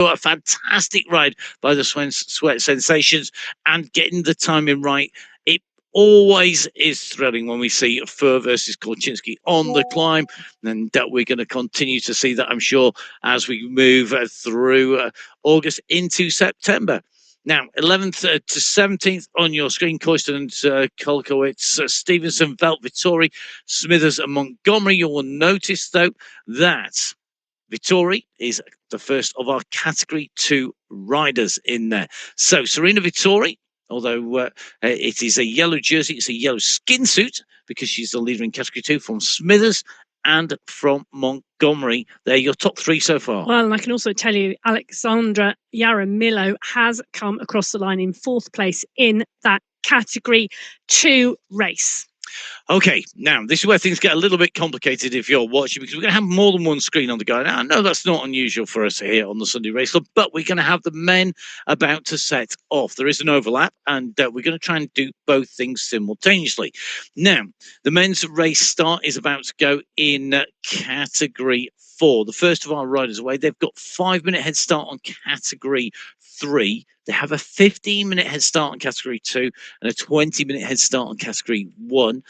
A fantastic ride by the Sweat Sensations, and getting the timing right. It always is thrilling when we see Fur versus Korchinski on the climb, and we're going to continue to see that, I'm sure, as we move through August into September. Now, 11th to 17th on your screen, Coyston and Kolkowitz, Stevenson, Velt, Vittori, Smithers and Montgomery. You will notice, though, that Vittori is the first of our Category 2 riders in there. So Serena Vittori, although it is a yellow jersey, it's a yellow skin suit because she's the leader in Category 2 from Smithers and from Montgomery. They're your top three so far. Well, and I can also tell you, Alexandra Yaramillo has come across the line in 4th place in that Category 2 race. Okay, now this is where things get a little bit complicated if you're watching, because we're going to have more than one screen on the go. Now, I know that's not unusual for us here on the Sunday Race Club, but we're going to have the men about to set off. There is an overlap, and we're going to try and do both things simultaneously. Now, the men's race start is about to go in Category 4. The first of our riders away. They've got 5-minute head start on Category 3. They have a 15-minute head start on Category 2 and a 20-minute head start on Category 1.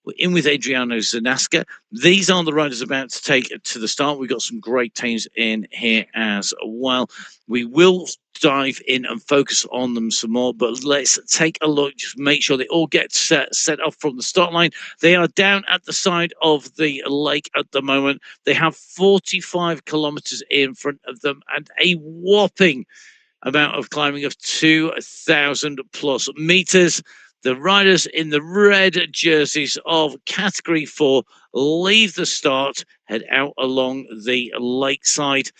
We're in with Adriano Zanaska. These are the riders about to take it to the start. We've got some great teams in here as well. We will dive in and focus on them some more, but let's take a look, just make sure they all get set off from the start line. They are down at the side of the lake at the moment. They have 45 kilometers in front of them and a whopping amount of climbing of 2,000 plus meters. The riders in the red jerseys of Category 4 leave the start, head out along the lakeside,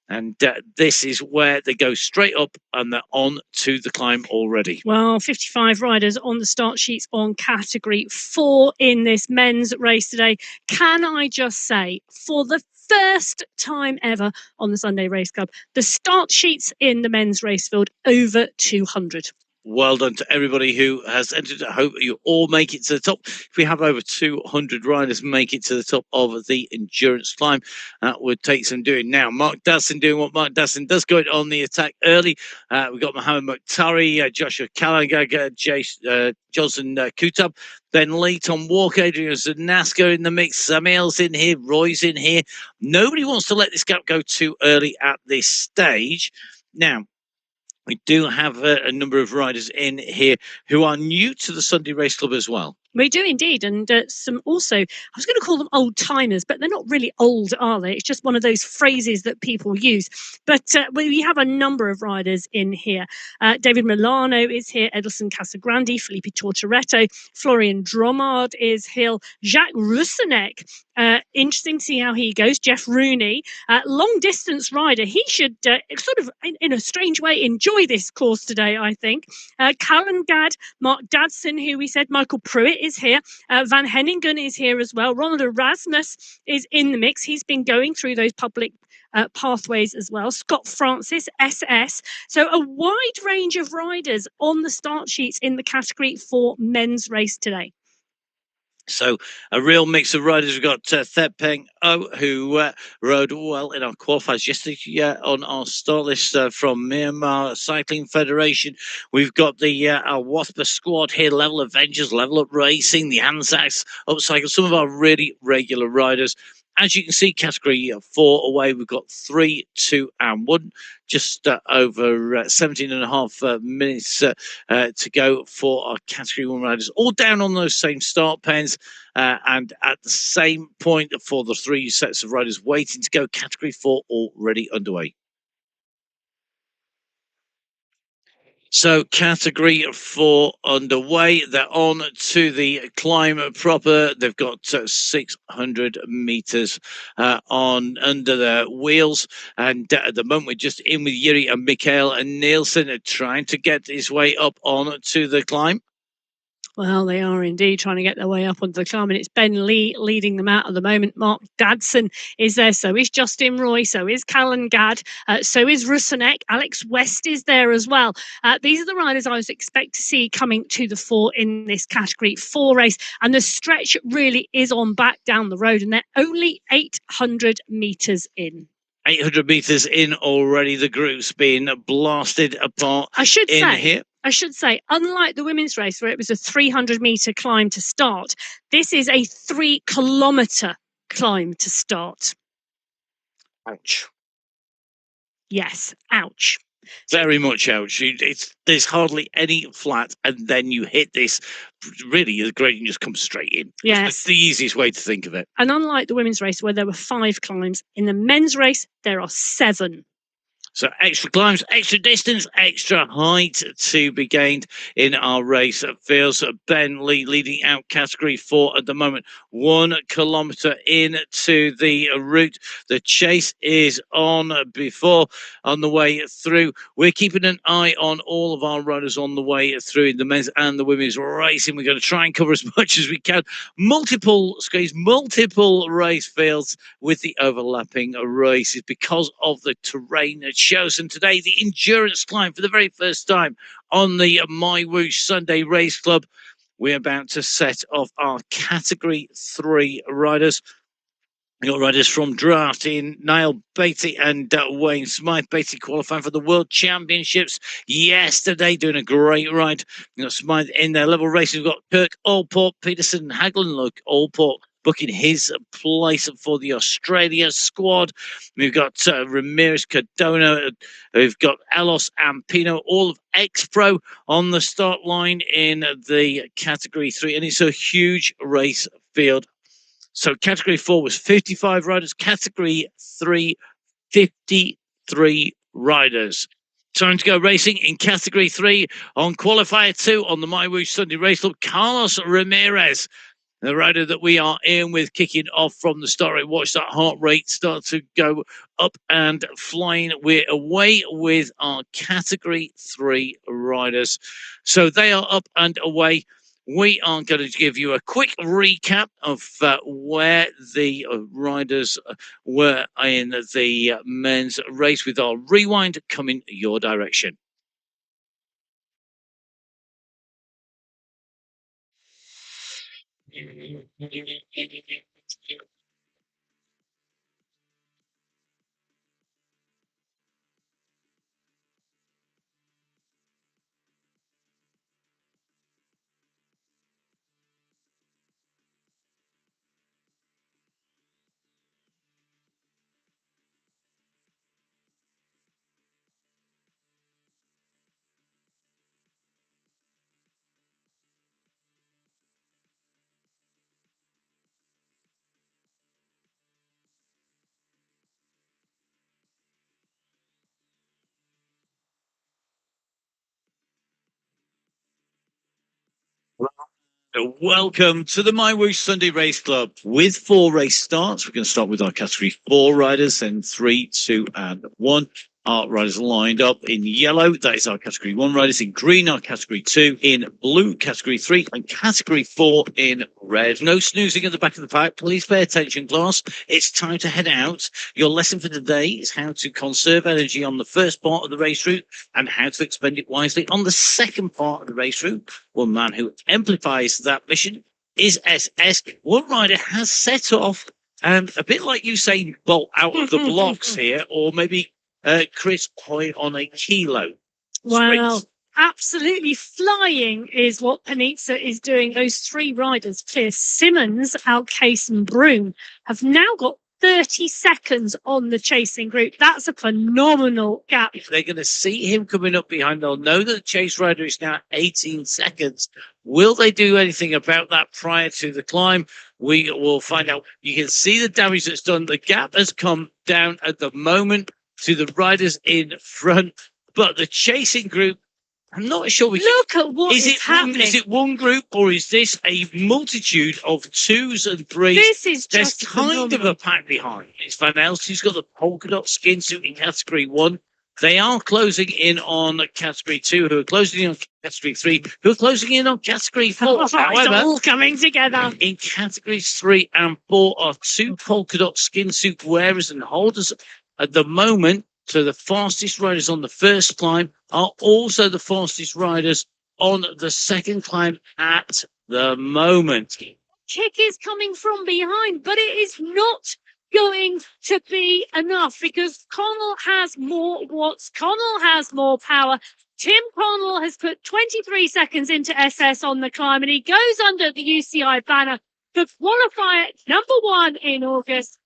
and this is where they go straight up and they're on to the climb already. Well, 55 riders on the start sheets on Category 4 in this men's race today. Can I just say, for the first time ever on the Sunday Race Club, the start sheets in the men's race field over 200. Well done to everybody who has entered. I hope you all make it to the top. If we have over 200 riders make it to the top of the endurance climb, that would take some doing. Now, Mark Dadson doing what Mark Dadson does, going on the attack early. We've got Mohammed Mukhtari, Joshua Kalangag, Johnson Kutab, then Lee, Tom Walker, Adrian Zanaska in the mix. Samuel's in here, Roy's in here. Nobody wants to let this gap go too early at this stage. Now, we do have a number of riders in here who are new to the Sunday Race Club as well. We do indeed, and some also, I was going to call them old timers, but they're not really old, are they? It's just one of those phrases that people use. But we have a number of riders in here. David Milano is here, Edelson Casagrande, Felipe Tortoretto, Florian Dromard is here, Jacques Roussenek. Interesting to see how he goes. Jeff Rooney, long distance rider. He should sort of, in a strange way, enjoy this course today, I think. Callan Gadd, Mark Dadson, who we said, Michael Pruitt is here. Van Henningen is here as well. Ronald Erasmus is in the mix. He's been going through those public pathways as well. Scott Francis, SS. So a wide range of riders on the start sheets in the Category 4 men's race today. So a real mix of riders. We've got Thepeng O, who rode well in our qualifiers yesterday on our start list from Myanmar Cycling Federation. We've got the our Waspa squad here, Level Avengers, Level Up Racing, the Anzacs, Upcycle, some of our really regular riders. As you can see, Category 4 away, we've got 3, 2 and 1. Just over 17 and a half minutes to go for our Category 1 riders. All down on those same start pens. And at the same point for the 3 sets of riders waiting to go, Category 4 already underway. So Category 4 underway. They're on to the climb proper. They've got 600 meters on under their wheels. And at the moment, we're just in with Yuri and Mikael and Nielsen trying to get his way up on to the climb. Well, they are indeed trying to get their way up onto the climb, and it's Ben Lee leading them out at the moment. Mark Dadson is there, so is Justin Roy, so is Callan Gadd, so is Roussenek. Alex West is there as well. These are the riders I was expect to see coming to the fore in this Category 4 race, and the stretch really is on back down the road, and they're only 800 metres in. 800 meters in already. The group's been blasted apart. I should Here. say, unlike the women's race where it was a 300-meter climb to start, this is a 3-kilometer climb to start. Ouch. Yes, ouch. Very much ouch. There's hardly any flat, and then you hit this. Really, the gradient just comes straight in. Yes. It's the easiest way to think of it. And unlike the women's race where there were 5 climbs, in the men's race there are 7. So extra climbs, extra distance, extra height to be gained in our race. It feels Ben Lee leading out category 4 at the moment. 1 kilometer into the route. The chase is on the way through. We're keeping an eye on all of our runners on the way through in the men's and the women's racing. We're going to try and cover as much as we can. Multiple screens, multiple race fields with the overlapping races because of the terrain chosen today. The endurance climb for the very first time on the MyWhoosh Sunday Race Club. We're about to set off our category 3 riders. Your riders from draft in Niall Beatty and Wayne Smythe. Beatty qualifying for the World Championships yesterday, doing a great ride. You got Smythe in their level races. We've got Kirk Allport, Peterson, Hagelin. Look, Allport booking his place for the Australia squad. We've got Ramirez, Cardona. We've got Elos and Pino, all of X-Pro on the start line in the category 3. And it's a huge race field. So category 4 was 55 riders, category 3, 53 riders. Time to go racing in category 3 on qualifier 2 on the MyWhoosh Sunday Race Club. Carlos Ramirez, the rider that we are in with, kicking off from the start. Watch that heart rate start to go up and flying. We're away with our category 3 riders. So they are up and away. We are going to give you a quick recap of where the riders were in the men's race with our rewind coming your direction. Welcome to the MyWhoosh Sunday Race Club with 4 race starts. We're going to start with our category 4 riders, then 3, 2, and 1. Our riders lined up in yellow. That is our category 1 riders. In green, our category 2. In blue, category 3. And category 4 in red. No snoozing at the back of the pack. Please pay attention, class. It's time to head out. Your lesson for today is how to conserve energy on the first part of the race route and how to expend it wisely on the second part of the race route. One man who amplifies that mission is SS. One rider has set off, and a bit like Usain Bolt out of the blocks here, or maybe Chris Hoy on a kilo. Wow. Absolutely flying is what Panizza is doing. Those 3 riders, Pierce Simmons, Alcase and Broom, have now got 30 seconds on the chasing group. That's a phenomenal gap. If they're going to see him coming up behind, they'll know that the chase rider is now 18 seconds. Will they do anything about that prior to the climb? We will find out. You can see the damage that's done. The gap has come down at the moment to the riders in front, but the chasing group, I'm not sure. Look at what is happening. Is it one group, or is this a multitude of 2s and 3s? This is just kind of a pack behind. It's Van Elst who's got the polka dot skin suit in category 1. They are closing in on category 2, who are closing in on category 3, who are closing in on category 4. However, it's all coming together. In categories 3 and 4 are 2 polka dot skin suit wearers and holders at the moment. So the fastest riders on the first climb are also the fastest riders on the second climb at the moment. Kick is coming from behind, but it is not going to be enough because Connell has more watts, Connell has more power. Tim Connell has put 23 seconds into SS on the climb and he goes under the UCI banner for qualifier number 1 in August.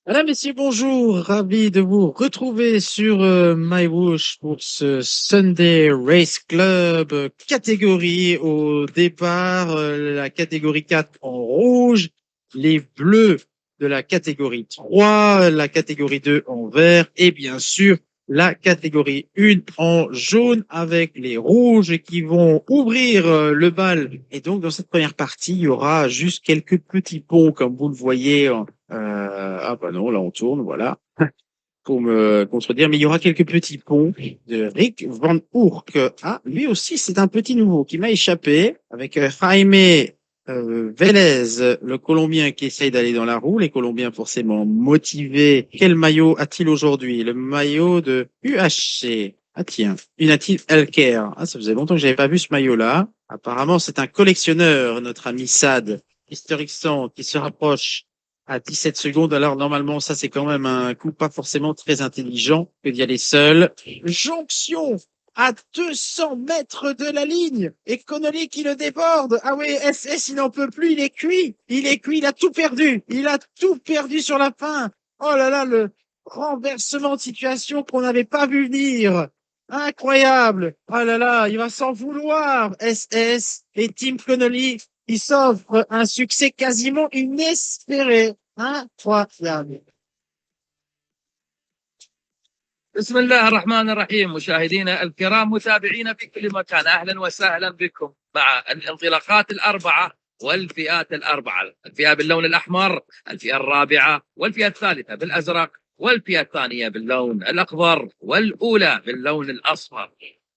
Madame, messieurs, bonjour. Ravi de vous retrouver sur MyWhoosh pour ce Sunday Race Club catégorie. Au départ, la catégorie 4 en rouge, les bleus de la catégorie 3, la catégorie 2 en vert et bien sûr la catégorie 1 en jaune avec les rouges qui vont ouvrir le bal. Et donc, dans cette première partie, il y aura juste quelques petits ponts comme vous le voyez. Ah bah non, là on tourne, voilà, pour me contredire, mais il y aura quelques petits ponts de Rick Van Oork. Ah, lui aussi, c'est un petit nouveau qui m'a échappé, avec Jaime Vélez, le Colombien qui essaye d'aller dans la roue. Les Colombiens forcément motivés. Quel maillot a-t-il aujourd'hui? Le maillot de UHC. Ah tiens, United Healthcare. Ah, ça faisait longtemps que j'avais pas vu ce maillot-là. Apparemment, c'est un collectionneur, notre ami Sad, Historic 100, qui se rapproche à 17 secondes. Alors, normalement, ça, c'est quand même un coup pas forcément très intelligent que d'y aller seul. Jonction à 200 mètres de la ligne et Connolly qui le déborde. Ah oui, SS, il n'en peut plus, il est cuit. Il est cuit, il a tout perdu. Il a tout perdu sur la fin. Oh là là, le renversement de situation qu'on n'avait pas vu venir. Incroyable. Oh là là, il va s'en vouloir. SS et Tim Connolly, il s'offre un succès quasiment inespéré. Incroyable. بسم الله الرحمن الرحيم. مشاهدينا الكرام متابعينا في كل مكان، أهلا وسهلا بكم مع الانطلاقات الأربعة والفئات الأربعة. الفئة باللون الأحمر، الفئة الرابعة والفئة الثالثة بالأزرق، والفئة الثانية باللون الأخضر، والأولى باللون الأصفر.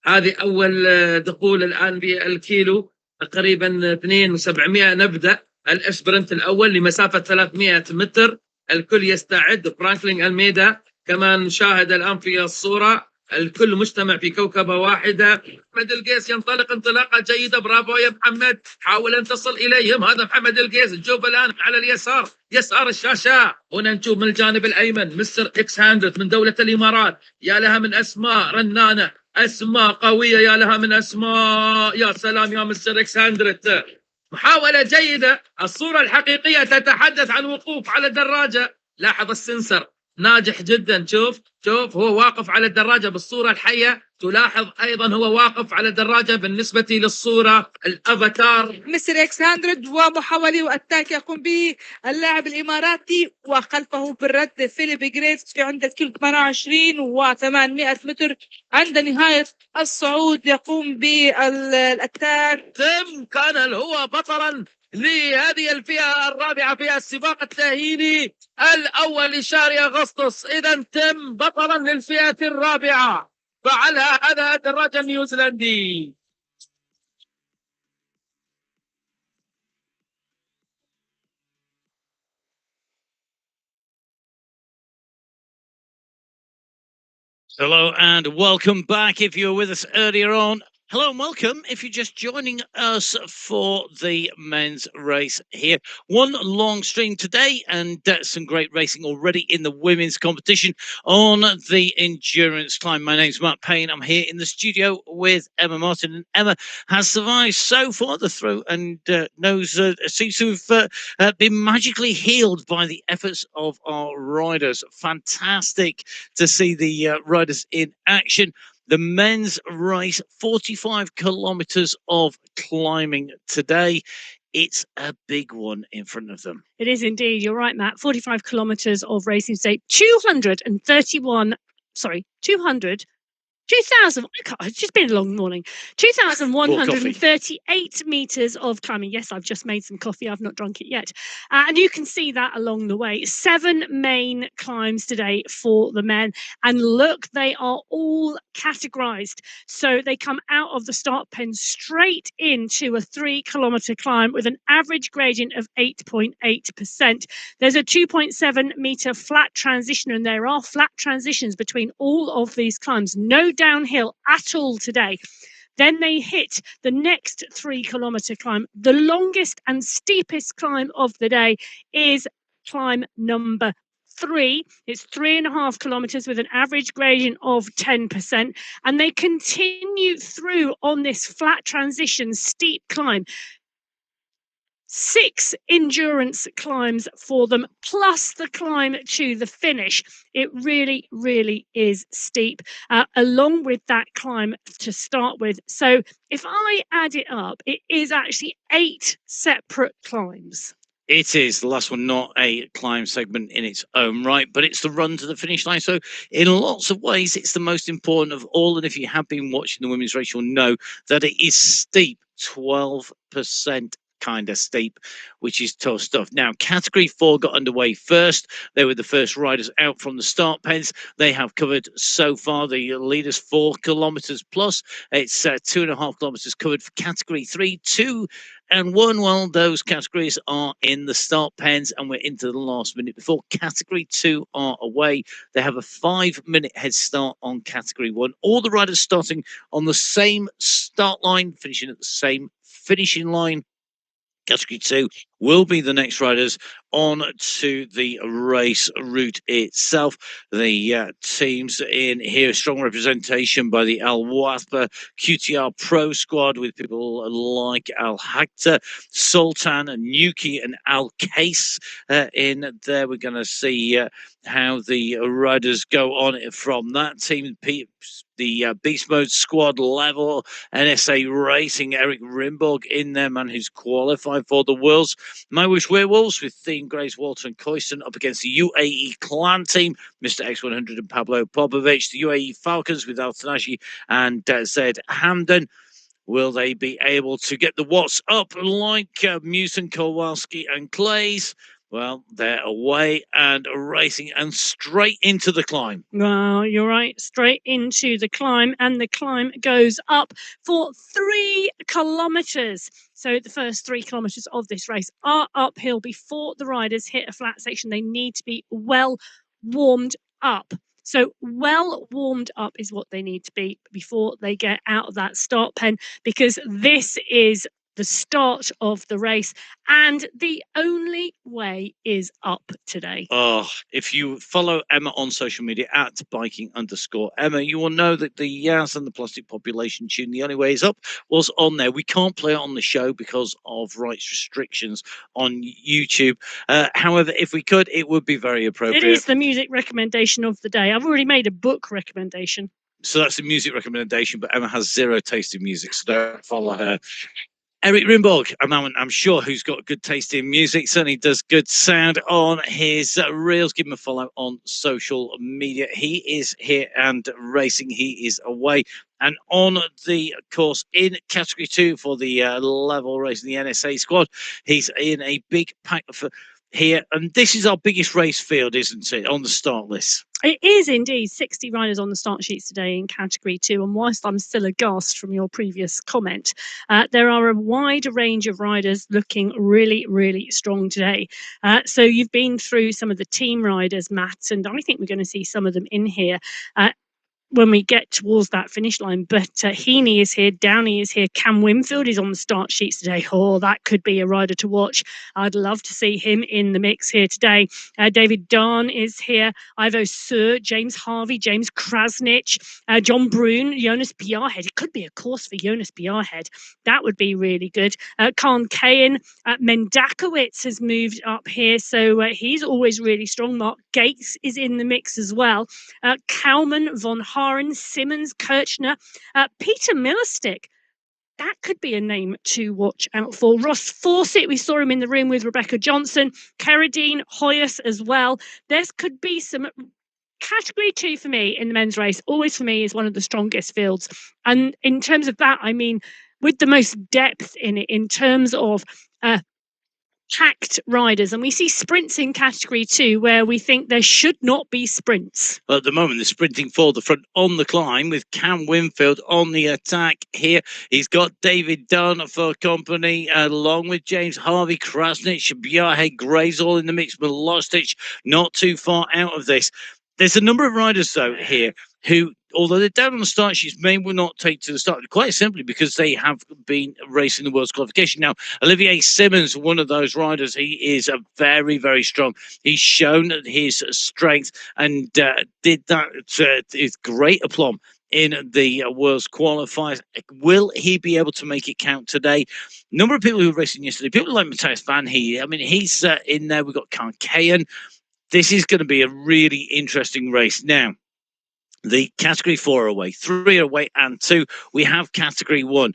هذه أول دخول الآن بالكيلو، تقريبا 2700. نبدأ الاسبرنت الأول لمسافة 300 متر. الكل يستعد. فرانكلين الميدا كما نشاهد الآن في الصورة، الكل مجتمع في كوكبة واحدة. محمد القيس ينطلق انطلاقة جيدة. برافو يا محمد، حاول أن تصل إليهم. هذا محمد القيس. نشوف الآن على اليسار، يسار الشاشة. هنا نشوف من الجانب الأيمن مستر إكس 100 من دولة الإمارات. يا لها من أسماء رنانة، أسماء قوية، يا لها من أسماء. يا سلام يا مستر إكس 100. محاولة جيدة. الصورة الحقيقية تتحدث عن وقوف على دراجة. لاحظ السنسر ناجح جدا. شوف هو واقف على الدراجة بالصورة الحية. تلاحظ أيضا هو واقف على الدراجة بالنسبة للصورة الأفاتار. مستر إكس 100 ومحاولي وأتاك يقوم به اللاعب الإماراتي، وخلفه بالرد فيليب جريفز في عند الكيلو 28 و800 متر. عند نهاية الصعود يقوم بالأتاك. تم كان هو بطلا لهذه الفئة الرابعة في السباق التأهيلي الأول لشهر أغسطس. إذا تم بطلا للفئة الرابعة، فعلها هذا الدراجة النيوزيلندي. Hello and welcome back. If you were with us earlier on, hello and welcome if you're just joining us for the men's race here. One long stream today and some great racing already in the women's competition on the endurance climb. My name's Matt Payne. I'm here in the studio with Emma Martin, and Emma has survived so far the throw and seems to have been magically healed by the efforts of our riders. Fantastic to see the riders in action. The men's race, 45 kilometers of climbing today. It's a big one in front of them. It is indeed. You're right, Matt. 45 kilometers of racing today. 200. It's just been a long morning. 2,138 meters of climbing. Yes, I've just made some coffee. I've not drunk it yet. And you can see that along the way. 7 main climbs today for the men. And look, they are all categorized. So they come out of the start pen straight into a 3-kilometer climb with an average gradient of 8.8%. There's a 2.7 meter flat transition, and there are flat transitions between all of these climbs. No downhill at all today. Then they hit the next 3-kilometer climb. The longest and steepest climb of the day is climb number 3. It's 3.5 kilometers with an average gradient of 10%. And they continue through on this flat transition, steep climb. 6 endurance climbs for them, plus the climb to the finish. It really, really is steep, along with that climb to start with. So if I add it up, it is actually 8 separate climbs. It is the last one, not a climb segment in its own right, but it's the run to the finish line. So in lots of ways, it's the most important of all. And if you have been watching the women's race, you'll know that it is steep, 12% kind of steep, which is tough stuff. Now, category 4 got underway first. They were the first riders out from the start pens. They have covered so far, the leaders, 4 kilometers plus. It's 2.5 kilometers covered for category 3, 2 and 1. Well, those categories are in the start pens, and we're into the last minute before category 2 are away. They have a 5-minute head start on category 1. All the riders starting on the same start line, finishing at the same finishing line. Category 2 will be the next riders on to the race route itself. The teams in here, strong representation by the Al Wathba QTR Pro squad with people like Al Hakta, Sultan, Nuki, and Al Case in there. We're going to see how the riders go on from that team. The Beast Mode squad level, NSA Racing, Eric Rimborg in there, man who's qualified for the Worlds. MyWhoosh Werewolves with Thiem Grace, Walter and Coyston up against the UAE Clan team, Mr. X100 and Pablo Popovic. The UAE Falcons with Al Tanashi and Zed Hamden. Will they be able to get the watts up like Musen, Kowalski and Clays? Well, they're away and racing and straight into the climb. Well, you're right, straight into the climb, and the climb goes up for 3 kilometers. So the first 3 kilometers of this race are uphill. Before the riders hit a flat section, they need to be well warmed up. So well warmed up is what they need to be before they get out of that start pen, because this is the start of the race, and the only way is up today. Oh, if you follow Emma on social media at biking_Emma, you will know that the Yaz and the Plastic Population tune, The Only Way Is Up, was on there. We can't play it on the show because of rights restrictions on YouTube. However, if we could, it would be very appropriate. It is the music recommendation of the day. I've already made a book recommendation. So that's the music recommendation, but Emma has zero taste in music, so don't follow her. Eric Rimborg, I'm sure, who's got good taste in music, certainly does good sound on his reels. Give him a follow on social media. He is here and racing. He is away. And on the course in category 2 for the level race in the NSA squad, he's in a big pack for here. And this is our biggest race field, isn't it, on the start list? It is indeed. 60 riders on the start sheets today in category 2. And whilst I'm still aghast from your previous comment, there are a wide range of riders looking really, really strong today. So you've been through some of the team riders, Matt, and I think we're going to see some of them in here when we get towards that finish line. But Heaney is here, Downey is here, Cam Winfield is on the start sheets today. Oh, that could be a rider to watch. I'd love to see him in the mix here today. David Darn is here, Ivo Sur, James Harvey, James Krasnich, John Brune, Jonas Bjarhead. It could be a course for Jonas Bjarhead. That would be really good. Khan Kayan, Mendakowicz has moved up here, so he's always really strong. Mark Gates is in the mix as well. Kalman, Von Haren, Simmons, Kirchner, Peter Millerstick. That could be a name to watch out for. Ross Fawcett, we saw him in the room with Rebecca Johnson. Carradine, Hoyas as well. There could be some category 2 for me in the men's race. Always for me is one of the strongest fields. And in terms of that, I mean, with the most depth in it, in terms of packed riders, and we see sprints in category 2 where we think there should not be sprints. Well, at the moment, they're sprinting for the front on the climb with Cam Winfield on the attack here. He's got David Dunn for company, along with James Harvey, Krasnich, Bjarhead, Grays all in the mix. Milostic not too far out of this. There's a number of riders, though, here who although they're down on the start sheets, may will not take to the start, quite simply because they have been racing the world's qualification. Now, Olivier Simmons, one of those riders, he is a very, very strong. He's shown his strength and did that with great aplomb in the world's qualifiers. Will he be able to make it count today? Number of people who were racing yesterday, people like Matthias Van Heer. I mean, he's in there. We've got Karkayan. This is going to be a really interesting race. Now, the category 4 away, 3 away, and 2. We have category 1.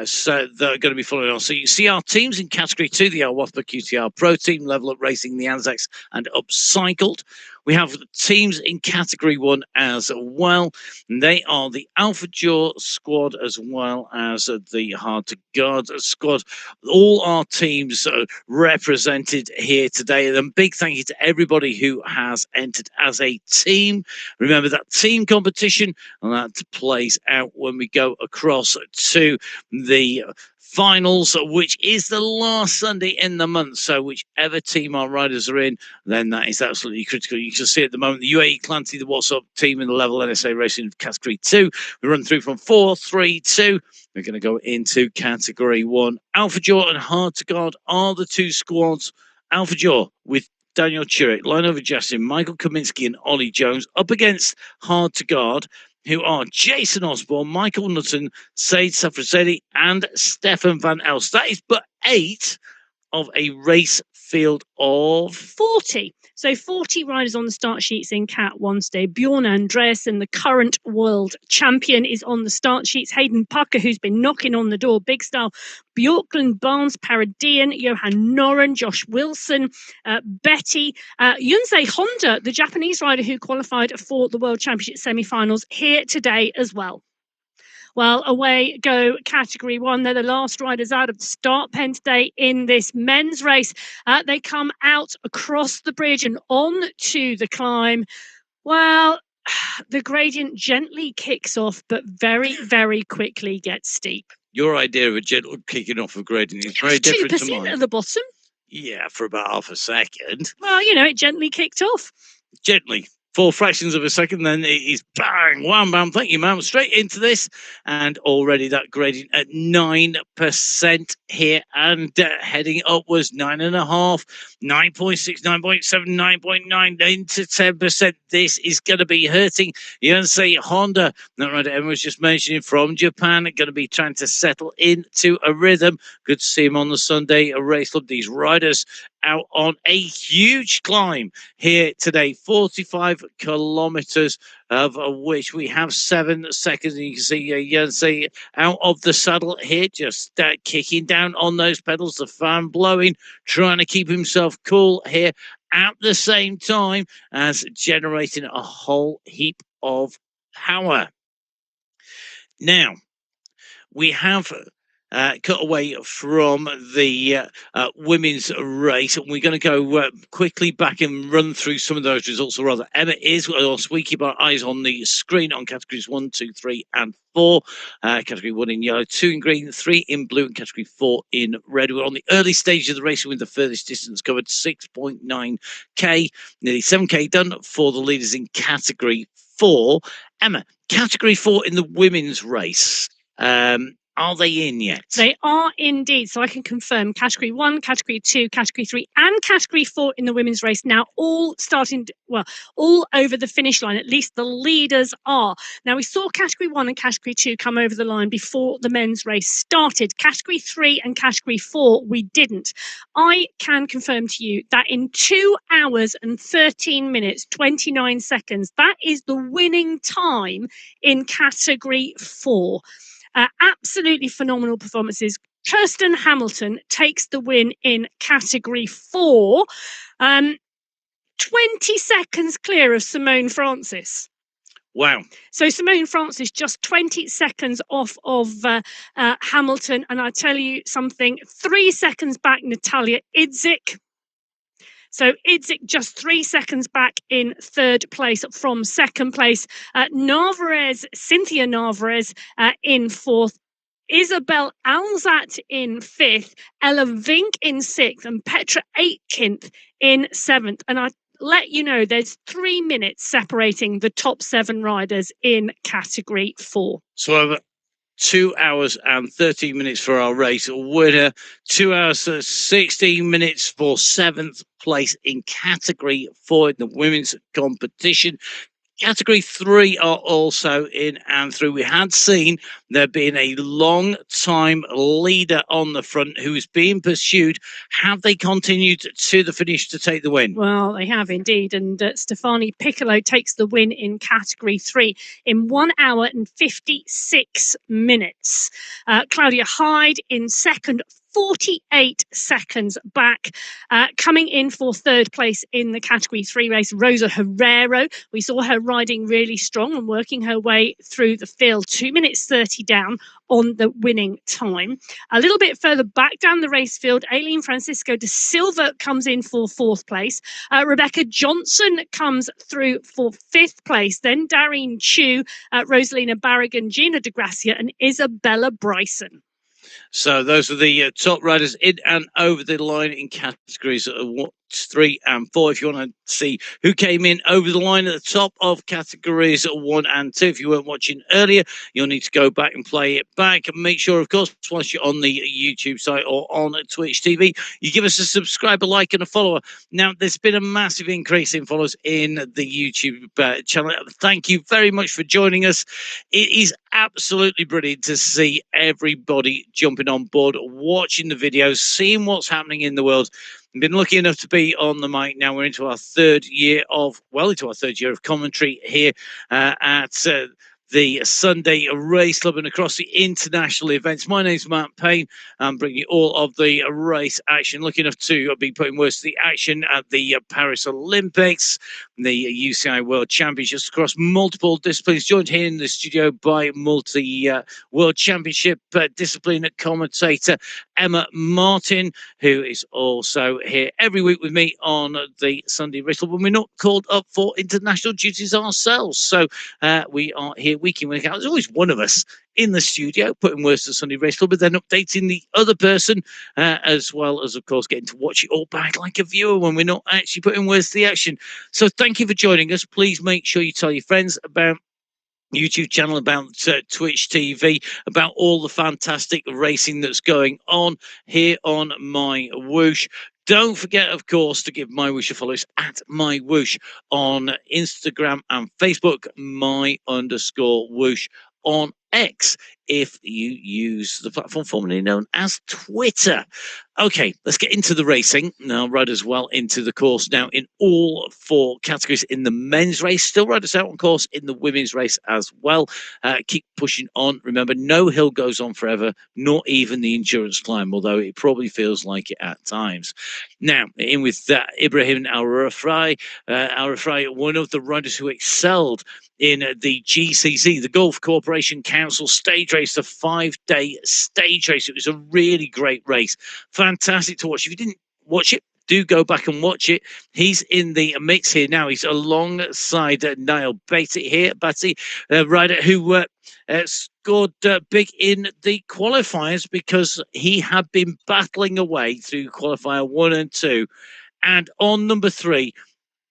So they're going to be following on. So you see our teams in category 2, the Al-Wathba QTR Pro Team, Level Up Racing, the Anzacs, and Upcycled. We have teams in category 1 as well. And they are the Alpha Jaw squad as well as the Hard to Guard squad. All our teams represented here today. And a big thank you to everybody who has entered as a team. Remember that team competition, and that plays out when we go across to the finals, which is the last Sunday in the month. So whichever team our riders are in, then that is absolutely critical. You can see at the moment the UAE Clancy, the What's Up team in the Level NSA Racing category 2. We run through from 4, 3, 2. We're going to go into category 1. Alpha Jaw and Hard to Guard are the 2 squads. Alpha Jaw with Daniel Chiric, Lionel Justin, Michael Kaminsky and Ollie Jones up against Hard to Guard, who are Jason Osborne, Michael Nutton, Said Safrazetti, and Stefan Van Elst. That is but 8 of a race field of 40. So 40 riders on the start sheets in Cat 1 today. Bjorn Andreasen, the current world champion, is on the start sheets. Hayden Pucker, who's been knocking on the door, big style. Bjorklund, Barnes, Paradian, Johan Noren, Josh Wilson, Betty, Yunzei Honda, the Japanese rider who qualified for the World Championship semi-finals, here today as well. Well, away go category 1. They're the last riders out of the start pen today in this men's race. They come out across the bridge and on to the climb. Well, the gradient gently kicks off, but very, very quickly gets steep. Your idea of a gentle kicking off of gradient is very different to mine. 2% at the bottom. Yeah, for about half a second. Well, you know, it gently kicked off. Gently. 4 fractions of a second, then it is bang, wham, bam, thank you, ma'am, straight into this. And already that gradient at 9% here and heading upwards, 9.5, 9.6, 9.7, 9.9 into 10%. This is going to be hurting. You can say Honda, that rider Emma was just mentioning from Japan, going to be trying to settle into a rhythm. Good to see him on the Sunday race club. These riders out on a huge climb here today, 45 kilometers, of which we have 7 seconds. And you can see Yancey out of the saddle here, just kicking down on those pedals, the fan blowing, trying to keep himself cool here at the same time as generating a whole heap of power. Now, we have cut away from the women's race, and we're going to go quickly back and run through some of those results, or rather Emma is. We keep our eyes on the screen on categories 1, 2, 3 and 4. Category 1 in yellow, 2 in green, 3 in blue, and category 4 in red. We're on the early stage of the race with the furthest distance covered, 6.9k, nearly 7k done for the leaders in category 4. Emma, category 4 in the women's race. Are they in yet? They are indeed. So I can confirm category 1, category 2, category 3 and category 4 in the women's race now all starting, well, all over the finish line. At least the leaders are. Now we saw category 1 and category 2 come over the line before the men's race started. Category 3 and category 4 we didn't. I can confirm to you that in 2 hours and 13 minutes, 29 seconds, that is the winning time in category 4. Absolutely phenomenal performances. Kirsten Hamilton takes the win in category 4, 20 seconds clear of Simone Francis. Wow. So Simone Francis just 20 seconds off of Hamilton. And I tell you something, 3 seconds back, Natalia Idzik. So Idzik just 3 seconds back in 3rd place from 2nd place. Cynthia Narvaez in 4th. Isabel Alzat in 5th. Ella Vink in 6th. And Petra Aitkenth in 7th. And let you know there's 3 minutes separating the top 7 riders in category 4. So over 2 hours and 13 minutes for our race winner, 2 hours and 16 minutes for 7th place in category 4 in the women's competition. Category 3 are also in and through. We had seen there being a long time leader on the front who is being pursued. Have they continued to the finish to take the win? Well, they have indeed. And Stefani Piccolo takes the win in category 3 in 1 hour and 56 minutes. Claudia Hyde in second, 48 seconds back. Coming in for 3rd place in the category 3 race, Rosa Herrero. We saw her riding really strong and working her way through the field. 2 minutes 30 down on the winning time. A little bit further back down the race field, Aileen Francisco de Silva comes in for 4th place. Rebecca Johnson comes through for 5th place. Then Darine Chu, Rosalina Barragan, Gina De Gracia and Isabella Bryson. So those are the top riders in and over the line in categories 3 and 4. If you want to see who came in over the line at the top of categories 1 and 2, if you weren't watching earlier, you'll need to go back and play it back. And make sure, of course, once you're on the YouTube site or on Twitch TV, you give us a subscribe, a like, and a follower. Now, there's been a massive increase in followers in the YouTube channel. Thank you very much for joining us. It is absolutely brilliant to see everybody jumping on board, watching the videos, seeing what's happening in the world. I've been lucky enough to be on the mic now. We're into our third year of commentary here at the Sunday Race Club and across the international events. My name's Matt Payne. I'm bringing you all of the race action. Lucky enough to be putting words to the action at the Paris Olympics, the UCI World Championships across multiple disciplines. Joined here in the studio by multi-World Championship discipline commentator Emma Martin, who is also here every week with me on the Sunday Race Club when we're not called up for international duties ourselves. So we are here week in, week out. There's always one of us in the studio putting words to the Sunday Race Club, but then updating the other person, as well as, of course, getting to watch it all back like a viewer when we're not actually putting words to the action. So thank you for joining us. Please make sure you tell your friends about YouTube channel, about Twitch TV, about all the fantastic racing that's going on here on MyWhoosh. Don't forget, of course, to give MyWhoosh a follow at MyWhoosh on Instagram and Facebook, my_whoosh on X, if you use the platform formerly known as Twitter. Okay, let's get into the racing. Now, riders well into the course now in all 4 categories in the men's race. Still riders out on course in the women's race as well. Keep pushing on. Remember, no hill goes on forever, not even the endurance climb, although it probably feels like it at times. Now, in with Ibrahim Al-Rafai, one of the riders who excelled in the GCC, the Gulf Corporation Council stage race, the 5-day stage race. It was a really great race. Fantastic to watch. If you didn't watch it, do go back and watch it. He's in the mix here now. He's alongside Niall Batty, rider who scored big in the qualifiers because he had been battling away through qualifier 1 and 2. And on number 3,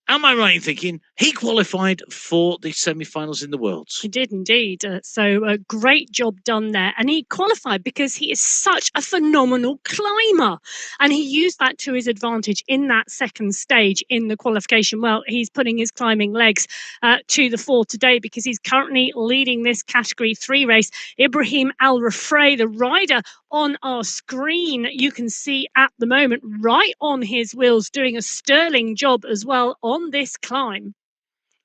am I right in thinking he qualified for the semi-finals in the Worlds? He did indeed. So a great job done there. And he qualified because he is such a phenomenal climber. And he used that to his advantage in that second stage in the qualification. Well, he's putting his climbing legs to the fore today because he's currently leading this category 3 race. Ibrahim Al-Rafai, the rider on our screen, you can see at the moment right on his wheels, doing a sterling job as well on this climb.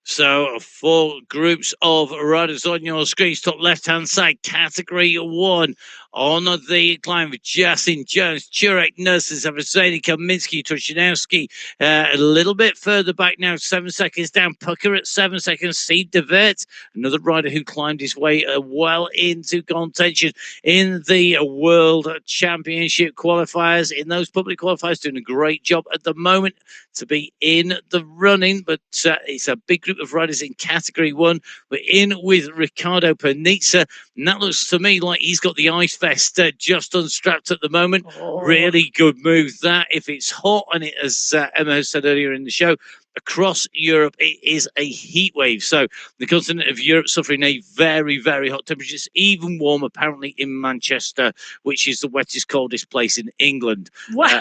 So 4 groups of riders on your screens. Top left-hand side, category 1. On the climb with Jasin Jones, Turek, Nurses, Avazani, Kaminsky, Toshinowski. A little bit further back now, 7 seconds down. Pucker at 7 seconds. Steve DeVert, another rider who climbed his way well into contention in the World Championship qualifiers. In those public qualifiers, doing a great job at the moment. to be in the running, but it's a big group of riders in Category 1. We're in with Ricardo Panizza, and that looks to me like he's got the ice vest just unstrapped at the moment. Really good move that. If it's hot, and it, as Emma has said earlier in the show, across Europe, it is a heat wave. So the continent of Europe suffering a very, very hot temperatures, even warm apparently in Manchester, which is the wettest, coldest place in England. Wow.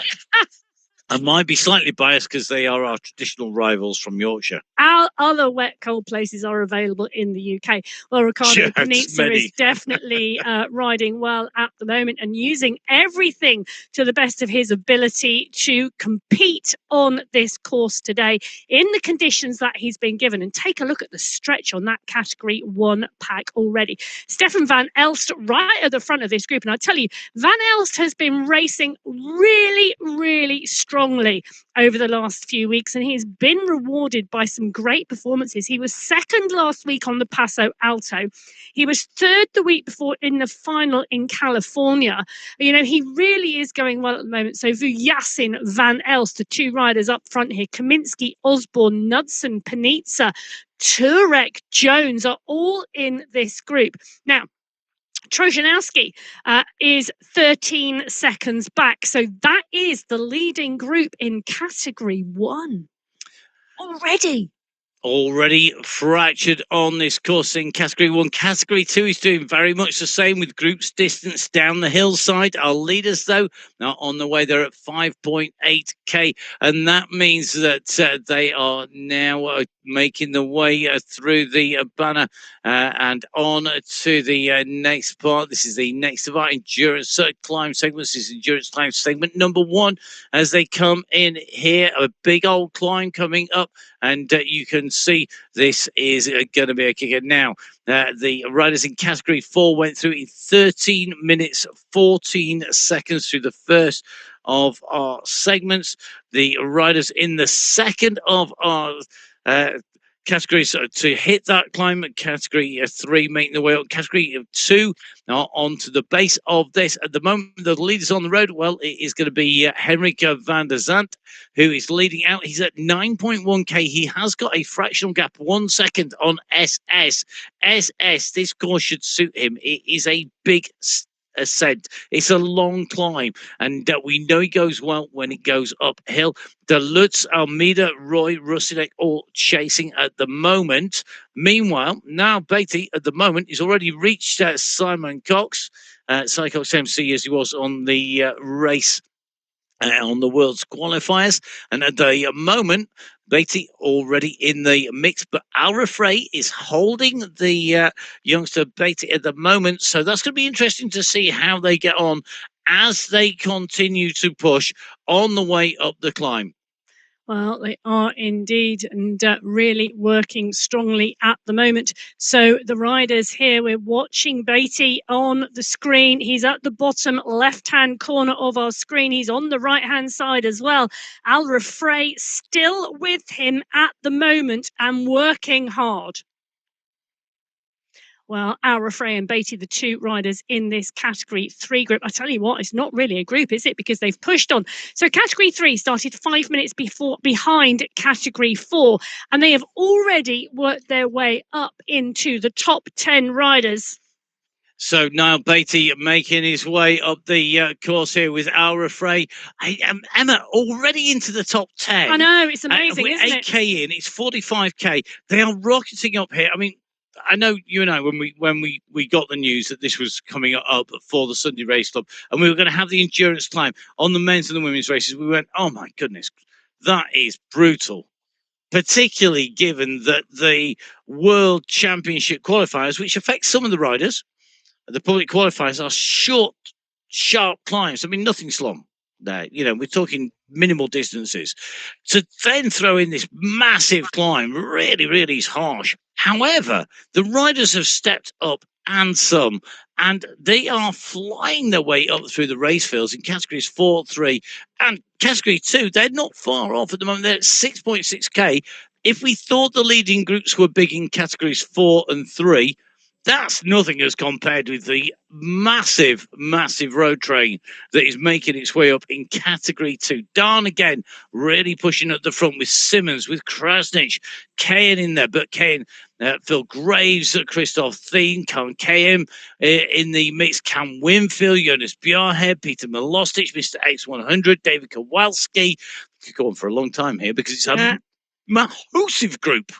I might be slightly biased because they are our traditional rivals from Yorkshire. Our other wet, cold places are available in the UK. Well, Ricardo Panizza is definitely riding well at the moment and using everything to the best of his ability to compete on this course today in the conditions that he's been given. And take a look at the stretch on that Category 1 pack already. Stefan van Elst right at the front of this group. And I tell you, Van Elst has been racing really, really strongly over the last few weeks, and he's been rewarded by some great performances. He was second last week on the Paso Alto. He was third the week before in the final in California. You know, he really is going well at the moment. So Vujasin, Van Elst, the two riders up front here, Kaminsky, Osborne, Knudsen, Panizza, Turek, Jones are all in this group. Now, Trojanowski is 13 seconds back. So that is the leading group in Category 1 already fractured on this course in Category 1. Category 2 is doing very much the same with groups distance down the hillside. Our leaders, though, are on the way. They're at 5.8k, and that means that they are now making the way through the banner and on to the next part. This is the next of our endurance climb segments. This is endurance climb segment number 1 as they come in here. A big old climb coming up, and you can see this is going to be a kicker. Now, the riders in Category 4 went through in 13 minutes, 14 seconds through the first of our segments. The riders in the second of our categories to hit that climb at Category 3, making the way up. Category 2 now onto the base of this. At the moment, the leaders on the road, well, it is going to be Henrik van der Zandt, who is leading out. He's at 9.1k. He has got a fractional gap, 1 second on SS. SS, this course should suit him. It is a big ascent. It's a long climb, and we know he goes well when it goes uphill. De Lutz, Almeida, Roy, Rusinek all chasing at the moment. Meanwhile, now Beatty at the moment is already reached Simon Cox, Cox MC as he was on the race on the World's qualifiers, and at the moment Beatty already in the mix, but Alra Frey is holding the youngster Beatty at the moment, so that's going to be interesting to see how they get on as they continue to push on the way up the climb. Well, they are indeed, and really working strongly at the moment. So the riders here, we're watching Beatty on the screen. He's at the bottom left-hand corner of our screen. He's on the right-hand side as well. Alra Frey still with him at the moment and working hard. Well, Alra Frey and Beatty, the two riders in this Category 3 group. I tell you what, it's not really a group, is it? Because they've pushed on. So Category 3 started 5 minutes behind Category 4, and they have already worked their way up into the top 10 riders. So now Beatty making his way up the course here with Alra Frey. Emma already into the top 10. I know, it's amazing, isn't it? 8k in, it's 45k. They are rocketing up here. I mean, I know you and I, when we got the news that this was coming up for the Sunday Race Club, and we were going to have the endurance climb on the men's and the women's races, we went, oh my goodness, that is brutal. Particularly given that the World Championship qualifiers, which affect some of the riders, the public qualifiers, are short, sharp climbs. I mean, nothing's long there. You know, we're talking minimal distances. To then throw in this massive climb really, really is harsh. However, the riders have stepped up and some, and they are flying their way up through the race fields in categories 4, 3, and category 2. They're not far off at the moment. They're at 6.6k. If we thought the leading groups were big in categories 4 and 3, That's nothing as compared with the massive, massive road train that is making its way up in Category 2. Darn again, really pushing at the front with Simmons, with Krasnich, Kayan in there, but Kayan, Phil Graves, Christoph Thien, Colin Kayan in the mix, Cam Winfield, Jonas Bjarhead, Peter Milostic, Mr. X100, David Kowalski. Could go on for a long time here because it's a massive group.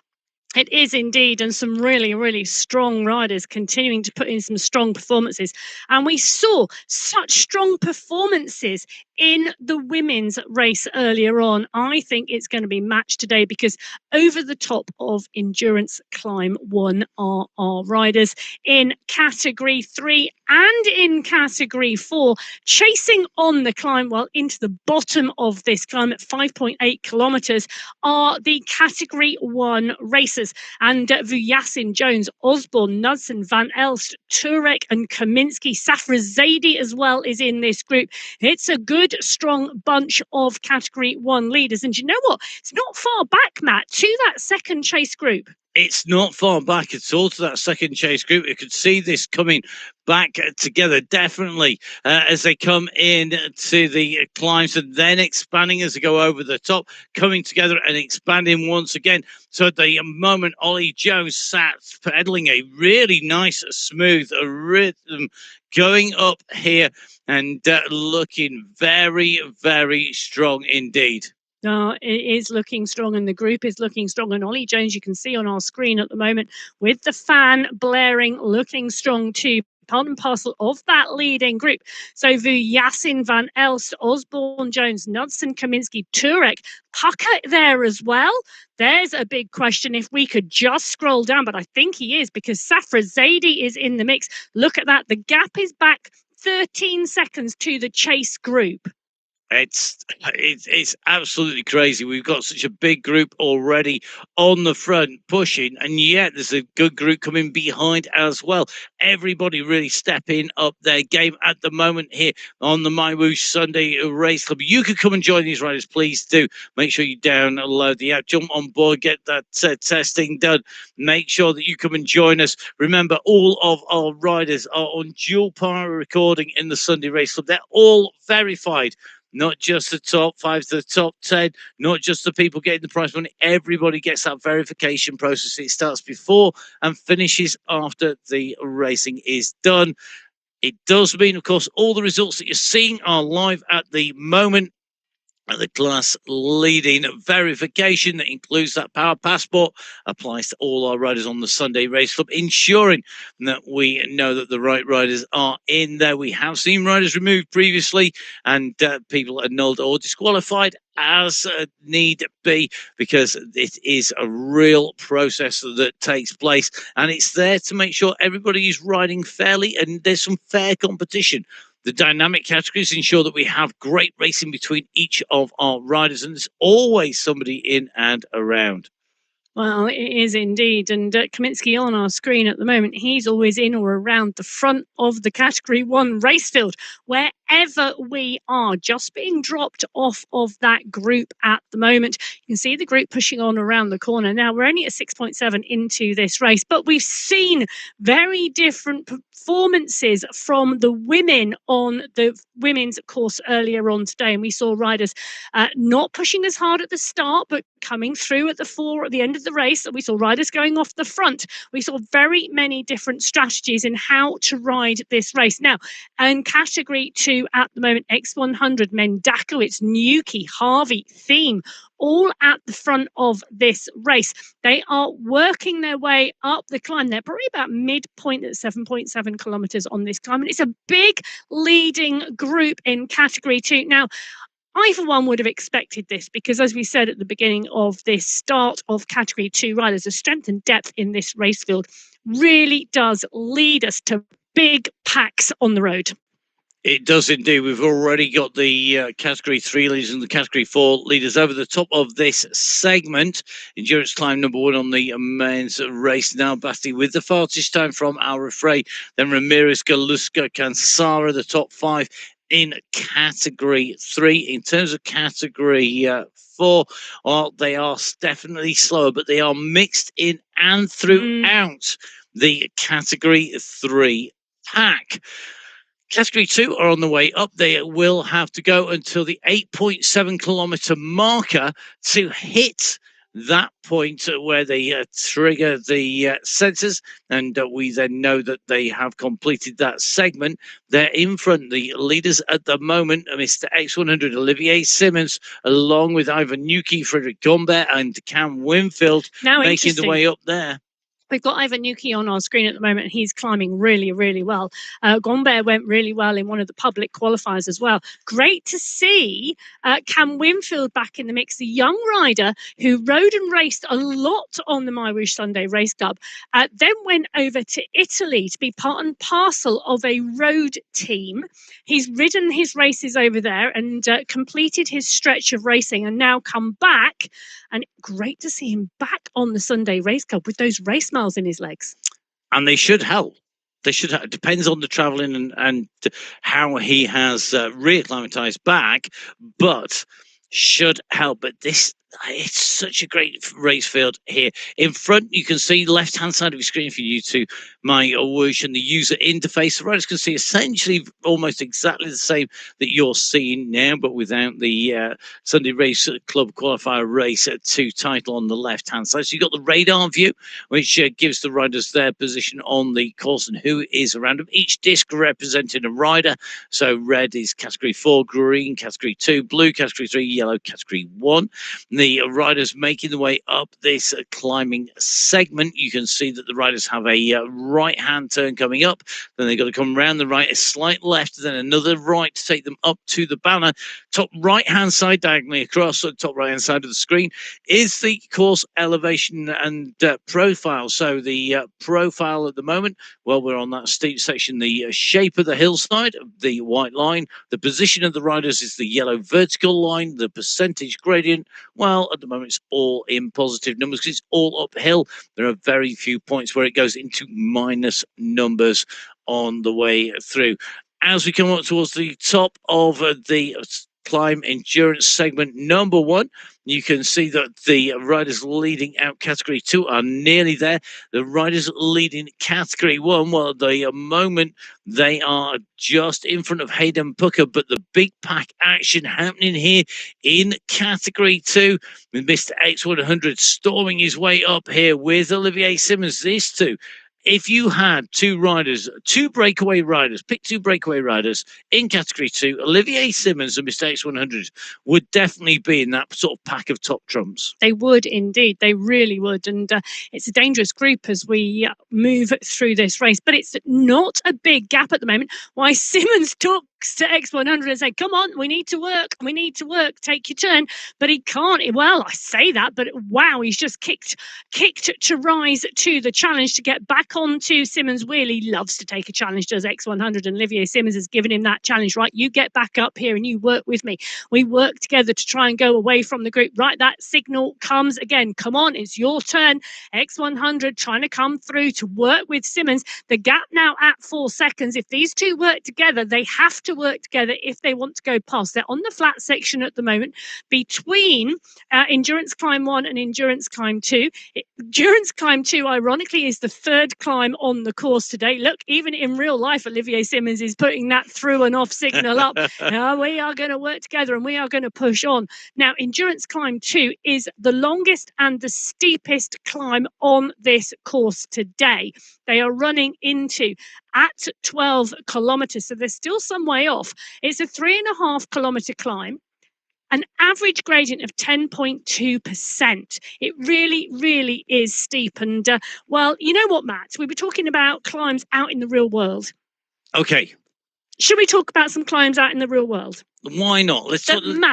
It is indeed, and some really, really strong riders continuing to put in some strong performances. And we saw such strong performances in the women's race earlier on. I think it's going to be matched today because over the top of Endurance Climb 1 are our riders in Category 3 and in Category 4, chasing on the climb, well, into the bottom of this climb at 5.8 kilometres are the Category 1 racers. And Vujasin, Jones, Osborne, Knudsen, Van Elst, Turek and Kaminsky. Safrazadi as well is in this group. It's a good, strong bunch of Category 1 leaders. And you know what? It's not far back, Matt, to that second chase group. It's not far back at all to that second chase group. You could see this coming back together, definitely, as they come in to the climbs and then expanding as they go over the top, coming together and expanding once again. So at the moment, Ollie Jones sat pedaling a really nice, smooth rhythm going up here and looking very, very strong indeed. It is looking strong and the group is looking strong. And Ollie Jones, you can see on our screen at the moment with the fan blaring, looking strong too. Part and parcel of that leading group. So Vujasin, Van Elst, Osborne, Jones, Knudsen, Kaminsky, Turek, Pucker there as well. There's a big question if we could just scroll down, but I think he is because Safrazadi is in the mix. Look at that. The gap is back 13 seconds to the chase group. It's absolutely crazy. We've got such a big group already on the front pushing, and yet there's a good group coming behind as well. Everybody really stepping up their game at the moment here on the MyWhoosh Sunday Race Club. You could come and join these riders, please do. Make sure you download the app, jump on board, get that testing done. Make sure that you come and join us. Remember, all of our riders are on dual power recording in the Sunday Race Club. They're all verified. Not just the top 5 to the top 10, not just the people getting the prize money. Everybody gets that verification process. It starts before and finishes after the racing is done. It does mean, of course, all the results that you're seeing are live at the moment. The class leading verification that includes that power passport applies to all our riders on the Sunday Race Club, ensuring that we know that the right riders are in there. We have seen riders removed previously and people annulled or disqualified as need be, because it is a real process that takes place, and it's there to make sure everybody is riding fairly and there's some fair competition. The dynamic categories ensure that we have great racing between each of our riders, and there's always somebody in and around. Well, it is indeed. And Kaminsky on our screen at the moment, he's always in or around the front of the Category 1 race field, wherever we are, just being dropped off of that group at the moment. You can see the group pushing on around the corner. Now, we're only at 6.7 into this race, but we've seen very different performances from the women on the women's course earlier on today. And we saw riders not pushing as hard at the start, but coming through at the end of the race. We saw riders going off the front. We saw very many different strategies in how to ride this race. Now, in Category 2 at the moment, X100, Mendakowicz, Nuki, Harvey, Theme, all at the front of this race. They are working their way up the climb. They're probably about midpoint at 7.7 kilometres on this climb. And it's a big leading group in Category 2. Now, I, for one, would have expected this because, as we said at the beginning of this start of Category 2 riders, the strength and depth in this race field really does lead us to big packs on the road. It does indeed. We've already got the Category 3 leaders and the Category 4 leaders over the top of this segment. Endurance Climb number 1 on the men's race now, battling with the fastest time from Al Rafray. Then Ramirez, Galuska, Kansara, the top 5 in Category 3. In terms of Category 4, well, they are definitely slower, but they are mixed in and throughout the Category 3 pack. Category 2 are on the way up. They will have to go until the 8.7 kilometer marker to hit that point where they trigger the sensors, and we then know that they have completed that segment. They're in front. The leaders at the moment are Mr. X100 Olivier Simmons, along with Ivan Nuki, Frederick Gombert, and Cam Winfield, Now, making the way up there. We've got Ivan Nuki on our screen at the moment. He's climbing really, really well. Gombert went really well in one of the public qualifiers as well. Great to see Cam Winfield back in the mix, the young rider who rode and raced a lot on the MyWhoosh Sunday Race Club, then went over to Italy to be part and parcel of a road team. He's ridden his races over there and completed his stretch of racing, and now come back. And great to see him back on the Sunday Race Club with those race miles in his legs. And they should help. They should. It depends on the travelling and how he has reacclimatized back, but should help. But this, it's such a great race field here. In front, you can see left-hand side of your screen for you to MyWhoosh and the user interface. The riders can see essentially almost exactly the same that you're seeing now, but without the Sunday Race Club Qualifier Race 2 title on the left-hand side. So you've got the radar view, which gives the riders their position on the course and who is around them. Each disc representing a rider. So red is Category 4, green Category 2, blue Category 3, yellow Category 1. The riders making the way up this climbing segment. You can see that the riders have a right-hand turn coming up. Then they've got to come round the right, a slight left, then another right to take them up to the banner. Top right-hand side, diagonally across the top right-hand side of the screen, is the course elevation and profile. So the profile at the moment, well, we're on that steep section. The shape of the hillside, the white line. The position of the riders is the yellow vertical line. The percentage gradient, well, at the moment it's all in positive numbers because it's all uphill. There are very few points where it goes into minus numbers on the way through. As we come up towards the top of the climb endurance segment number 1, you can see that the riders leading out Category 2 are nearly there. The riders leading Category 1, well, at the moment, they are just in front of Hayden Pucker, but the big pack action happening here in Category 2 with Mr. X100 storming his way up here with Olivier Simmons. These two, if you had two riders, two breakaway riders, pick two breakaway riders in Category 2, Olivier Simmons and Mr. X100 would definitely be in that sort of pack of top trumps. They would indeed. They really would. And it's a dangerous group as we move through this race. But it's not a big gap at the moment. Why Simmons talks to X100 and say, come on, we need to work. We need to work. Take your turn. But he can't. Well, I say that, but wow, he's just kicked to rise to the challenge to get back onto Simmons' wheel. He loves to take a challenge, does X100, and Olivier Simmons has given him that challenge. Right, you get back up here and you work with me. We work together to try and go away from the group. Right, that signal comes again. Come on, it's your turn. X100 trying to come through to work with Simmons. The gap now at 4 seconds. If these two work together, they have to work together if they want to go past. They're on the flat section at the moment between Endurance Climb 1 and Endurance Climb 2. Endurance Climb 2, ironically, is the third climb on the course today. Look, even in real life, Olivier Simmons is putting that through and off signal up. We are going to work together and we are going to push on. Now, Endurance Climb 2 is the longest and the steepest climb on this course today. They are running into at 12 kilometers, so they're still some way off. It's a 3.5 kilometer climb. An average gradient of 10.2%. It really, really is steep. And, well, you know what, Matt? We were talking about climbs out in the real world. Okay. Should we talk about some climbs out in the real world? Why not? Let's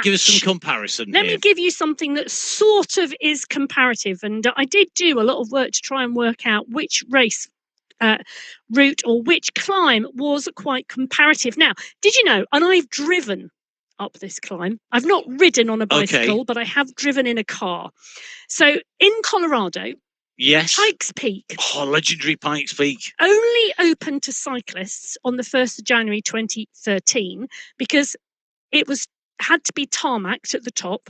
give us some comparison. Let me give you something that sort of is comparative. And I did do a lot of work to try and work out which race route or which climb was quite comparative. Now, did you know, and I've driven up this climb. I've not ridden on a bicycle, but I have driven in a car. So in Colorado, yes, Pikes Peak. Oh, legendary Pikes Peak. Only open to cyclists on the 1st of January 2013 because it had to be tarmacked at the top.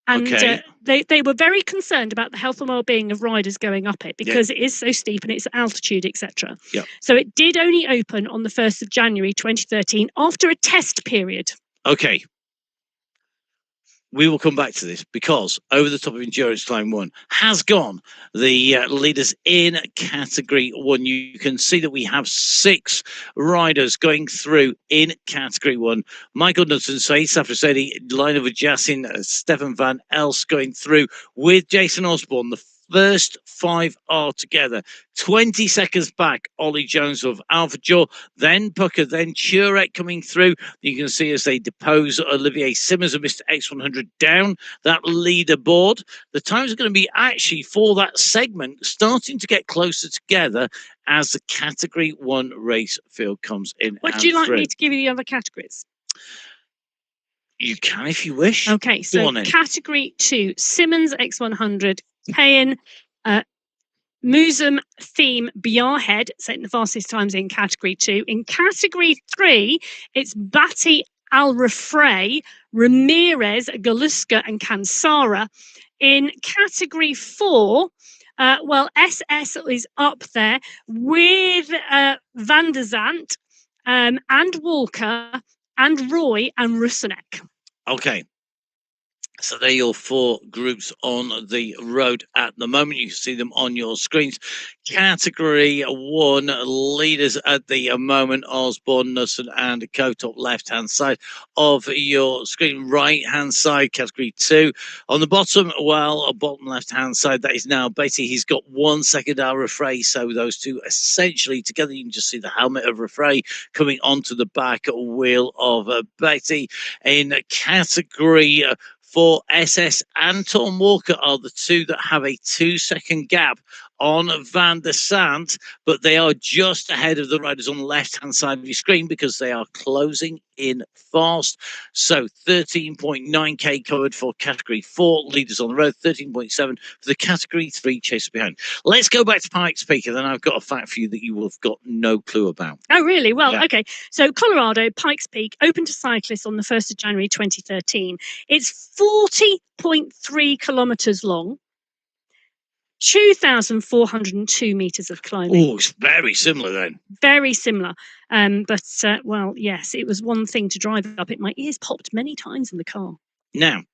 And Okay. they were very concerned about the health and well-being of riders going up it because it is so steep and it's altitude, etc. Yeah. So it did only open on the 1st of January 2013 after a test period. Okay. We will come back to this because Over the Top of Endurance Climb 1 has gone. The leaders in Category 1. You can see that we have 6 riders going through in Category 1. Michael Knudsen, Saeed Safrasedi, Lina Vajassin, Stefan Van Els going through with Jason Osborne. The first 5 are together. 20 seconds back, Ollie Jones of Alpha Jaw, then Pucker, then Turek coming through. You can see as they depose Olivier Simmons and Mr. X100 down that leaderboard. The times are going to be actually for that segment starting to get closer together as the Category 1 race field comes in. Would you like me to give you the other categories? You can if you wish. Okay, so Category 2, Simmons X100, Kayan, Muzum, Theme, Biarhead, setting the fastest times in Category 2. In Category 3, it's Batty, Al Rafray, Ramirez, Galuska, and Kansara. In Category 4, SS is up there with Van der Zandt and Walker and Roy and Rusanek. Okay. So they're your 4 groups on the road at the moment. You can see them on your screens. Category 1 leaders at the moment, Osborne, Knudsen and Co. Top left-hand side of your screen. Right-hand side, Category 2. On the bottom, bottom left-hand side, that is now Beatty. He's got 1 second out of Raffray. So those two essentially together, you can just see the helmet of Raffray coming onto the back wheel of Beatty. In Category 4, SS and Tom Walker are the 2 that have a 2-second gap on Van der Sant, but they are just ahead of the riders on the left-hand side of your screen because they are closing in fast. So 13.9k covered for Category 4 leaders on the road, 13.7 for the Category 3 chaser behind. Let's go back to Pikes Peak, and then I've got a fact for you that you will have got no clue about. Oh, really? Well, okay. So Colorado, Pikes Peak, open to cyclists on the 1st of January 2013. It's 40.3 kilometres long. 2,402 meters of climbing. Oh, it's very similar then. Very similar. Well, yes, it was one thing to drive up it. My ears popped many times in the car. Now,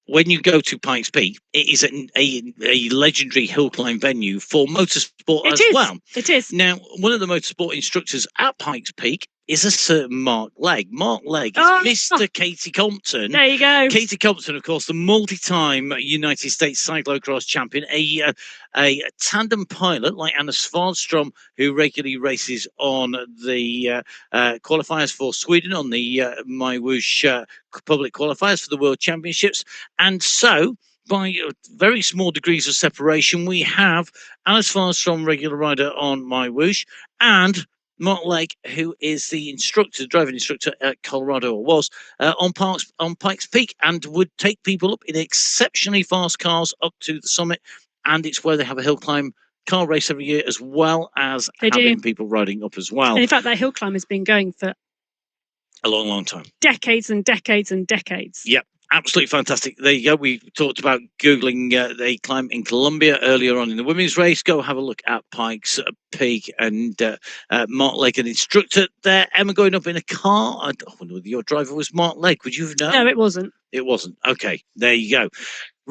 when you go to Pikes Peak, it is a legendary hill climb venue for motorsport as well. It is. Now, one of the motorsport instructors at Pikes Peak is a certain Mark Legg. Mark Legg is Mr. Katie Compton. There you go. Katie Compton, of course, the multi-time United States cyclocross champion, a tandem pilot like Anna Svanstrom, who regularly races on the qualifiers for Sweden, on the MyWhoosh public qualifiers for the World Championships. And so, by very small degrees of separation, we have Alice Farstrom, regular rider on MyWhoosh, and Mark Legg, who is the instructor, driving instructor at Colorado, or was, on Pikes Peak, and would take people up in exceptionally fast cars up to the summit. And it's where they have a hill climb car race every year, as well as having people riding up as well. And in fact, that hill climb has been going for a long, long time. Decades and decades and decades. Yep. Absolutely fantastic. There you go. We talked about Googling the climb in Colombia earlier on in the women's race. Go have a look at Pikes Peak, and Mark Legg, an instructor there. Emma going up in a car. I wonder whether your driver was Mark Legg. Would you have known? No, it wasn't. It wasn't. Okay, there you go.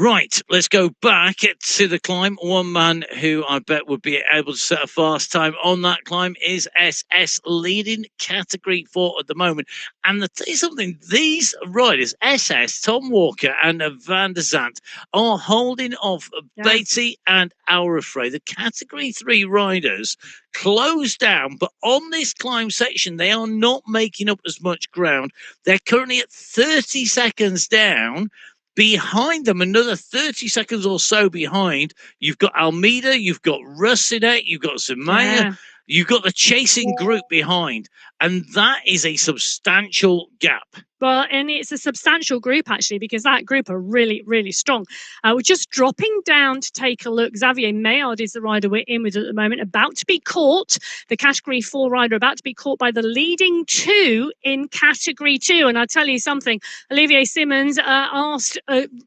Right, let's go back to the climb. One man who I bet would be able to set a fast time on that climb is SS, leading Category 4 at the moment. And to tell you something, these riders, SS, Tom Walker and Van der Zandt, are holding off Beatty and Aurafray. The Category 3 riders close down, but on this climb section, they are not making up as much ground. They're currently at 30 seconds down. Behind them, another 30 seconds or so behind, you've got Almeida, you've got Russinet, you've got Zumaya, you've got the chasing group behind. And that is a substantial gap. Well, and it's a substantial group, actually, because that group are really, really strong. We're just dropping down to take a look. Xavier Maillard is the rider we're in with at the moment, about to be caught. The Category 4 rider about to be caught by the leading two in Category 2. And I tell you something, Olivier Simmons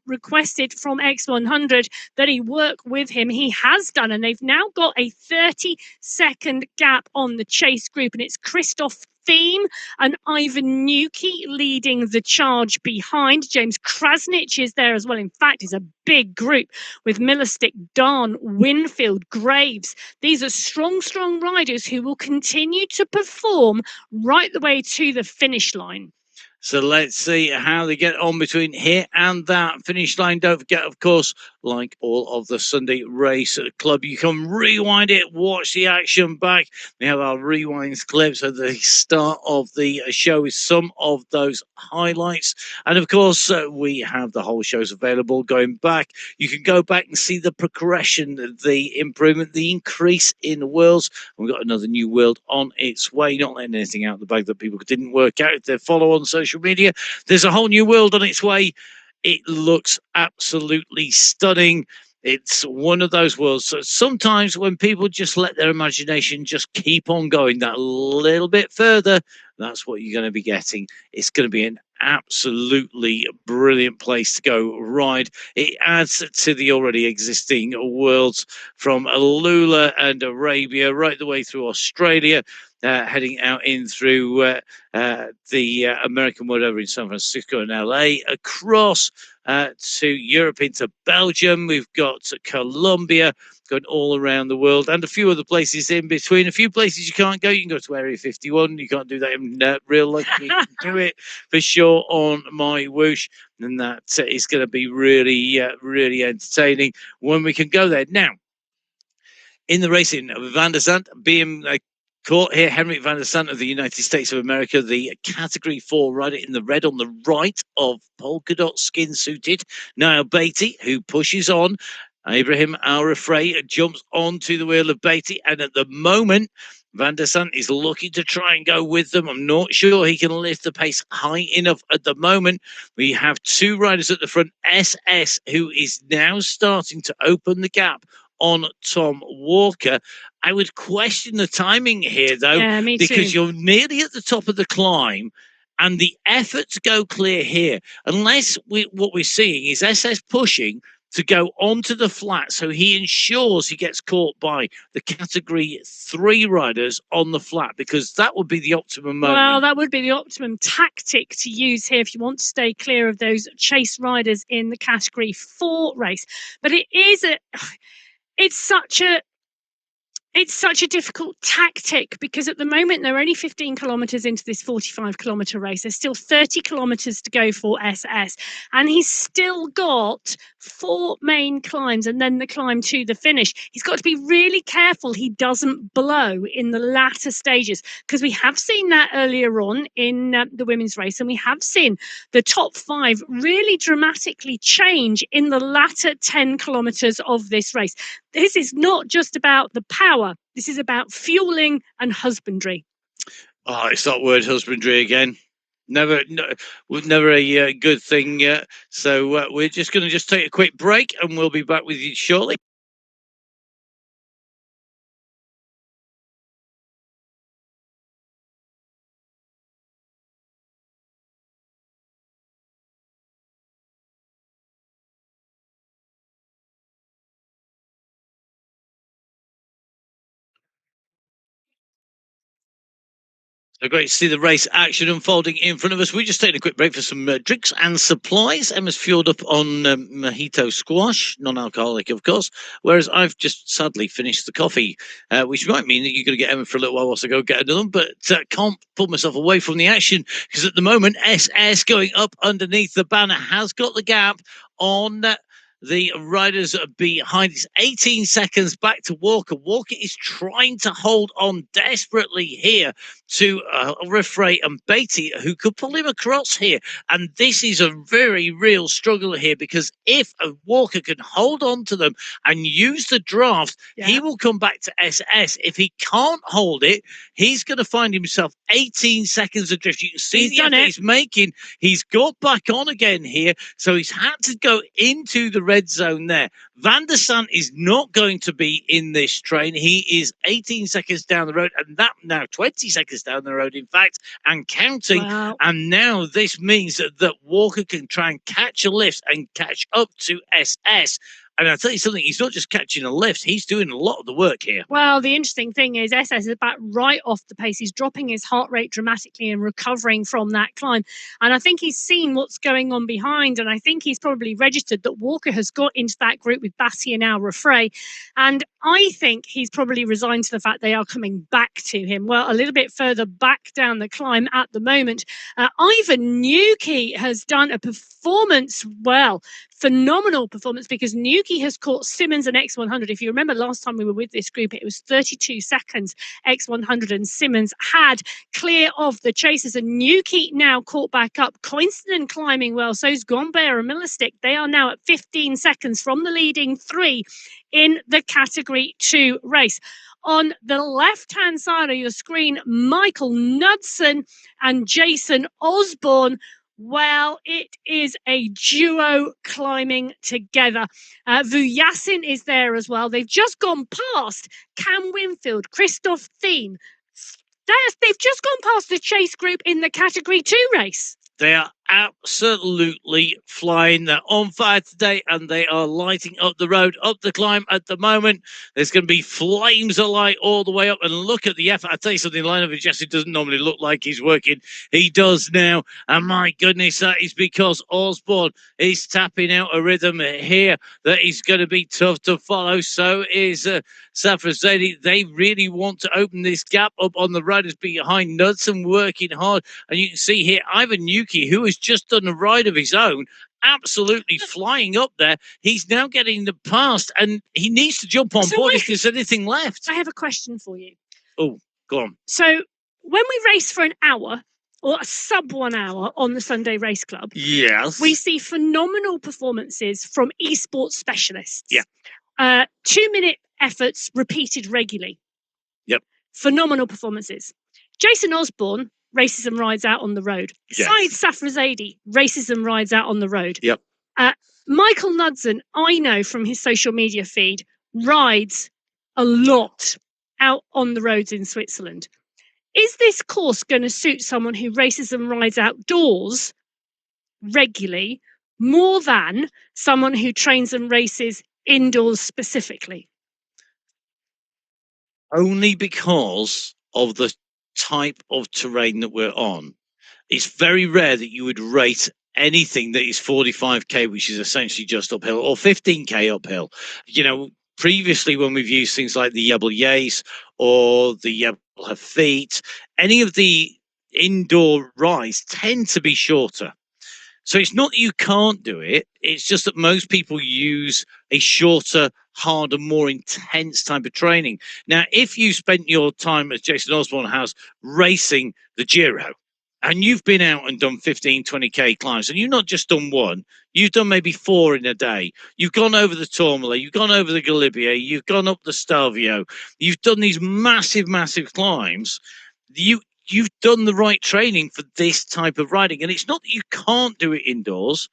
requested from X100 that he work with him. He has done, and they've now got a 30-second gap on the chase group, and it's Christoph Thiem and Ivan Nuki leading the charge behind. James Krasnich is there as well. In fact, it's a big group with Millerstick, Darn, Winfield, Graves. These are strong, strong riders who will continue to perform right the way to the finish line. So let's see how they get on between here and that finish line. Don't forget, of course, like all of the Sunday Race Club, you can rewind it, watch the action back. We have our rewinds clips at the start of the show with some of those highlights. And of course, we have the whole shows available going back. You can go back and see the progression, the improvement, the increase in worlds. We've got another new world on its way, not letting anything out of the bag that people didn't work out if they follow on social media. There's a whole new world on its way. It looks absolutely stunning. It's one of those worlds. So sometimes when people just let their imagination just keep on going that little bit further, that's what you're going to be getting. It's going to be an absolutely brilliant place to go ride. It adds to the already existing worlds from Alula and Arabia right the way through Australia, heading out in through the American world over in San Francisco and LA, across to Europe into Belgium. We've got Colombia, going all around the world, and a few other places in between. A few places you can't go. You can go to Area 51. You can't do that in real life. You can do it for sure on MyWhoosh, and that is going to be really, really entertaining when we can go there. Now, in the racing, Van der Zandt being caught here, Henrik van der Zandt of the United States of America, the Category 4 rider in the red on the right of polka dot skin suited Niall Beatty, who pushes on. Ibrahim Al-Rafray jumps onto the wheel of Beatty, and at the moment, Van der Zandt is looking to try and go with them. I'm not sure he can lift the pace high enough at the moment. We have two riders at the front, SS, who is now starting to open the gap on Tom Walker. I would question the timing here, though, Yeah, me because too. you're nearly at the top of the climb, and the effort to go clear here, unless what we're seeing is SS pushing to go onto the flat, so he ensures he gets caught by the Category 3 riders on the flat, because that would be the optimum moment. Well, that would be the optimum tactic to use here if you want to stay clear of those chase riders in the Category 4 race. But it's such a difficult tactic, because at the moment they're only 15 kilometers into this 45-kilometer race. There's still 30 kilometers to go for SS, and he's still got 4 main climbs and then the climb to the finish. He's got to be really careful he doesn't blow in the latter stages, because we have seen that earlier on in the women's race, and we have seen the top 5 really dramatically change in the latter 10 kilometers of this race. This is not just about the power. This is about fueling and husbandry. Oh, it's that word husbandry again. Never a good thing. So we're just going to take a quick break, and we'll be back with you shortly. So great to see the race action unfolding in front of us. We're just taking a quick break for some drinks and supplies. Emma's fueled up on mojito squash, non-alcoholic, of course, whereas I've just sadly finished the coffee, which might mean that you're going to get Emma for a little while whilst I go get another one, but can't pull myself away from the action, because at the moment, SS going up underneath the banner has got the gap on the riders behind. It's 18 seconds back to Walker. Walker is trying to hold on desperately here to Riffray and Beatty, who could pull him across here. And this is a very real struggle here, because if Walker can hold on to them and use the draft, he will come back to SS. If he can't hold it, he's going to find himself 18 seconds adrift. You can see the effort he's making. He's got back on again here, so he's had to go into the red zone there. Van der Sant is not going to be in this train. He is 18 seconds down the road, and that now 20 seconds down the road, in fact, and counting. Wow. And now this means that Walker can try and catch a lift and catch up to SS. And I'll tell you something, he's not just catching a lift, he's doing a lot of the work here. Well, the interesting thing is SS is back right off the pace. He's dropping his heart rate dramatically and recovering from that climb. And I think he's seen what's going on behind. And I think he's probably registered that Walker has got into that group with Bassi and now Raffray. And I think he's probably resigned to the fact they are coming back to him. Well, a little bit further back down the climb at the moment, Ivan Nuki has done a performance, phenomenal performance, because Nuki has caught Simmons and X100. If you remember last time we were with this group, it was 32 seconds X100 and Simmons had clear of the chasers, and Nuki now caught back up. Coincident climbing well, so is Gombert and Millerstick. They are now at 15 seconds from the leading three in the Category 2 race. On the left-hand side of your screen, Michael Knudsen and Jason Osborne. Well, it is a duo climbing together. Vuyasin is there as well. They've just gone past Cam Winfield, Christoph Thiem. They've just gone past the chase group in the Category 2 race. They are absolutely flying. They're on fire today, and they are lighting up the road, up the climb at the moment. There's going to be flames of light all the way up, and look at the effort. I tell you something, Lionel Jesse doesn't normally look like he's working. He does now, and my goodness, that is because Osborne is tapping out a rhythm here that is going to be tough to follow. So is Safrazadi. They really want to open this gap up on the riders behind. Knudsen working hard, and you can see here Ivan Nuki, who has just done a ride of his own, absolutely flying up there. He's now getting the past, and he needs to jump on board if there's anything left. I have a question for you. Oh, go on. So when we race for an hour or a sub 1 hour on the Sunday Race Club, yes, we see phenomenal performances from esports specialists. Yeah. 2-minute efforts repeated regularly. Yep. Phenomenal performances. Jason Osborne races and rides out on the road. Yes. Saeed Safrazadi races and rides out on the road. Yep. Michael Knudsen, I know from his social media feed, rides a lot out on the roads in Switzerland. Is this course going to suit someone who races and rides outdoors regularly more than someone who trains and races indoors specifically? Only because of the type of terrain that we're on. It's very rare that you would rate anything that is 45k, which is essentially just uphill, or 15k uphill. You know, previously when we've used things like the Jebel Yace or the Jebel Hafit, any of the indoor rides tend to be shorter. So it's not that you can't do it, it's just that most people use a shorter, harder, more intense type of training. Now, if you spent your time, as Jason Osborne has, racing the Giro, and you've been out and done 15, 20k climbs, and you've not just done one, you've done maybe 4 in a day. You've gone over the Tourmalet, you've gone over the Galibier, you've gone up the Stelvio, you've done these massive, massive climbs. You've done the right training for this type of riding. And it's not that you can't do it indoors.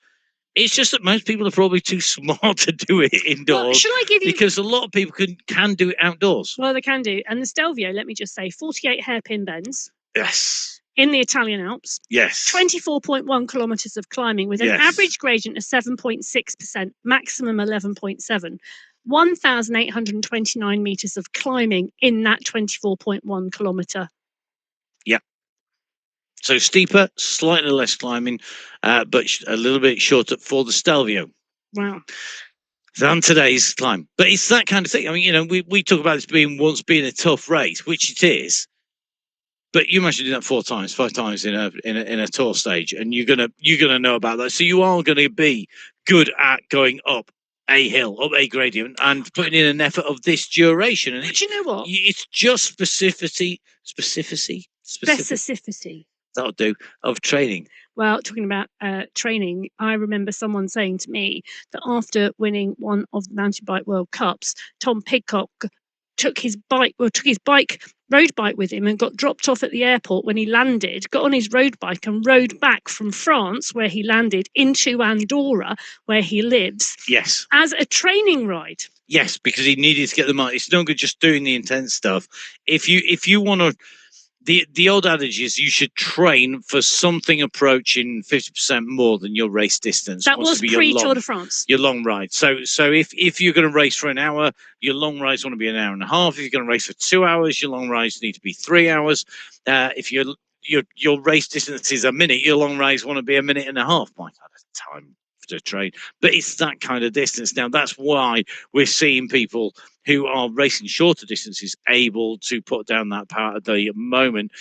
It's just that most people are probably too smart to do it indoors. Well, shall I give you... Because a lot of people can do it outdoors. Well, they can do. And the Stelvio, let me just say, 48 hairpin bends. Yes. In the Italian Alps. Yes. 24.1 kilometres of climbing with an average gradient of 7.6%, maximum 11.7. 1,829 metres of climbing in that 24.1 kilometre. Yeah. So steeper, slightly less climbing, but a little bit shorter for the Stelvio. Wow. Than today's climb. But it's that kind of thing. I mean, you know, we talk about this once being a tough race, which it is. But you imagine doing that 4 times, 5 times in a tour stage, and you're gonna know about that. So you are gonna be good at going up a hill, up a gradient, and putting in an effort of this duration. And But you know what? It's just specificity. That'll do, of training. Well, talking about training, I remember someone saying to me that after winning one of the Mountain Bike World Cups, Tom Pidcock took his road bike with him and got dropped off at the airport when he landed, got on his road bike and rode back from France, where he landed, into Andorra, where he lives. Yes. As a training ride. Yes, because he needed to get the money. It's no good just doing the intense stuff. If you want to, the old adage is you should train for something approaching 50% more than your race distance. That was pre-Tour de France. Your long ride. So if you're going to race for an hour, your long rides want to be an hour and a half. If you're going to race for 2 hours, your long rides need to be 3 hours. If your race distance is a minute, your long rides want to be a minute and a half. My God, that's time to train. But it's that kind of distance. Now, that's why we're seeing people who are racing shorter distances able to put down that power at the moment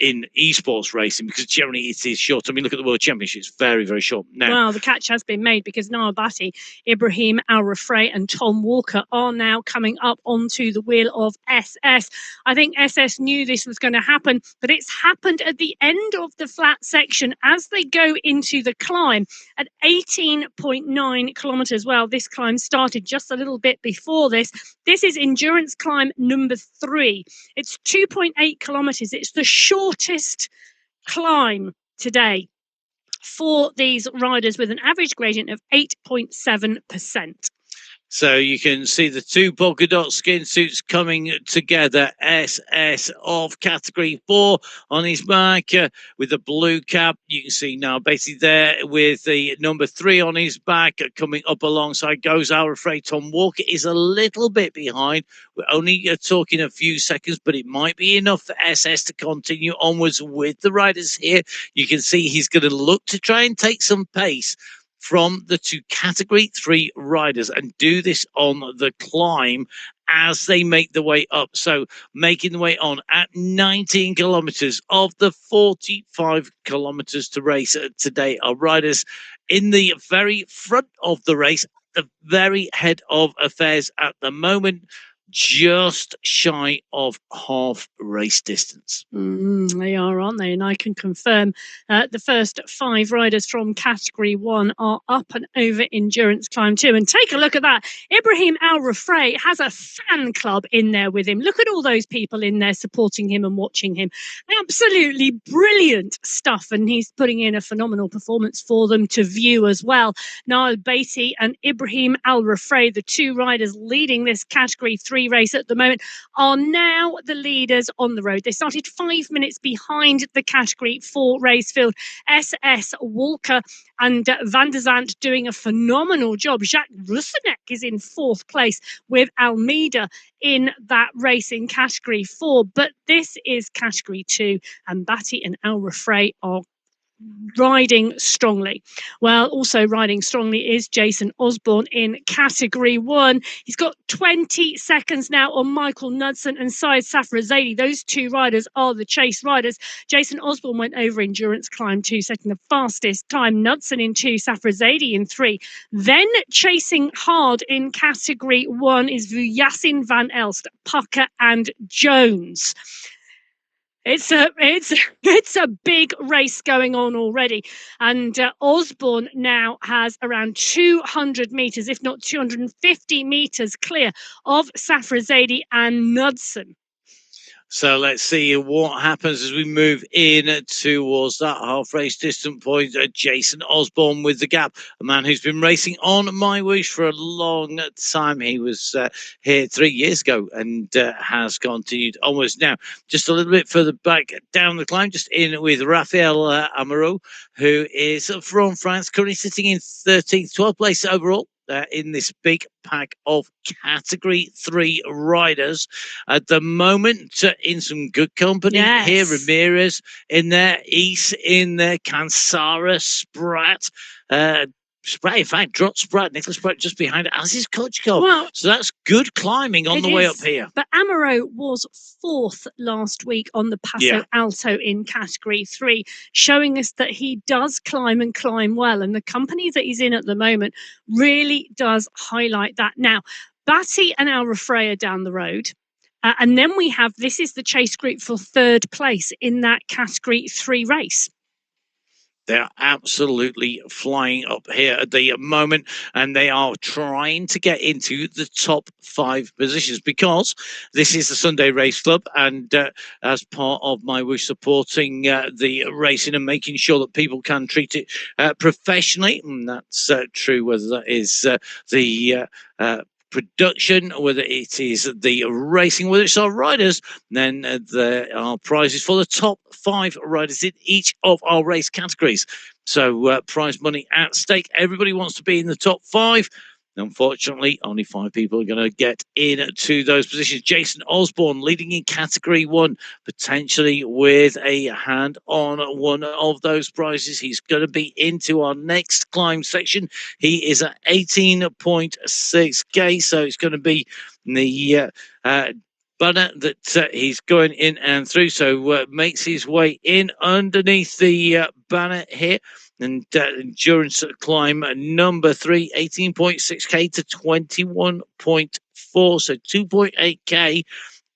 in esports racing, because generally it is short. I mean, look at the World Championships, very, very short. Now, well, the catch has been made, because Noah Batty, Ibrahim Al-Rafray and Tom Walker are now coming up onto the wheel of SS. I think SS knew this was going to happen, but it's happened at the end of the flat section as they go into the climb at 18.9 kilometers. Well, this climb started just a little bit before this. This is endurance climb number 3. It's 2.8 kilometers. It's the shortest climb today for these riders, with an average gradient of 8.7%. So you can see the two polka dot skin suits coming together. SS of category 4 on his back with the blue cap. You can see now basically there with the number 3 on his back coming up alongside goes Al-Rafray. Tom Walker is a little bit behind. We're only talking a few seconds, but it might be enough for SS to continue onwards with the riders here. You can see he's going to look to try and take some pace from the two category 3 riders and do this on the climb as they make the way up. So making the way on at 19 kilometers of the 45 kilometers to race today are riders in the very front of the race, the very head of affairs at the moment, just shy of half race distance. They are, aren't they? And I can confirm the first 5 riders from category 1 are up and over endurance climb 2. And take a look at that. Ibrahim Al-Rafray has a fan club in there with him. Look at all those people in there supporting him and watching him. Absolutely brilliant stuff. And he's putting in a phenomenal performance for them to view as well. Noah Batty and Ibrahim Al-Rafray, the 2 riders leading this category 3 race at the moment, are now the leaders on the road. They started 5 minutes behind the category 4 race field. SS, Walker and Van der Zandt doing a phenomenal job. Jacques Russenek is in 4th place with Almeida in that race in category 4. But this is category 2, and Batty and Al-Rafray are riding strongly. Well, also riding strongly is Jason Osborne in category 1. He's got 20 seconds now on Michael Knudsen and Syed Safrazadi. Those 2 riders are the chase riders. Jason Osborne went over endurance climb 2, setting the fastest time. Knudsen in 2, Safrazadi in 3. Then chasing hard in category 1 is Vuyasin van Elst, Pucker and Jones. It's a big race going on already, and Osborne now has around 200 meters, if not 250 meters clear of Safrazadi and Knudsen. So let's see what happens as we move in towards that half race distant point. Jason Osborne with the gap, a man who's been racing on MyWhoosh for a long time. He was here 3 years ago and has continued onwards now. Just a little bit further back down the climb, just in with Raphael Amoureux, who is from France, currently sitting in 13th, 12th place overall. In this big pack of category 3 riders at the moment, in some good company. Yes. Here, Ramirez in there, East in there, Kansara, Spratt, Spratt, in fact, dropped Spratt, Nicholas Spratt just behind it, as is Kochkov. Well, So that's good climbing on it the way up is. here. But Amaro was 4th last week on the Paso Alto in category 3, showing us that he does climb and climb well. And the company that he's in at the moment really does highlight that. Now, Batty and Al Refreya down the road. And then we have, this is the chase group for 3rd place in that category 3 race. They're absolutely flying up here at the moment, and they are trying to get into the top 5 positions because this is the Sunday Race Club, and as part of MyWhoosh supporting the racing and making sure that people can treat it professionally, and that's true whether that is the production, whether it is the racing, whether it's our riders, then there are prizes for the top 5 riders in each of our race categories. So prize money at stake. Everybody wants to be in the top 5. Unfortunately, only 5 people are going to get into those positions. Jason Osborne leading in category 1, potentially with a hand on one of those prizes. He's going to be into our next climb section. He is at 18.6k, so it's going to be the banner that he's going in and through. So makes his way in underneath the banner here. And endurance climb number 3, 18.6k to 21.4, so 2.8k.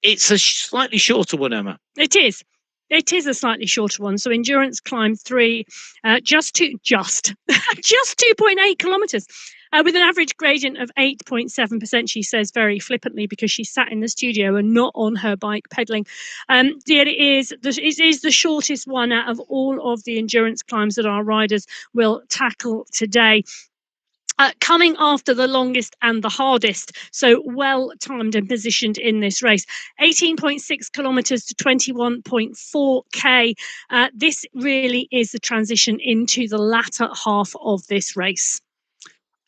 It's a slightly shorter one, Emma. It is. It is a slightly shorter one. So endurance climb 3, just 2.8 kilometers. With an average gradient of 8.7%, she says very flippantly, because she sat in the studio and not on her bike pedaling. It is the shortest one out of all of the endurance climbs that our riders will tackle today. Coming after the longest and the hardest, so well timed and positioned in this race. 18.6 kilometers to 21.4k. This really is the transition into the latter half of this race.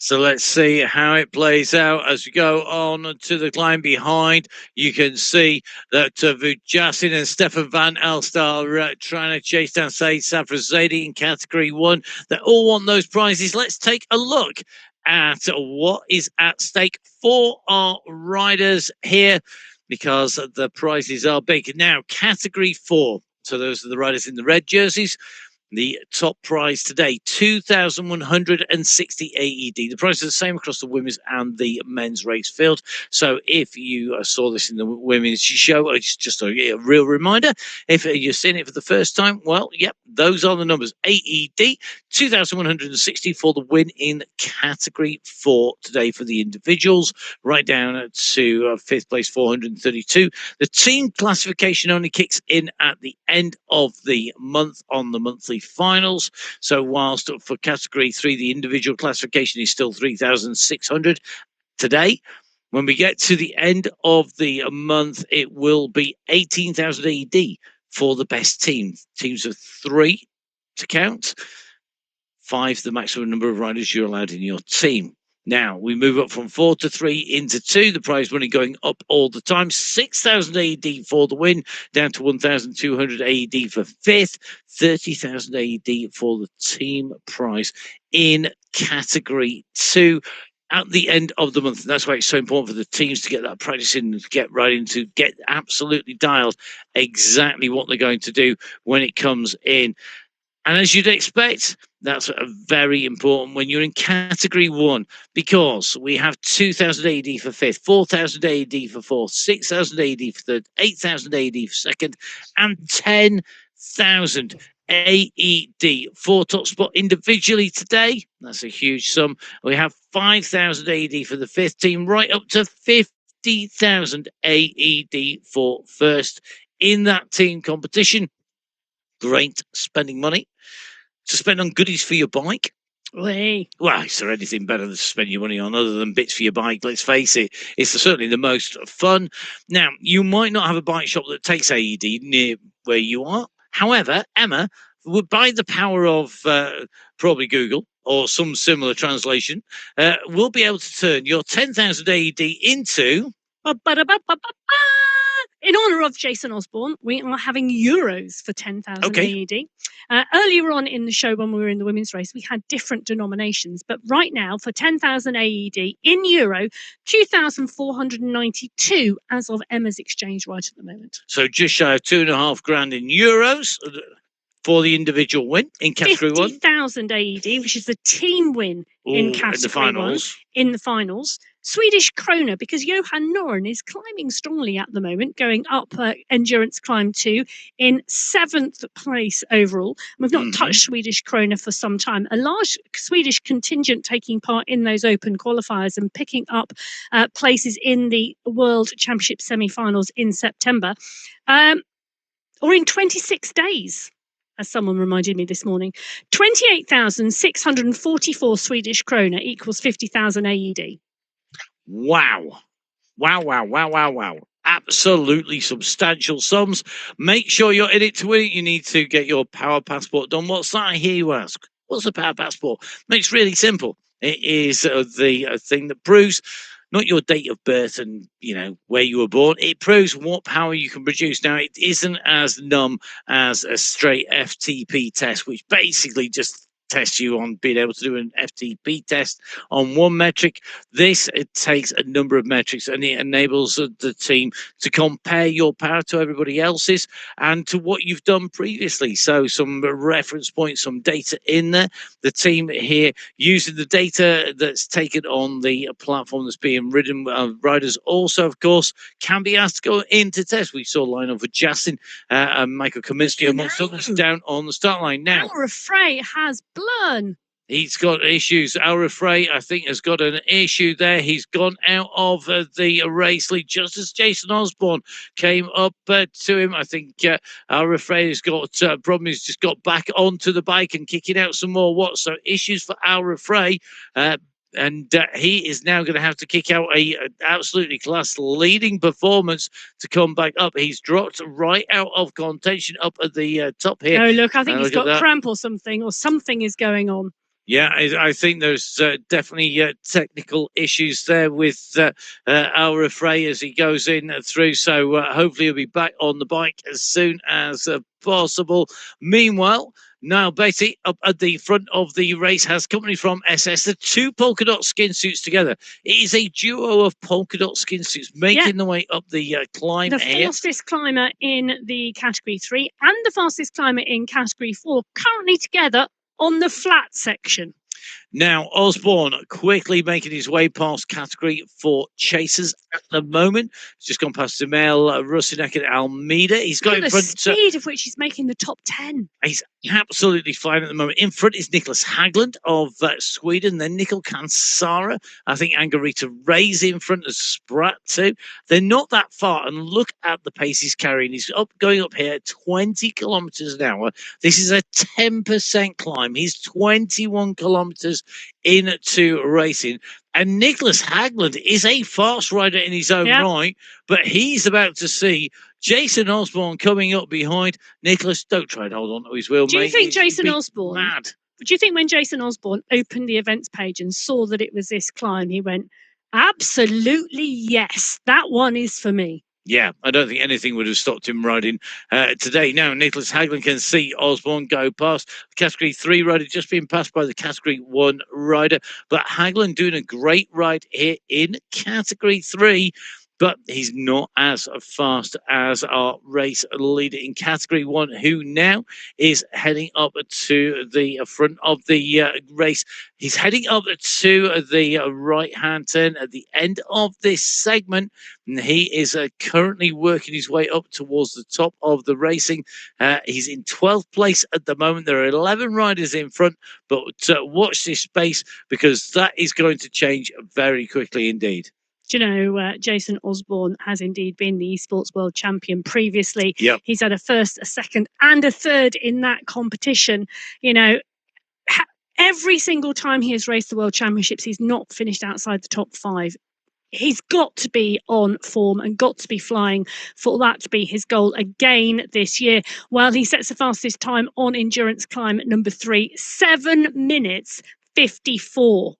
So let's see how it plays out as we go on to the climb behind. You can see that Vujasin and Stefan Van Elst are trying to chase down Said Safrazadi in category 1. They all want those prizes. Let's take a look at what is at stake for our riders here, because the prizes are big. Now, category 4. So those are the riders in the red jerseys. The top prize today, 2,160 AED. The price is the same across the women's and the men's race field. So if you saw this in the women's show, it's just a real reminder. If you're seeing it for the first time, well, yep, those are the numbers. AED, 2,160 for the win in category 4 today for the individuals, right down to 5th place, 432. The team classification only kicks in at the end of the month on the monthly finals. So whilst for category 3 the individual classification is still 3,600 today, when we get to the end of the month it will be 18,000 AED for the best team. Teams of 3 to count, 5 the maximum number of riders you're allowed in your team. Now we move up from 4 to 3 into 2. The prize money going up all the time. 6,000 AED for the win, down to 1,200 AED for 5th. 30,000 AED for the team prize in category 2 at the end of the month. And that's why it's so important for the teams to get that practice in, to get right in, to get absolutely dialed exactly what they're going to do when it comes in. And as you'd expect, that's very important when you're in category 1, because we have 2,000 AED for 5th, 4,000 AED for 4th, 6,000 AED for 3rd, 8,000 AED for 2nd, and 10,000 AED for top spot individually today. That's a huge sum. We have 5,000 AED for the 5th team, right up to 50,000 AED for 1st in that team competition. Great spending money to spend on goodies for your bike. Well, is there anything better than spending your money on other than bits for your bike? Let's face it, it's certainly the most fun. Now, you might not have a bike shop that takes AED near where you are. However, Emma, by the power of probably Google or some similar translation, will be able to turn your 10,000 AED into In honour of Jason Osborne, we are having Euros for 10,000 Okay. AED. Earlier on in the show, when we were in the women's race, we had different denominations. But right now, for 10,000 AED in Euro, 2,492 as of Emma's exchange right at the moment. So just shy of $2,500 in euros for the individual win in category 1. 50,000 AED, which is the team win in category the finals. 1 in the finals. Swedish krona, because Johan Noren is climbing strongly at the moment, going up Endurance Climb 2 in 7th place overall. We've not touched Swedish krona for some time. A large Swedish contingent taking part in those open qualifiers and picking up places in the World Championship semi-finals in September, or in 26 days. As someone reminded me this morning, 28,644 Swedish krona equals 50,000 AED. Wow. Absolutely substantial sums. Make sure you're in it to win it. You need to get your power passport done. What's that, I hear you ask? What's a power passport? It's really simple. It is the thing that proves not your date of birth and, you know, where you were born. It proves what power you can produce. Now, it isn't as numb as a straight FTP test, which basically just tests you on being able to do an FTP test on one metric. It takes a number of metrics, and it enables the team to compare your power to everybody else's and to what you've done previously. So some reference points, some data in there. The team here using the data that's taken on the platform that's being ridden. Riders also, of course, can be asked to go into test. We saw a line of Justin and Michael Kaminsky amongst others down on the start line. Now, Our Frey has blown. He's got issues. Our Frey, I think, has got an issue there. He's gone out of the race lead just as Jason Osborne came up to him. I think Our Frey has got a problem. He's just got back onto the bike and kicking out some more watts. So issues for Our Frey. And he is now going to have to kick out a absolutely class leading performance to come back up. He's dropped right out of contention up at the top here. Oh, look, I think he's got cramp or something is going on. Yeah, I think there's definitely technical issues there with Our Frey as he goes in through. So hopefully he'll be back on the bike as soon as possible. Meanwhile, Niall Beatty up at the front of the race has company from SS, the two polka dot skin suits together. It is a duo of polka dot skin suits making the way up the climb. The fastest climber in the category 3 and the fastest climber in category 4 currently together on the flat section. Now, Osborne quickly making his way past category 4 chasers at the moment. He's just gone past Emil Rusinek and Almeida. He's got in front. The speed of which he's making the top 10. He's absolutely flying at the moment. In front is Nicholas Hagland of Sweden, then Nicole Kansara. I think Angarita Ray's in front of Spratt too. They're not that far, and look at the pace he's carrying. He's going up here at 20 kilometers an hour. This is a 10% climb. He's 21 kilometers into racing. And Nicholas Hagland is a fast rider in his own right, but he's about to see Jason Osborne coming up behind. Nicholas, don't try and hold on to his wheel, mate. Do you think Jason Osborne, mad? Do you think when Jason Osborne opened the events page and saw that it was this climb, he went, absolutely yes, that one is for me? Yeah, I don't think anything would have stopped him riding today. Now, Nicholas Hagland can see Osborne go past. The Category 3 rider just being passed by the Category 1 rider. But Hagland doing a great ride here in Category 3. But he's not as fast as our race leader in Category 1, who now is heading up to the front of the race. He's heading up to the right-hand turn at the end of this segment, and he is currently working his way up towards the top of the racing. He's in 12th place at the moment. There are 11 riders in front, but watch this space because that is going to change very quickly indeed. Do you know, Jason Osborne has indeed been the esports world champion previously. Yep. He's had a first, a second, and a third in that competition. You know, every single time he has raced the world championships, he's not finished outside the top 5. He's got to be on form and got to be flying for that to be his goal again this year. While he sets the fastest time on endurance climb at number 3, 7 minutes 54.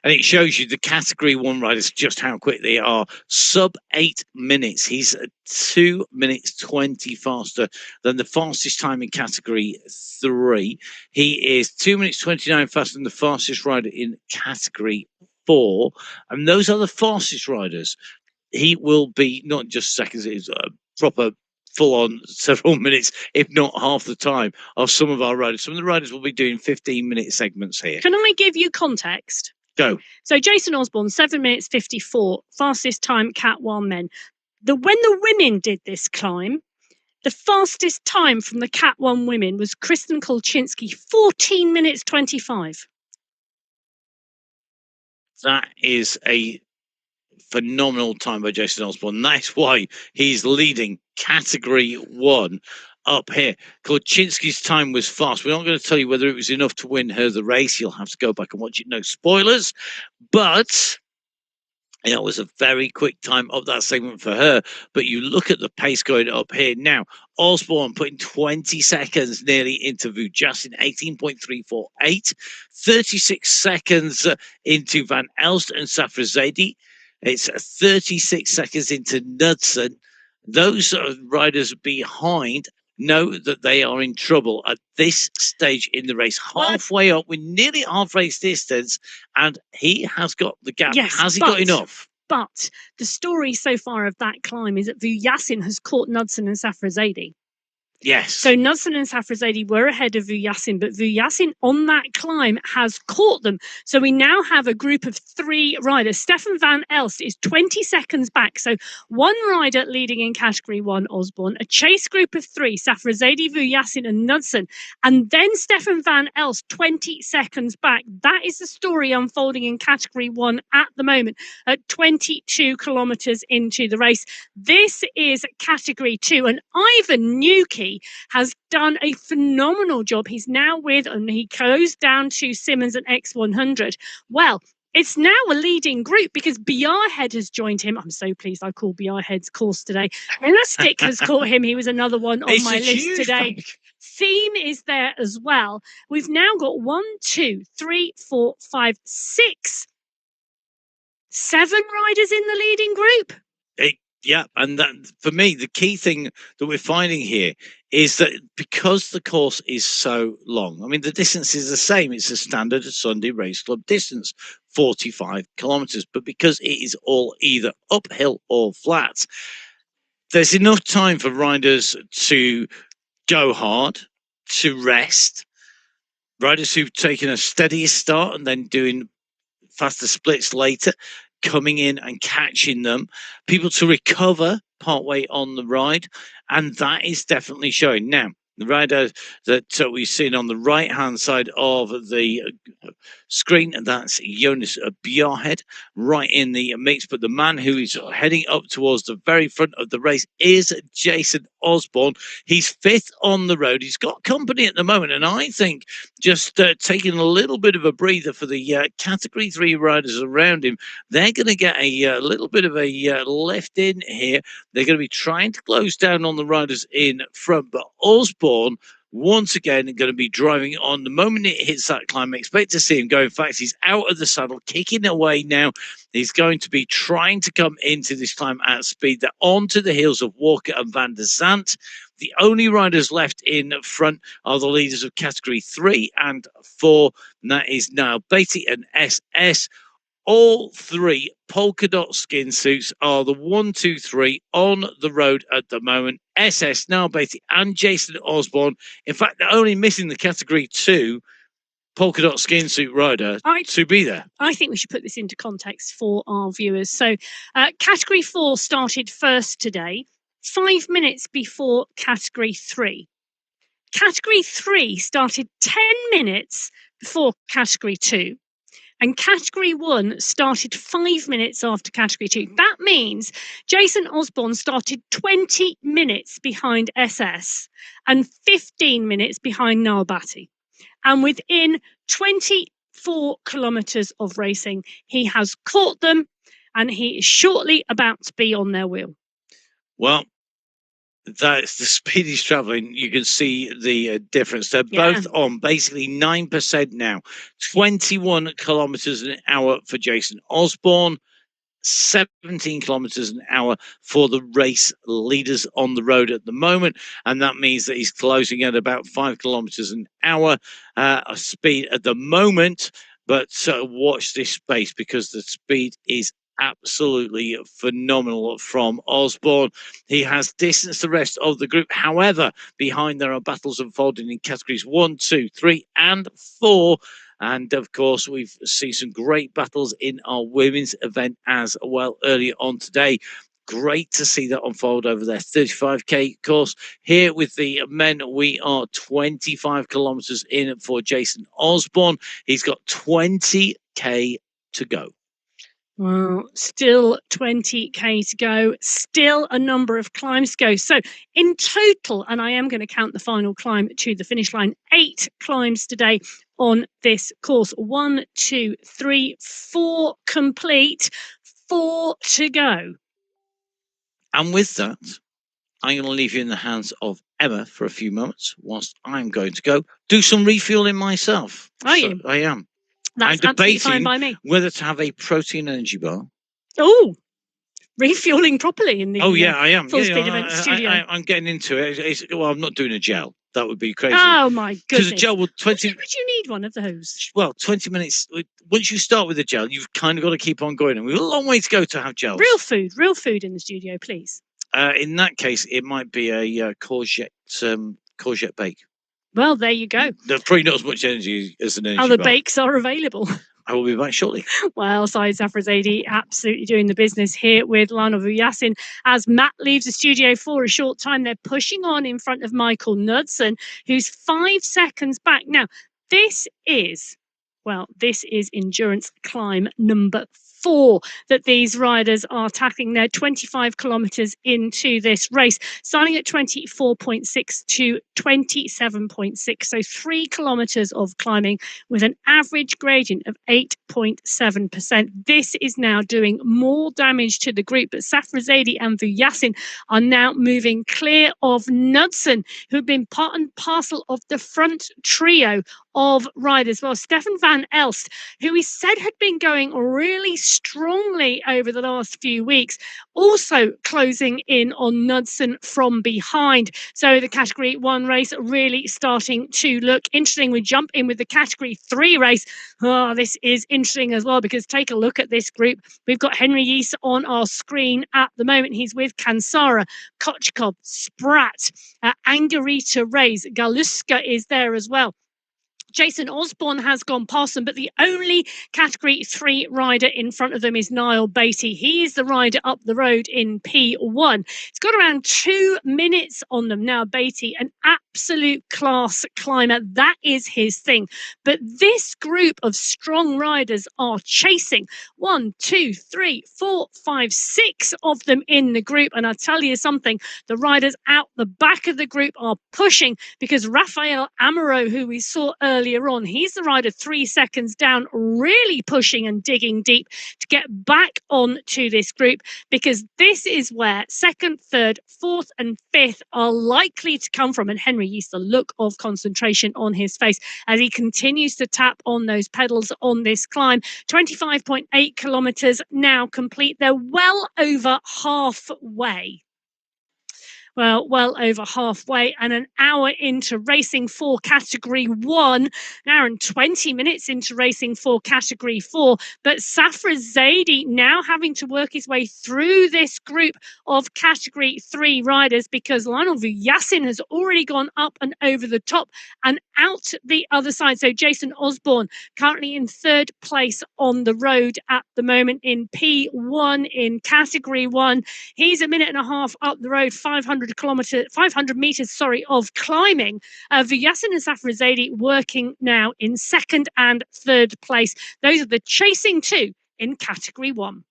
And it shows you the category 1 riders just how quick they are. Sub 8 minutes. He's 2 minutes 20 faster than the fastest time in category 3. He is 2 minutes 29 faster than the fastest rider in category 4. And those are the fastest riders. He will be not just seconds, it's a proper full-on several minutes, if not half the time, of some of our riders. Some of the riders will be doing 15-minute segments here. Can I give you context? Go. So Jason Osborne, 7 minutes 54, fastest time Cat 1 men. When the women did this climb, the fastest time from the Cat 1 women was Kristen Kolczynski, 14 minutes 25. That is a phenomenal time by Jason Osborne. That's why he's leading category 1 up here. Kolczynski's time was fast. We're not going to tell you whether it was enough to win her the race. You'll have to go back and watch it. No spoilers. But it was a very quick time up that segment for her. But you look at the pace going up here. Now, Osborne putting 20 seconds nearly into Vujasin, 18.348. 36 seconds into Van Elst and Safrazadi. It's 36 seconds into Knudsen. Those riders behind know that they are in trouble at this stage in the race. Halfway up, we're nearly at half race distance, and he has got the gap. Yes, has he got enough? But the story so far of that climb is that Vujasin has caught Knudsen and Safrazadi. Yes. So Knudsen and Safrazadi were ahead of Vujasin, but Vujasin on that climb has caught them. So we now have a group of 3 riders. Stefan Van Elst is 20 seconds back. So 1 rider leading in category 1, Osborne, a chase group of 3, Safrazadi, Vujasin and Knudsen, and then Stefan Van Elst 20 seconds back. That is the story unfolding in category 1 at the moment at 22 kilometres into the race. This is category 2, and Ivan Newkey has done a phenomenal job. He's now and he goes down to Simmons and X100. Well, it's now a leading group because Bjarhead has joined him. I'm so pleased I called Bjarhead's course today. Elastic has caught him. He was another one on my list today. Theme is there as well. We've now got 1, 2, 3, 4, 5, 6, 7 riders in the leading group. Yeah, and that, for me, the key thing that we're finding here is that because the course is so long, I mean, the distance is the same. It's a standard Sunday Race Club distance, 45 kilometres. But because it is all either uphill or flat, there's enough time for riders to go hard, to rest, riders who've taken a steadier start and then doing faster splits later, coming in and catching them, people to recover partway on the ride, and that is definitely showing. Now, the rider that we've seen on the right-hand side of the screen, that's Jonas Bjarhead, right in the mix. But the man who is heading up towards the very front of the race is Jason Osborne. He's 5th on the road. He's got company at the moment, and I think just taking a little bit of a breather for the Category 3 riders around him. They're going to get a little bit of a lift in here. They're going to be trying to close down on the riders in front, but Osborne once again going to be driving on. The moment it hits that climb, expect to see him go. In fact, he's out of the saddle, kicking away now. He's going to be trying to come into this climb at speed. They're onto the heels of Walker and Van der Zandt. The only riders left in front are the leaders of Category 3 and 4, and that is now Beatty and SS. All 3 polka dot skin suits are the 1, 2, 3 on the road at the moment. SS, now Beatty, and Jason Osborne. In fact, they're only missing the Category 2 polka dot skin suit rider to be there. I think we should put this into context for our viewers. So, Category 4 started first today, 5 minutes before Category 3. Category 3 started 10 minutes before Category 2. And Category 1 started 5 minutes after Category 2. That means Jason Osborne started 20 minutes behind SS and 15 minutes behind Niall Batty. And within 24 kilometres of racing, he has caught them, and he is shortly about to be on their wheel. Well, That's the speed he's traveling. You can see the difference. They're both on basically 9% now. 21 kilometers an hour for Jason Osborne, 17 kilometers an hour for the race leaders on the road at the moment, and that means that he's closing at about 5 kilometers an hour speed at the moment. But watch this space, because the speed is absolutely phenomenal from Osborne. He has distanced the rest of the group. However, behind there are battles unfolding in categories 1, 2, 3, and 4. And of course, we've seen some great battles in our women's event as well earlier on today. Great to see that unfold over there. 35k course. Here with the men, we are 25 kilometers in for Jason Osborne. He's got 20k to go. Well, still 20k to go, still a number of climbs to go. So in total, and I am going to count the final climb to the finish line, 8 climbs today on this course. 1, 2, 3, 4 complete, 4 to go. And with that, I'm going to leave you in the hands of Emma for a few moments, whilst I'm going to go do some refueling myself. Are you? I am. That's I'm absolutely fine debating by me. whether to have a protein energy bar. Oh, refueling properly in the I am. full speed event studio. I'm getting into it. Well, I'm not doing a gel. That would be crazy. Oh my goodness! Because a gel will 20. Would you need one of those? Well, 20 minutes. Once you start with the gel, you've kind of got to keep on going, and we've a long way to go to have gels. Real food in the studio, please. In that case, it might be a courgette bake. Well, there you go. There's probably not as much energy as an energy Other bar. bakes are available. I will be back shortly. Well, Saeed Zafrazadi absolutely doing the business here with Lionel Vujasin. As Matt leaves the studio for a short time, they're pushing on in front of Michael Knudsen, who's 5 seconds back. Now, this is endurance climb number 4 that these riders are tackling. They're 25 kilometers into this race, starting at 24.6 to 27.6. So 3 kilometers of climbing with an average gradient of 8.7%. This is now doing more damage to the group, but Zafrazadi and Vujasin are now moving clear of Knudsen, who've been part and parcel of the front trio of riders. Well, Stefan van Elst, who we said had been going really strongly over the last few weeks, also closing in on Knudsen from behind. So the category 1 race really starting to look interesting. We jump in with the category 3 race. Oh, this is interesting as well, because take a look at this group. We've got Henry Yeese on our screen at the moment. He's with Kansara, Kochkov, Spratt, Angarita Reyes, Galuska is there as well. Jason Osborne has gone past them, but the only category 3 rider in front of them is Niall Beatty. He is the rider up the road in P1. It's got around 2 minutes on them now. Beatty, an absolute class climber. That is his thing. But this group of strong riders are chasing. 1, 2, 3, 4, 5, 6 of them in the group. And I'll tell you something, the riders out the back of the group are pushing, because Rafael Amaro, who we saw earlier on, he's the rider 3 seconds down, really pushing and digging deep to get back on to this group, because this is where 2nd, 3rd, 4th and 5th are likely to come from. And Henry Yeese, the look of concentration on his face as he continues to tap on those pedals on this climb. 25.8 kilometers now complete. They're well over halfway. Well over halfway, and an hour into racing for category 1, an hour and 20 minutes into racing for category 4. But Zafrazadi now having to work his way through this group of category 3 riders, because Lionel Vujasin has already gone up and over the top and out the other side. So Jason Osborne currently in 3rd place on the road at the moment in P1 in category 1. He's a minute and a half up the road, 500 meters of climbing. Vujasin and Zafrazadi working now in 2nd and 3rd place. Those are the chasing 2 in category 1.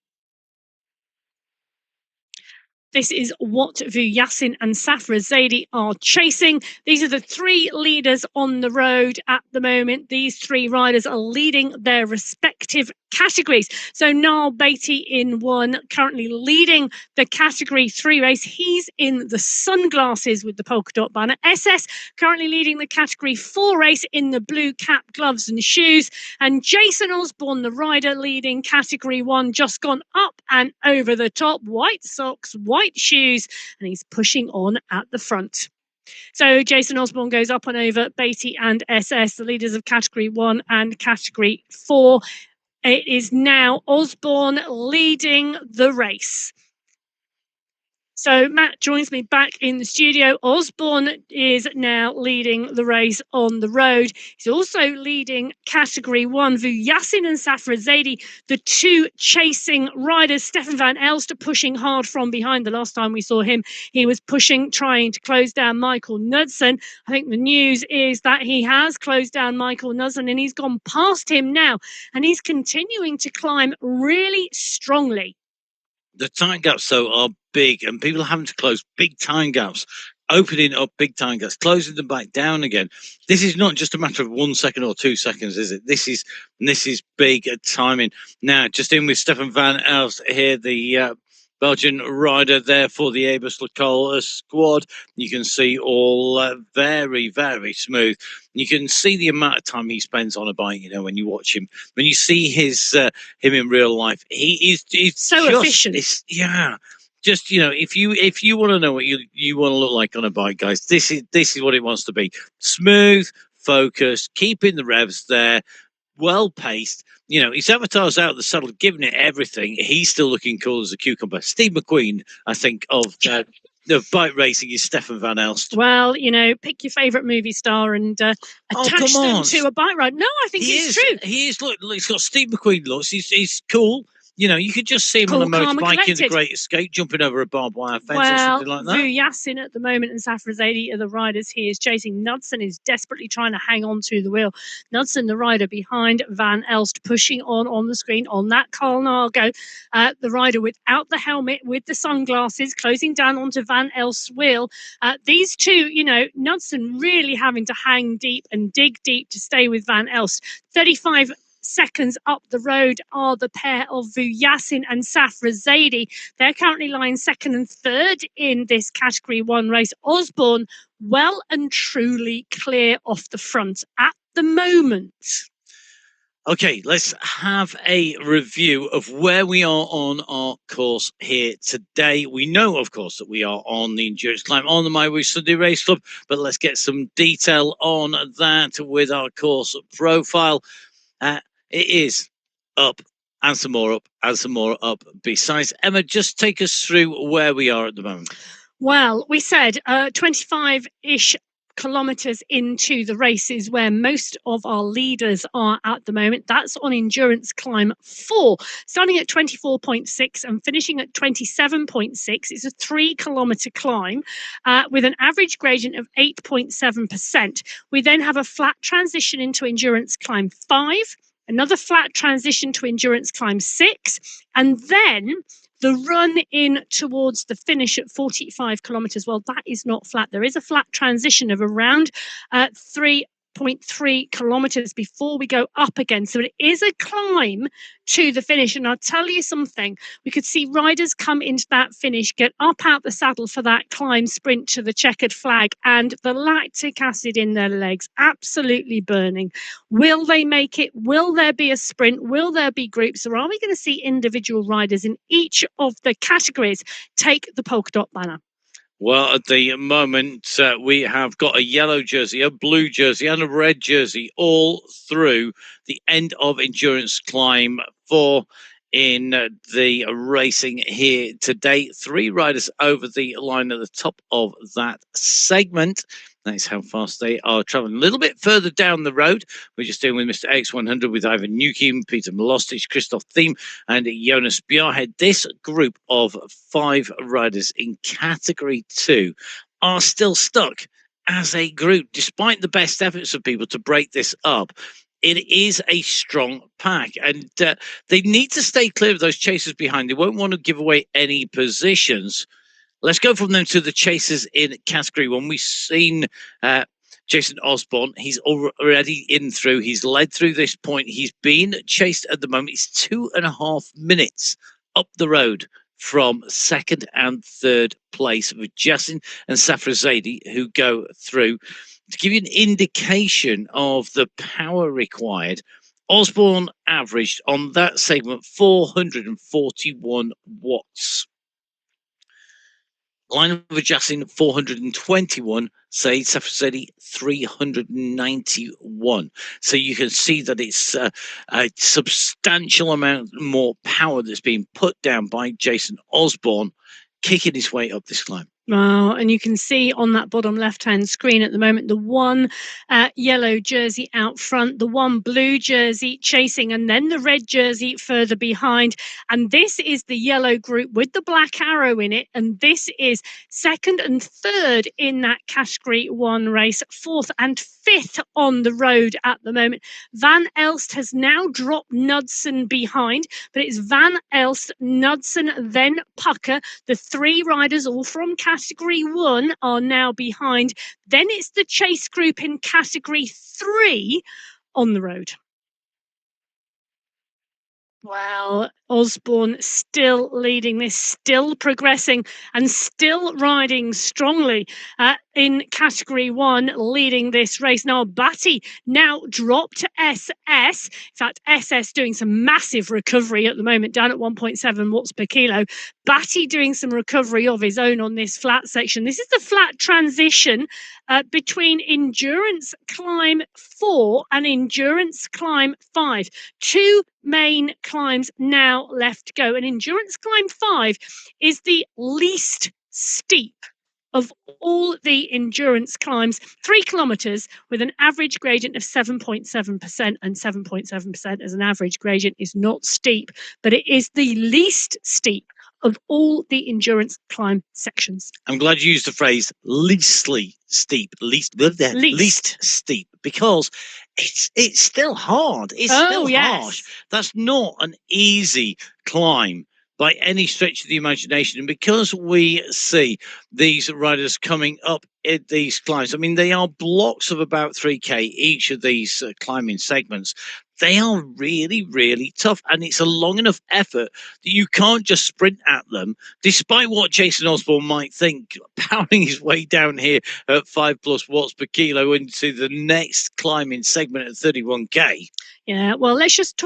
This is what Vuyasin and Safra Zaidi are chasing. These are the three leaders on the road at the moment. These three riders are leading their respective categories. So Niall Beatty in one, currently leading the category 3 race. He's in the sunglasses with the polka dot banner. SS currently leading the category 4 race in the blue cap, gloves and shoes. And Jason Osborne, the rider leading category 1, just gone up and over the top. White socks, white shoes, and he's pushing on at the front. So Jason Osborne goes up and over Beatty and SS, the leaders of category 1 and category 4. It is now Osborne leading the race. So Matt joins me back in the studio. Osborne is now leading the race on the road. He's also leading category 1. Vuyasin and Safra Zaidi, the two chasing riders. Stefan van Elst pushing hard from behind. The last time we saw him, he was pushing, trying to close down Michael Knudsen. I think the news is that he has closed down Michael Knudsen and he's gone past him now. And he's continuing to climb really strongly. The time gaps, though, are big, and people are having to close big time gaps, opening up big time gaps, closing them back down again. This is not just a matter of 1 second or 2 seconds, is it? This is big timing. Now, just in with Stefan van Elst here, the Belgian rider there for the Abus Lacol squad. You can see all very, very smooth. You can see the amount of time he spends on a bike, you know, when you watch him. When you see him in real life, he's so efficient. Yeah. Just, you know, if you want to know what you want to look like on a bike, guys, this is what it wants to be. Smooth, focused, keeping the revs there, well paced. You know, his avatar's out of the saddle, giving it everything. He's still looking cool as a cucumber. Steve McQueen, I think, of bike racing is Stefan van Elst. Well, you know, pick your favourite movie star and attach them to a bike ride. No, I think it's true. He is. Look, he's got Steve McQueen looks. He's cool. You know, you could just see him on a motorbike in The Great Escape, jumping over a barbed wire fence or something like that. Vuyasin at the moment and Safra Zaidi are the riders he is chasing. Knudsen is desperately trying to hang on to the wheel. Knudsen, the rider behind Van Elst, pushing on the screen on that Colnago. The rider without the helmet, with the sunglasses, closing down onto Van Elst's wheel. These two, you know, Knudsen really having to hang deep and dig deep to stay with Van Elst. 35 seconds up the road are the pair of Vuyasin and Safra Zaidi. They're currently lying second and third in this category 1 race. Osborne well and truly clear off the front at the moment. Okay, let's have a review of where we are on our course here today. We know, of course, that we are on the endurance climb on the MyWhoosh Sunday Race Club, but let's get some detail on that with our course profile. It is up and some more up and some more up. Besides, Emma, just take us through where we are at the moment. Well, we said 25-ish kilometres into the race is where most of our leaders are at the moment. That's on endurance climb 4, starting at 24.6 and finishing at 27.6. It's a 3-kilometre climb with an average gradient of 8.7%. We then have a flat transition into endurance climb 5, another flat transition to endurance climb 6, and then the run in towards the finish at 45 kilometres. Well, that is not flat. There is a flat transition of around 3.3 kilometres before we go up again. So it is a climb to the finish. And I'll tell you something, we could see riders come into that finish, get up out the saddle for that climb sprint to the checkered flag, and the lactic acid in their legs absolutely burning. Will they make it? Will there be a sprint? Will there be groups? Or are we going to see individual riders in each of the categories take the polka dot banner? Well, at the moment, we have got a yellow jersey, a blue jersey, and a red jersey all through the end of endurance climb 4 in the racing here today. 3 riders over the line at the top of that segment. That's how fast they are traveling. A little bit further down the road, we're just dealing with Mr. X100 with Ivan Nukim, Peter Milostic, Christoph Thiem, and Jonas Bjarhead. This group of 5 riders in category 2 are still stuck as a group, despite the best efforts of people to break this up. It is a strong pack, and they need to stay clear of those chasers behind. They won't want to give away any positions. Let's go from them to the chasers in category 1. We've seen Jason Osborne. He's already in through. He's led through this point. He's been chased at the moment. He's 2.5 minutes up the road from second and third place with Jason and Safrazadi, who go through. To give you an indication of the power required, Osborne averaged on that segment 441 watts. Line of adjusting 421, say Safrazadi 391. So you can see that it's a substantial amount more power that's being put down by Jason Osborne, kicking his way up this climb. Wow, and you can see on that bottom left-hand screen at the moment, the one yellow jersey out front, the one blue jersey chasing, and then the red jersey further behind. And this is the yellow group with the black arrow in it. And this is second and third in that category 1 race, fourth and fifth on the road at the moment. Van Elst has now dropped Knudsen behind, but it's Van Elst, Knudsen, then Pucker. The 3 riders, all from category 1, are now behind. Then it's the chase group in category 3 on the road. Well, Osborne still leading this, still progressing and still riding strongly in category 1, leading this race. Now, Batty now dropped to SS. In fact, SS doing some massive recovery at the moment, down at 1.7 watts per kilo. Batty doing some recovery of his own on this flat section. This is the flat transition between Endurance Climb 4 and Endurance Climb 5. 2 main climbs now left to go. And Endurance Climb 5 is the least steep of all the endurance climbs, 3 kilometers with an average gradient of 7.7%, and 7.7% as an average gradient is not steep, but it is the least steep of all the endurance climb sections. I'm glad you used the phrase leastly steep, least steep, because it's still hard. It's still harsh. That's not an easy climb by any stretch of the imagination. And because we see these riders coming up in these climbs, I mean, they are blocks of about 3K each of these climbing segments. They are really, really tough. And it's a long enough effort that you can't just sprint at them, despite what Jason Osborne might think, powering his way down here at 5+ watts per kilo into the next climbing segment at 31K. Yeah, well, let's just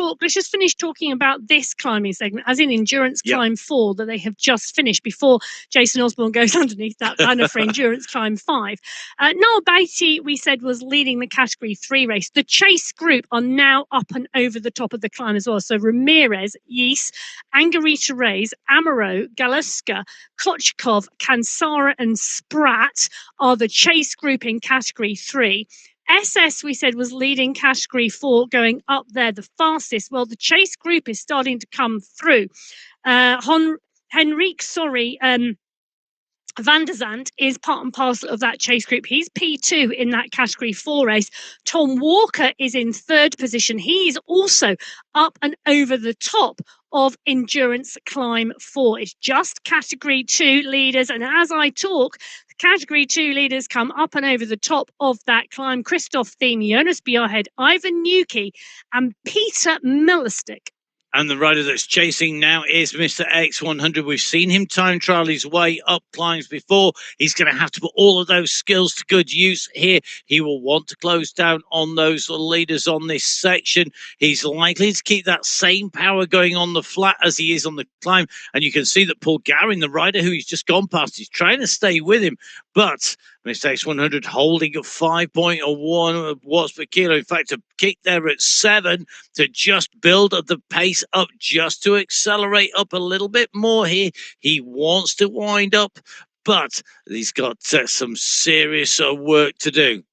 finish talking about this climbing segment, as in Endurance Climb 4, that they have just finished before Jason Osborne goes underneath that banner for Endurance Climb 5. Noel Beatty, we said, was leading the category 3 race. The chase group are now up and over the top of the climb as well. So Ramirez, Yeast, Angarita Reyes, Amaro, Galuska, Klochkov, Kansara and Spratt are the chase group in category 3. SS, we said, was leading category 4, going up there the fastest. Well, the chase group is starting to come through. Henrique, Van der Zandt is part and parcel of that chase group. He's P2 in that category 4 race. Tom Walker is in 3rd position. He's also up and over the top of Endurance Climb 4. It's just category 2 leaders. And as I talk, the category 2 leaders come up and over the top of that climb. Christoph Thiem, Jonas Bjarhed, Ivan Nuki and Peter Millerstick. And the rider that's chasing now is Mr. X100. We've seen him time trial his way up climbs before. He's going to have to put all of those skills to good use here. He will want to close down on those leaders on this section. He's likely to keep that same power going on the flat as he is on the climb. And you can see that Paul Garin, the rider who he's just gone past, is trying to stay with him. But Mr. X100 holding at 5.1 watts per kilo. In fact, to kick there at 7 to just build the pace up, just to accelerate up a little bit more here. He wants to wind up, but he's got some serious work to do.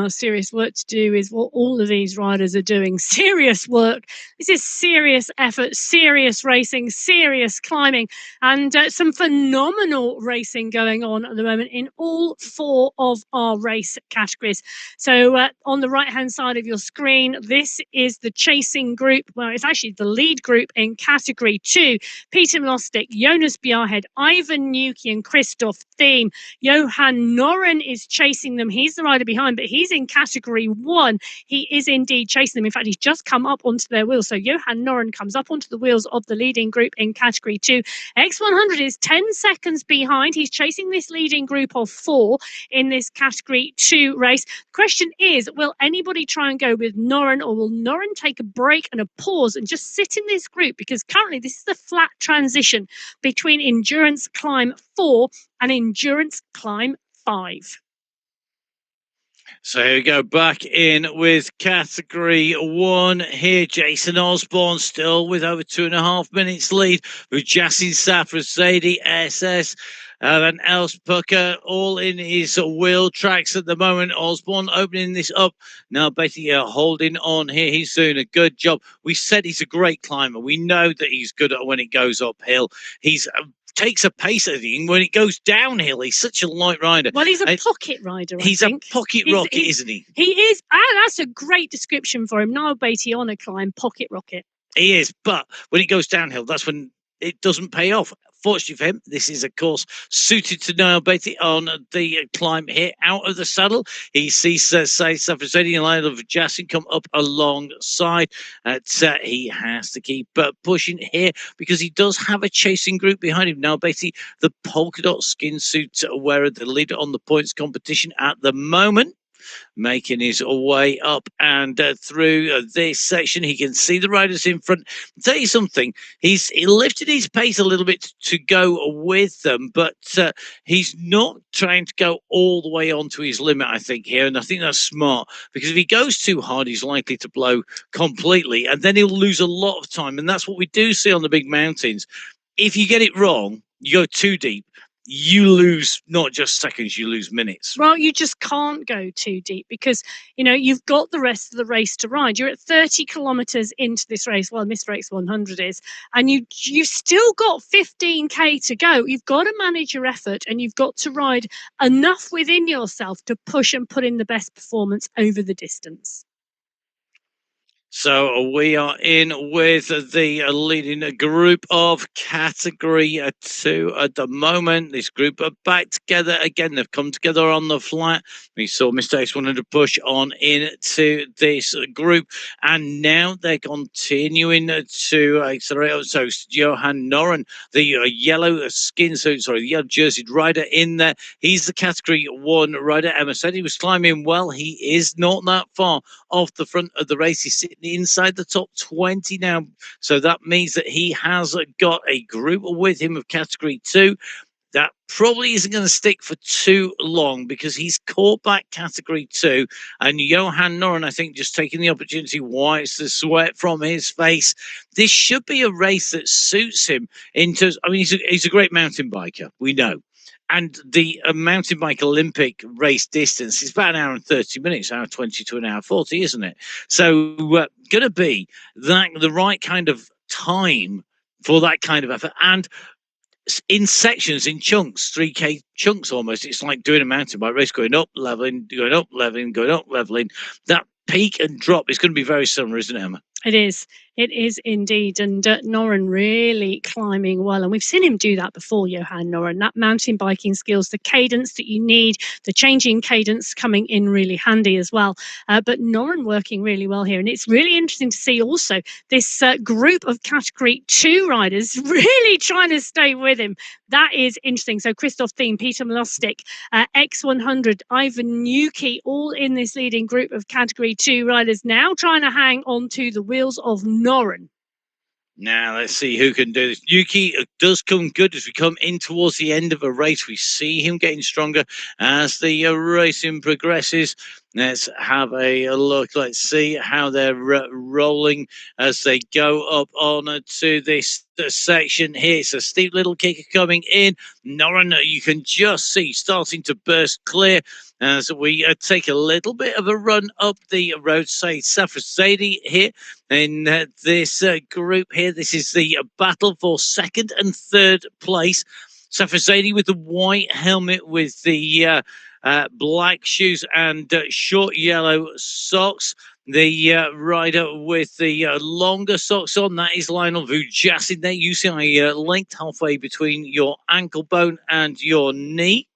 Serious work to do is what all of these riders are doing. Serious work. This is serious effort, serious racing, serious climbing, and some phenomenal racing going on at the moment in all 4 of our race categories. So on the right-hand side of your screen, this is the chasing group. Well, it's actually the lead group in category 2. Peter Milostic, Jonas Bjarhed, Ivan Nuki and Christoph Thiem. Johan Noren is chasing them. He's the rider behind, but he's in category 1. He is indeed chasing them. In fact, he's just come up onto their wheels. So Johan Noren comes up onto the wheels of the leading group in category 2. X100 is 10 seconds behind. He's chasing this leading group of 4 in this category 2 race. The question is, will anybody try and go with Noren, or will Noren take a break and a pause and just sit in this group? Because currently this is the flat transition between Endurance Climb 4 and Endurance Climb 5. So here we go, back in with category 1 here. Jason Osborne still with over 2.5 minutes lead with Jasin Safra, Zadie SS, and Els Pucker all in his wheel tracks at the moment. Osborne opening this up. Now Betty holding on here. He's doing a good job. We said he's a great climber. We know that he's good at when it goes uphill. He's takes a pace, I think, when it goes downhill. He's such a light rider. Well, he's a pocket rider, He's I think. a pocket rocket, isn't he? He is. That's a great description for him. Niall Beattie on a climb, pocket rocket. He is, but when it goes downhill, that's when it doesn't pay off. Fortunately for him, this is, of course, suited to Niall Beattie on the climb here out of the saddle. He sees Safrazedi and line of Jasin come up alongside. He has to keep pushing here because he does have a chasing group behind him. Niall Beattie, the polka dot skin suit wearer, the leader on the points competition at the moment, making his way up and through this section. He can see the riders in front. I'll tell you something, he lifted his pace a little bit to go with them, but he's not trying to go all the way onto his limit, I think, here, and I think that's smart, because if he goes too hard, he's likely to blow completely, and then he'll lose a lot of time, and that's what we do see on the big mountains. If you get it wrong, you go too deep, you lose not just seconds, you lose minutes. Well, you just can't go too deep because, you've got the rest of the race to ride. You're at 30 kilometres into this race, well, Mr. X100 is, and you've still got 15k to go. You've got to manage your effort and you've got to ride enough within yourself to push and put in the best performance over the distance. So we are in with the leading group of category 2 at the moment. This group are back together again. They've come together on the flat. We saw Mr. X100 push on into this group, and now they're continuing to accelerate. So Johan Noren, the yellow skin suit, the yellow jerseyed rider in there. He's the category 1 rider. Emma said he was climbing well. He is not that far off the front of the race. He's sitting inside the top 20 now, so that means that he has got a group with him of category 2. That probably isn't going to stick for too long because he's caught back category 2, and Johan Noren, I think, just taking the opportunity, wipes the sweat from his face. This should be a race that suits him in terms, he's a great mountain biker, we know. And the mountain bike Olympic race distance is about 1 hour and 30 minutes, 1 hour 20 to 1 hour 40, isn't it? So going to be the right kind of time for that kind of effort. And in sections, in chunks, 3k chunks almost. It's like doing a mountain bike race, going up, leveling, going up, leveling, going up, leveling. That peak and drop is going to be very similar, isn't it, Emma? It is. It is indeed. And Noren really climbing well. And we've seen him do that before, Johan Noren. That mountain biking skills, the cadence that you need, the changing cadence coming in really handy as well. But Noren working really well here. And it's really interesting to see also this group of category 2 riders really trying to stay with him. That is interesting. So Christoph Thiem, Peter Milostic, X100, Ivan Nuki, all in this leading group of category 2 riders, now trying to hang on to the wheels of Noren. Now let's see who can do this. Yuki does come good as we come in towards the end of a race. We see him getting stronger as the racing progresses. Let's have a look. Let's see how they're rolling as they go up on to this section here. It's a steep little kicker coming in. Noran, you can just see starting to burst clear as we take a little bit of a run up the road. Say Safrazadi here in this group here. This is the battle for second and third place. Safrazadi with the white helmet with the black shoes and short yellow socks. The rider with the longer socks on, that is Lionel Vujasin. There you see a length halfway between your ankle bone and your knee.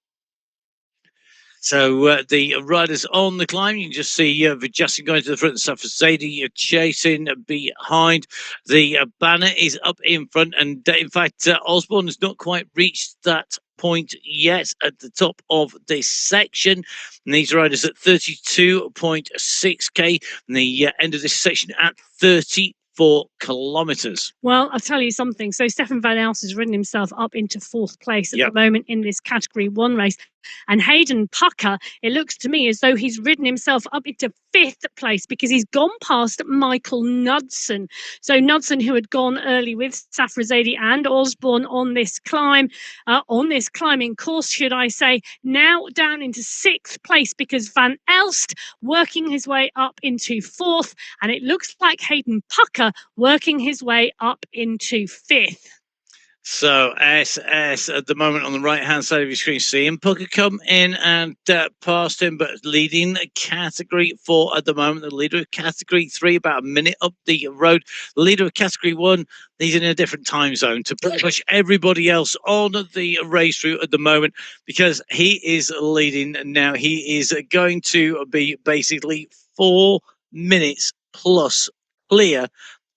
So the riders on the climb, you can just see Vujasin going to the front, Safrazadi chasing behind. The banner is up in front, and in fact, Osborne has not quite reached that point yet at the top of this section. And these riders at 32.6k, and the end of this section at 34 kilometers. Well, I'll tell you something. So Stefan Van Elst has ridden himself up into fourth place at the moment in this Category 1 race. And Hayden Pucker, it looks to me as though he's ridden himself up into fifth place because he's gone past Michael Knudsen. So Knudsen, who had gone early with Safrazadi and Osborne on this climb, on this climbing course, should I say, now down into sixth place because Van Elst working his way up into fourth. And it looks like Hayden Pucker working his way up into fifth. So SS at the moment on the right-hand side of your screen, seeing Pucker come in and past him, but leading Category 4 at the moment. The leader of Category 3 about a minute up the road. The leader of Category 1, he's in a different time zone to pretty much everybody else on the race route at the moment because he is leading now. He is going to be basically 4 minutes plus clear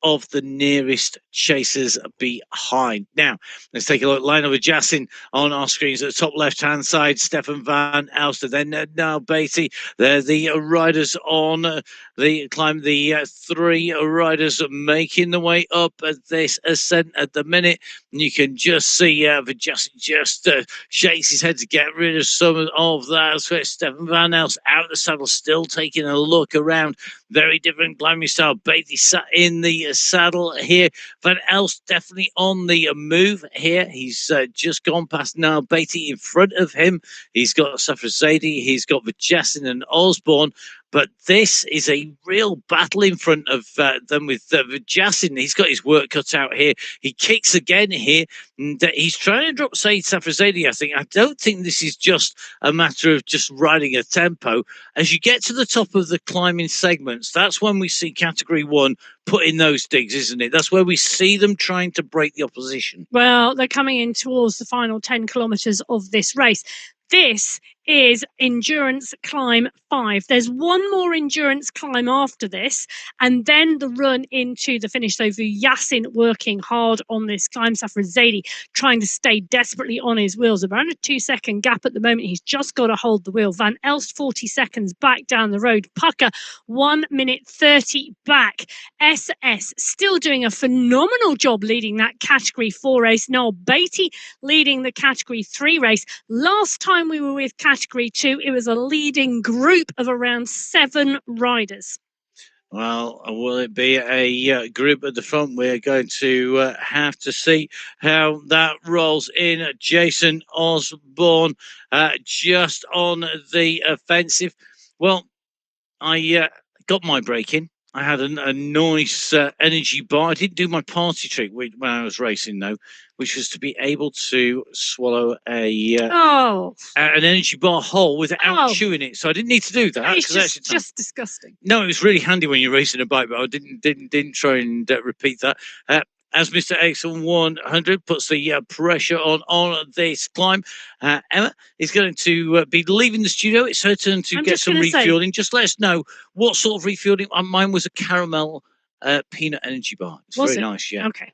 of the nearest chasers behind. Now, let's take a look. Lionel Vujasin on our screens at the top left-hand side. Stefan Van Elst, then now Beatty. They're the riders on the climb. The 3 riders making the way up at this ascent at the minute. And you can just see Vujasin just shakes his head to get rid of some of that. So Stefan Van Elst out of the saddle, still taking a look around. Very different climbing style. Beatty sat in the saddle here. Van Elst definitely on the move here. He's just gone past now Beatty in front of him. He's got Safrazadi, he's got Vujasin and Osborne. But this is a real battle in front of them with Vujasin. He's got his work cut out here. He kicks again here. And he's trying to drop Said Safrazadi, I think. I don't think this is just a matter of just riding a tempo. As you get to the top of the climbing segments, that's when we see Category 1 put in those digs, isn't it? That's where we see them trying to break the opposition. Well, they're coming in towards the final 10 kilometres of this race. This is Endurance Climb 5. There's one more Endurance Climb after this, and then the run into the finish. So Vujasin working hard on this climb. Safrazadi trying to stay desperately on his wheels. Around a 2-second gap at the moment. He's just got to hold the wheel. Van Elst 40 seconds back down the road. Pucker 1 minute 30 back. SS still doing a phenomenal job leading that Category 4 race. Noel Beatty leading the Category 3 race. Last time we were with Category 2, it was a leading group of around 7 riders. Well, will it be a group at the front? We're going to have to see how that rolls in. Jason Osborne just on the offensive. Well, I got my break in. I had a nice energy bar. I didn't do my party trick when I was racing, though, which was to be able to swallow an energy bar whole without chewing it. So I didn't need to do that. It's just disgusting. No, it was really handy when you're racing a bike, but I didn't try and repeat that. As Mr. X100 puts the pressure on this climb, Emma is going to be leaving the studio. It's her turn to get some refueling. Just let us know what sort of refueling. Mine was a caramel peanut energy bar. It's very nice, yeah. Okay.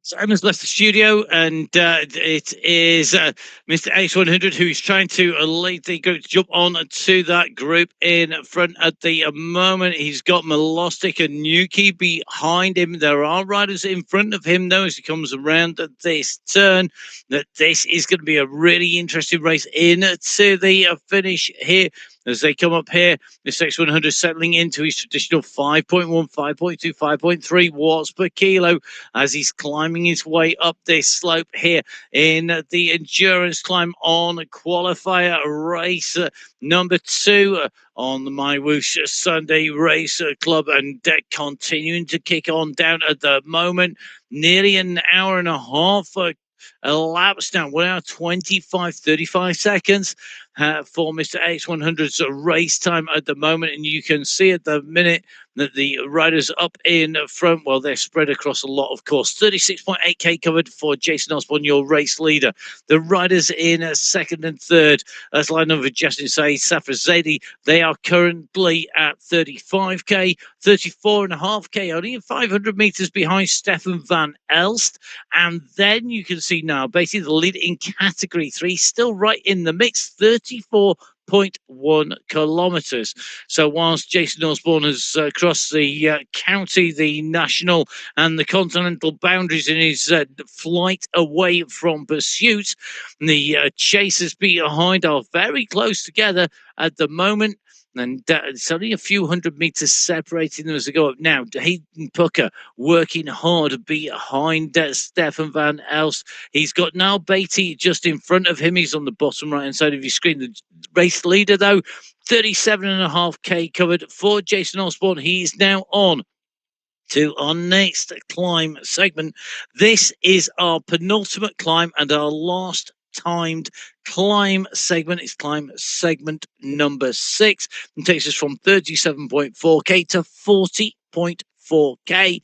Simon's left the studio, and it is Mr. X100 who is trying to lead the group to jump on to that group in front at the moment. He's got Melostic and Nuki behind him. There are riders in front of him, though, as he comes around this turn. That this is going to be a really interesting race into the finish here. As they come up here, this X100 settling into his traditional 5.1, 5.2, 5.3 watts per kilo as he's climbing his way up this slope here in the endurance climb on qualifier race number 2 on the MyWhoosh Sunday Race Club, and continuing to kick on down at the moment. Nearly an hour and a half elapsed now, 1 hour 25, 35 seconds. For Mr. X100's race time at the moment, and you can see at the minute that the riders up in front, well, they're spread across a lot, of course. 36.8k covered for Jason Osborne, your race leader. The riders in second and third, as line number Justin Said, Safra Zaidi, they are currently at 35k, 34.5k, only 500 meters behind Stefan van Elst. And then you can see now, basically the lead in category 3, still right in the mix, 34.1 kilometers. So whilst Jason Osborne has crossed the county, the national and the continental boundaries in his flight away from pursuit, the chasers behind are very close together at the moment. And it's only a few hundred meters separating them as they go up now. Hayden Pucker working hard behind Stefan van Elst. He's got Niall Beatty just in front of him. He's on the bottom right hand side of your screen. The race leader, though, 37.5k covered for Jason Osborne. He's now on to our next climb segment. This is our penultimate climb and our last timed climb segment. It's climb segment number 6 and takes us from 37.4k to 40.4k.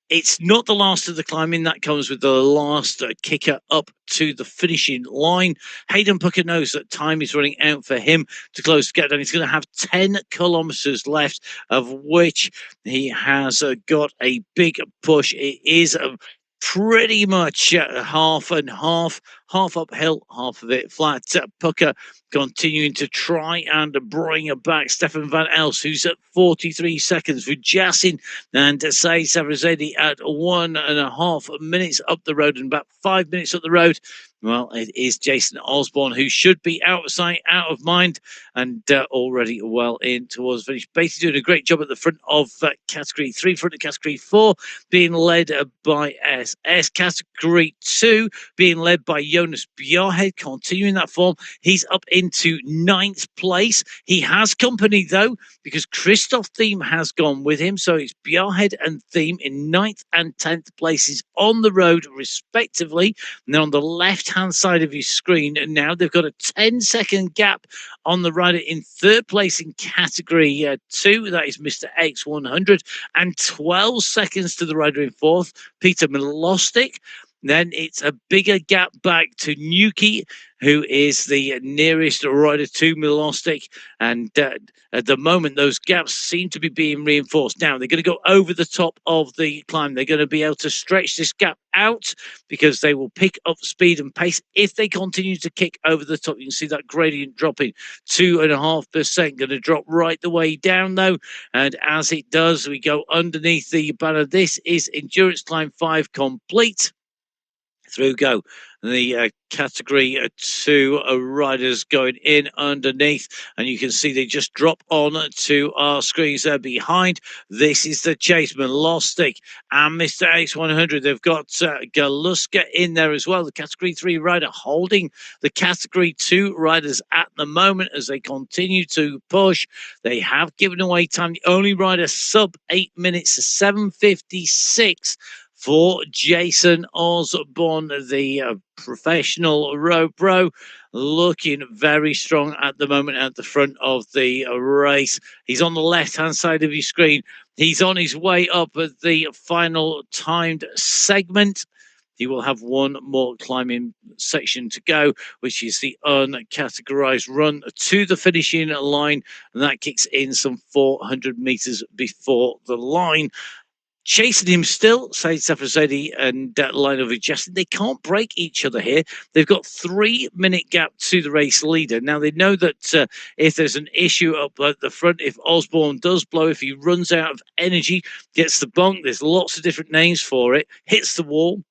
It's not the last of the climbing. That comes with the last kicker up to the finishing line. Hayden Pucker knows that time is running out for him to close the gap down. He's going to have 10 kilometers left, of which he has got a big push. It is pretty much half and half uphill, half of it flat. Pucker continuing to try and bring back Stefan van Elst, who's at 43 seconds, with Jassin and Said Savrazedi at 1.5 minutes up the road and about 5 minutes up the road. Well, it is Jason Osborne, who should be out of sight, out of mind, and already well in towards the finish. Basically doing a great job at the front of Category 3, front of Category 4, being led by SS. Category 2 being led by Jonas Bjarhed, continuing that form. He's up into 9th place. He has company, though, because Christoph Thiem has gone with him. So it's Bjarhed and Thiem in 9th and 10th places on the road, respectively. And then on the left-hand side of your screen, and now they've got a 10-second gap on the rider in 3rd place in Category 2. That is Mr. X100. And 12 seconds to the rider in 4th, Peter Milostic. Then it's a bigger gap back to Nuki, who is the nearest rider to Milostic. And at the moment, those gaps seem to be being reinforced. Now, they're going to go over the top of the climb. They're going to be able to stretch this gap out because they will pick up speed and pace if they continue to kick over the top. You can see that gradient dropping 2.5%. Going to drop right the way down, though. And as it does, we go underneath the banner. This is Endurance Climb 5 complete. Through go the Category 2 riders going in underneath, and you can see they just drop on to our screens there behind. This is the chase. Milostic and Mr. X100. They've got Galuska in there as well, the Category 3 rider holding the Category 2 riders at the moment as they continue to push. They have given away time. The only rider sub 8 minutes, 7:56 for Jason Osborne, the professional road pro, looking very strong at the moment at the front of the race. He's on the left-hand side of your screen. He's on his way up at the final timed segment. He will have one more climbing section to go, which is the uncategorized run to the finishing line, and that kicks in some 400 meters before the line. Chasing him still, Said Safrazedi and Lionel Vigestin. They can't break each other here. They've got 3-minute gap to the race leader. Now, they know that if there's an issue up at the front, if Osborne does blow, if he runs out of energy, gets the bonk, there's lots of different names for it, hits the wall,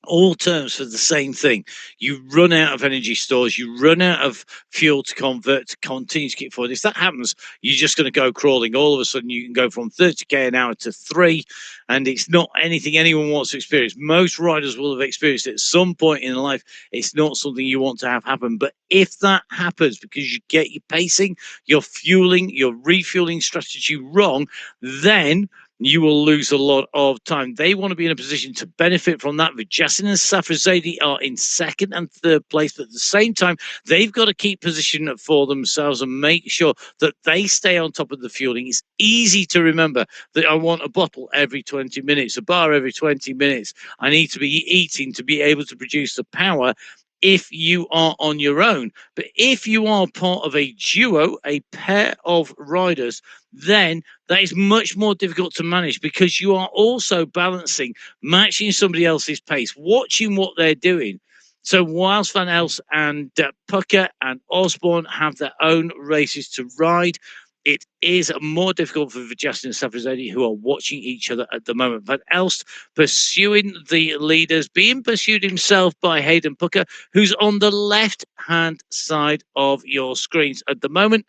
all terms for the same thing. You run out of energy stores, you run out of fuel to convert, to continue to keep forward. If that happens, you're just going to go crawling. All of a sudden, you can go from 30k an hour to 3, and it's not anything anyone wants to experience. Most riders will have experienced it at some point in life. It's not something you want to have happen. But if that happens because you get your pacing, your fueling, your refueling strategy wrong, then you will lose a lot of time. They want to be in a position to benefit from that. Vigestin and Safrazedi are in 2nd and 3rd place, but at the same time, they've got to keep position for themselves and make sure that they stay on top of the fueling. It's easy to remember that I want a bottle every 20 minutes, a bar every 20 minutes. I need to be eating to be able to produce the power if you are on your own. But if you are part of a duo, a pair of riders, then that is much more difficult to manage because you are also balancing, matching somebody else's pace, watching what they're doing. So whilst Van Els and Pucker and Osborne have their own races to ride, it is more difficult for Vigestin and Safrazedi, who are watching each other at the moment. Van Elst pursuing the leaders, being pursued himself by Hayden Pucker, who's on the left-hand side of your screens at the moment.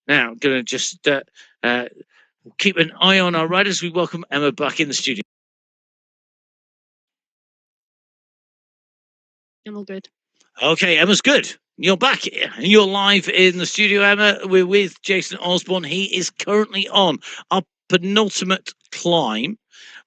Now, I'm going to just keep an eye on our riders. We welcome Emma back in the studio. I'm all good. Okay, Emma's good. You're back. You're live in the studio, Emma. We're with Jason Osborne. He is currently on our penultimate climb,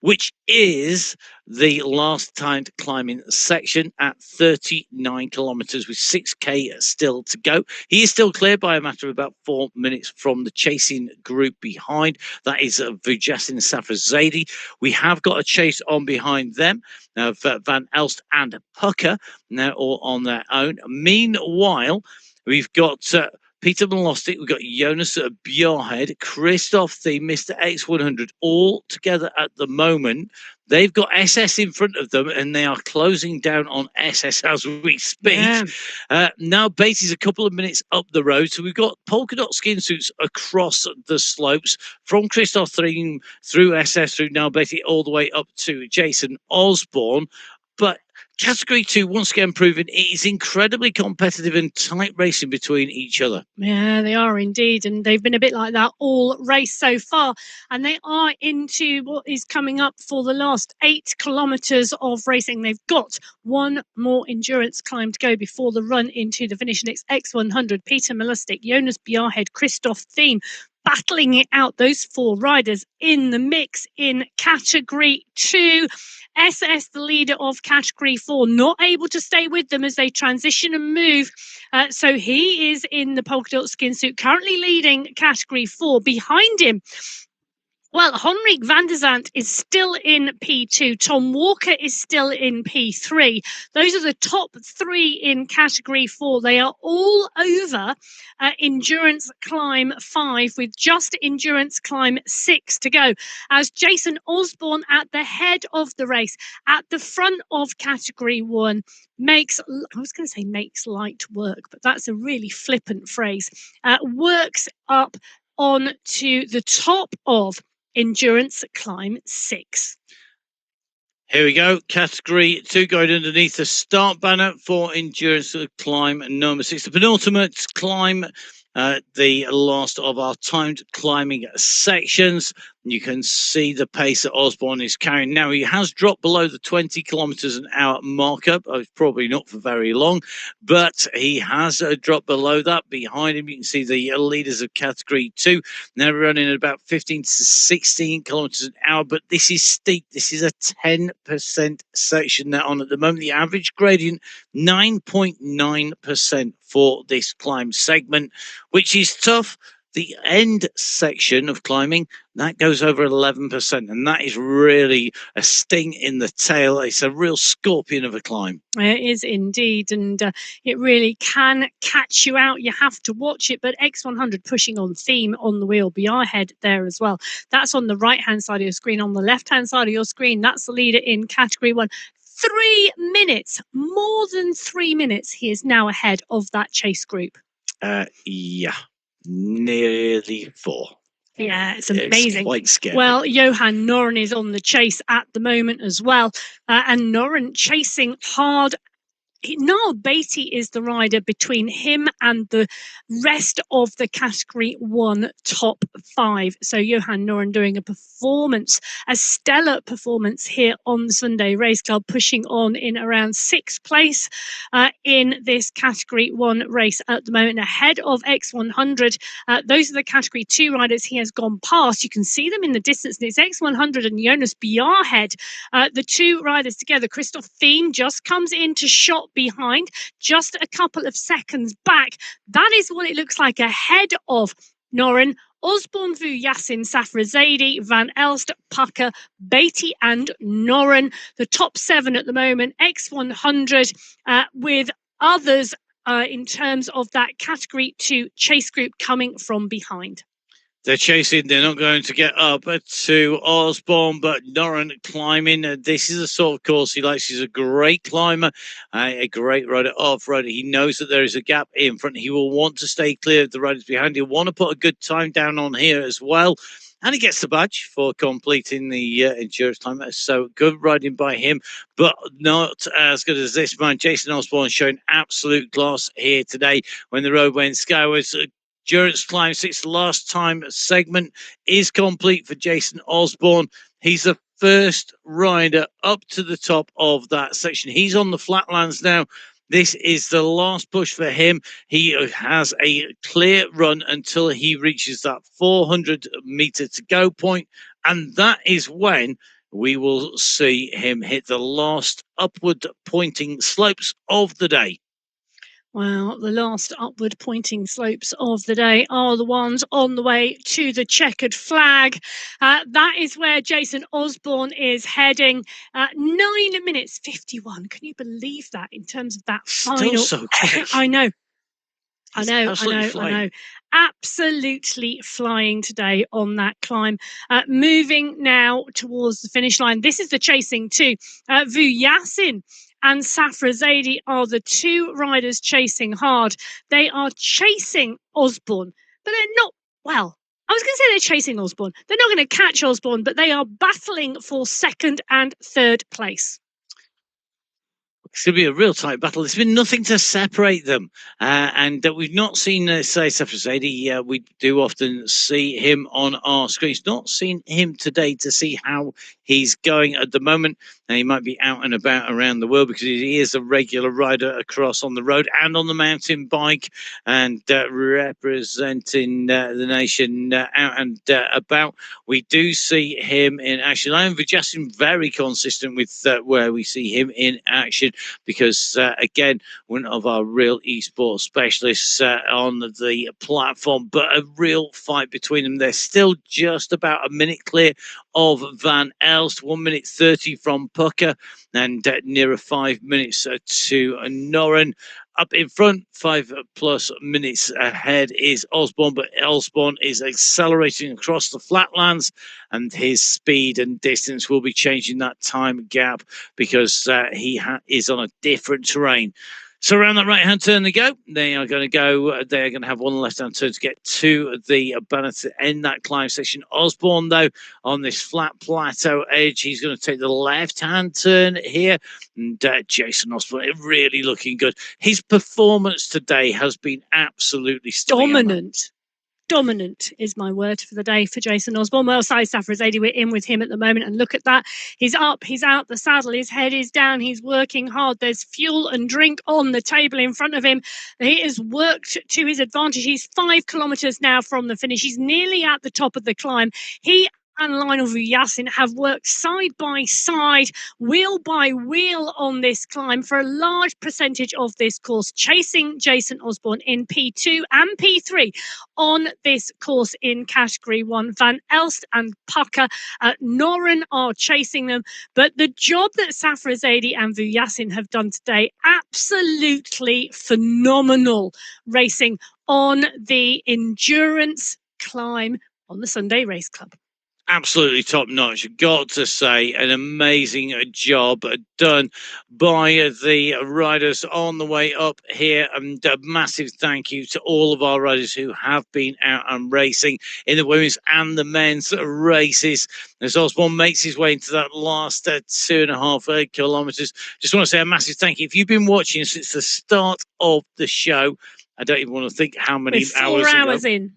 which is the last timed climbing section at 39 kilometers with 6k still to go. He is still clear by a matter of about 4 minutes from the chasing group behind. That is Vigestin Safrazedi. We have got a chase on behind them. Van Elst and Pucker now all on their own. Meanwhile, we've got Peter Malostic, we've got Jonas Bjarhed, Christoph the Mr. X100 all together at the moment. They've got SS in front of them and they are closing down on SS as we speak. Yeah. Now Beatty's a couple of minutes up the road. So we've got polka dot skin suits across the slopes from Christoph through SS, through now Beatty, all the way up to Jason Osborne. But Category 2, once again, proving it is incredibly competitive and tight racing between each other. Yeah, they are indeed. And they've been a bit like that all race so far. And they are into what is coming up for the last 8 kilometers of racing. They've got one more endurance climb to go before the run into the finish. And it's X100, Peter Malostic, Jonas Bjarhed, Christoph Thiem, battling it out. Those 4 riders in the mix in Category 2. SS, the leader of Category 4, not able to stay with them as they transition and move. So he is in the polka dot skin suit, currently leading Category 4. Behind him, well, Henrik van der Zandt is still in P2. Tom Walker is still in P3. Those are the top 3 in Category 4. They are all over Endurance Climb 5 with just Endurance Climb 6 to go. As Jason Osborne at the head of the race, at the front of Category 1, makes light work, but that's a really flippant phrase, works up on to the top of Endurance Climb 6. Here we go. Category 2 going underneath the start banner for Endurance Climb number 6. The penultimate climb, the last of our timed climbing sections. You can see the pace that Osborne is carrying. Now, he has dropped below the 20 kilometers an hour marker. Probably not for very long, but he has dropped below that. Behind him, you can see the leaders of Category 2. Now running at about 15 to 16 kilometers an hour, but this is steep. This is a 10% section now on at the moment. The average gradient, 9.9% for this climb segment, which is tough. The end section of climbing, that goes over 11%, and that is really a sting in the tail. It's a real scorpion of a climb. It is indeed, and it really can catch you out. You have to watch it, but X100 pushing on theme on the wheel, be our head there as well. That's on the right-hand side of your screen. On the left-hand side of your screen, that's the leader in Category 1. 3 minutes, more than 3 minutes, he is now ahead of that chase group. Yeah, nearly 4. Yeah, it's amazing. It's quite scary. Well, Johan Noren is on the chase at the moment as well. And Noren chasing hard. Niall Beattie is the rider between him and the rest of the Category 1 top 5. So Johan Noren doing a stellar performance here on the Sunday Race Club, pushing on in around 6th place in this Category 1 race at the moment, ahead of X100. Those are the Category 2 riders he has gone past. You can see them in the distance, and it's X100 and Jonas Bjarhed, the 2 riders together. Christoph Thiem just comes into shot behind, just a couple of seconds back. That is what it looks like ahead of Noren, Osborne, Vu, Yassin, Safrazadi, Van Elst, Pucker, Beattie and Noren. The top 7 at the moment, X100, with others in terms of that Category 2 chase group coming from behind. They're chasing. They're not going to get up to Osborne, but Noren climbing. This is the sort of course he likes. He's a great climber, a great rider, off-rider. He knows that there is a gap in front. He will want to stay clear of the riders behind. He'll want to put a good time down on here as well. And he gets the badge for completing the endurance climb. So good riding by him, but not as good as this man. Jason Osborne showing absolute gloss here today when the road went skywards. Endurance climb 6 last time segment is complete for Jason Osborne. He's the first rider up to the top of that section. He's on the flatlands now. This is the last push for him. He has a clear run until he reaches that 400-meter to go point, and that is when we will see him hit the last upward pointing slopes of the day. Well, the last upward pointing slopes of the day are the ones on the way to the checkered flag. That is where Jason Osborne is heading. 9 minutes 51. Can you believe that in terms of that final? Still so quick. I know. Flying. Absolutely flying today on that climb. Moving now towards the finish line. This is the chasing too. Vu Yassin and Safrazadi are the 2 riders chasing hard. They are chasing Osborne, but they're not, well, I was going to say they're chasing Osborne. They're not going to catch Osborne, but they are battling for 2nd and 3rd place. It's going to be a real tight battle. There's been nothing to separate them. And we've not seen, say, Safrazadi. We do often see him on our screens. Not seen him today to see how he's going at the moment. And he might be out and about around the world because he is a regular rider across on the road and on the mountain bike and representing the nation out and about. We do see him in action. I am just very consistent with where we see him in action because, again, one of our real esports specialists on the platform, but a real fight between them. They're still just about a minute clear of Van Elst, 1 minute 30 from Pucker, and nearer 5 minutes to Noren. Up in front, 5+ minutes ahead is Osborne, but Osborne is accelerating across the flatlands, and his speed and distance will be changing that time gap because he is on a different terrain. So around that right-hand turn they go. They are going to have one left-hand turn to get to the banner to end that climb section. Osborne, though, on this flat plateau edge, he's going to take the left-hand turn here. And Jason Osborne really looking good. His performance today has been absolutely stunning. Dominant is my word for the day for Jason Osborne. Well, Safrazadi, we're in with him at the moment, and look at that. He's up, he's out the saddle, his head is down, he's working hard. There's fuel and drink on the table in front of him. He has worked to his advantage. He's 5 kilometers now from the finish. He's nearly at the top of the climb. He and Lionel Vujasin have worked side by side, wheel by wheel on this climb for a large percentage of this course, chasing Jason Osborne in P2 and P3 on this course in Category 1. Van Elst and Pucker Noren are chasing them, but the job that Safrazadi and Vujasin have done today, absolutely phenomenal racing on the endurance climb on the Sunday Race Club. Absolutely top notch. Got to say, an amazing job done by the riders on the way up here. And a massive thank you to all of our riders who have been out and racing in the women's and the men's races. As Osborne makes his way into that last 2.5 kilometres. Just want to say a massive thank you. If you've been watching since the start of the show, I don't even want to think how many We're 4 hours in.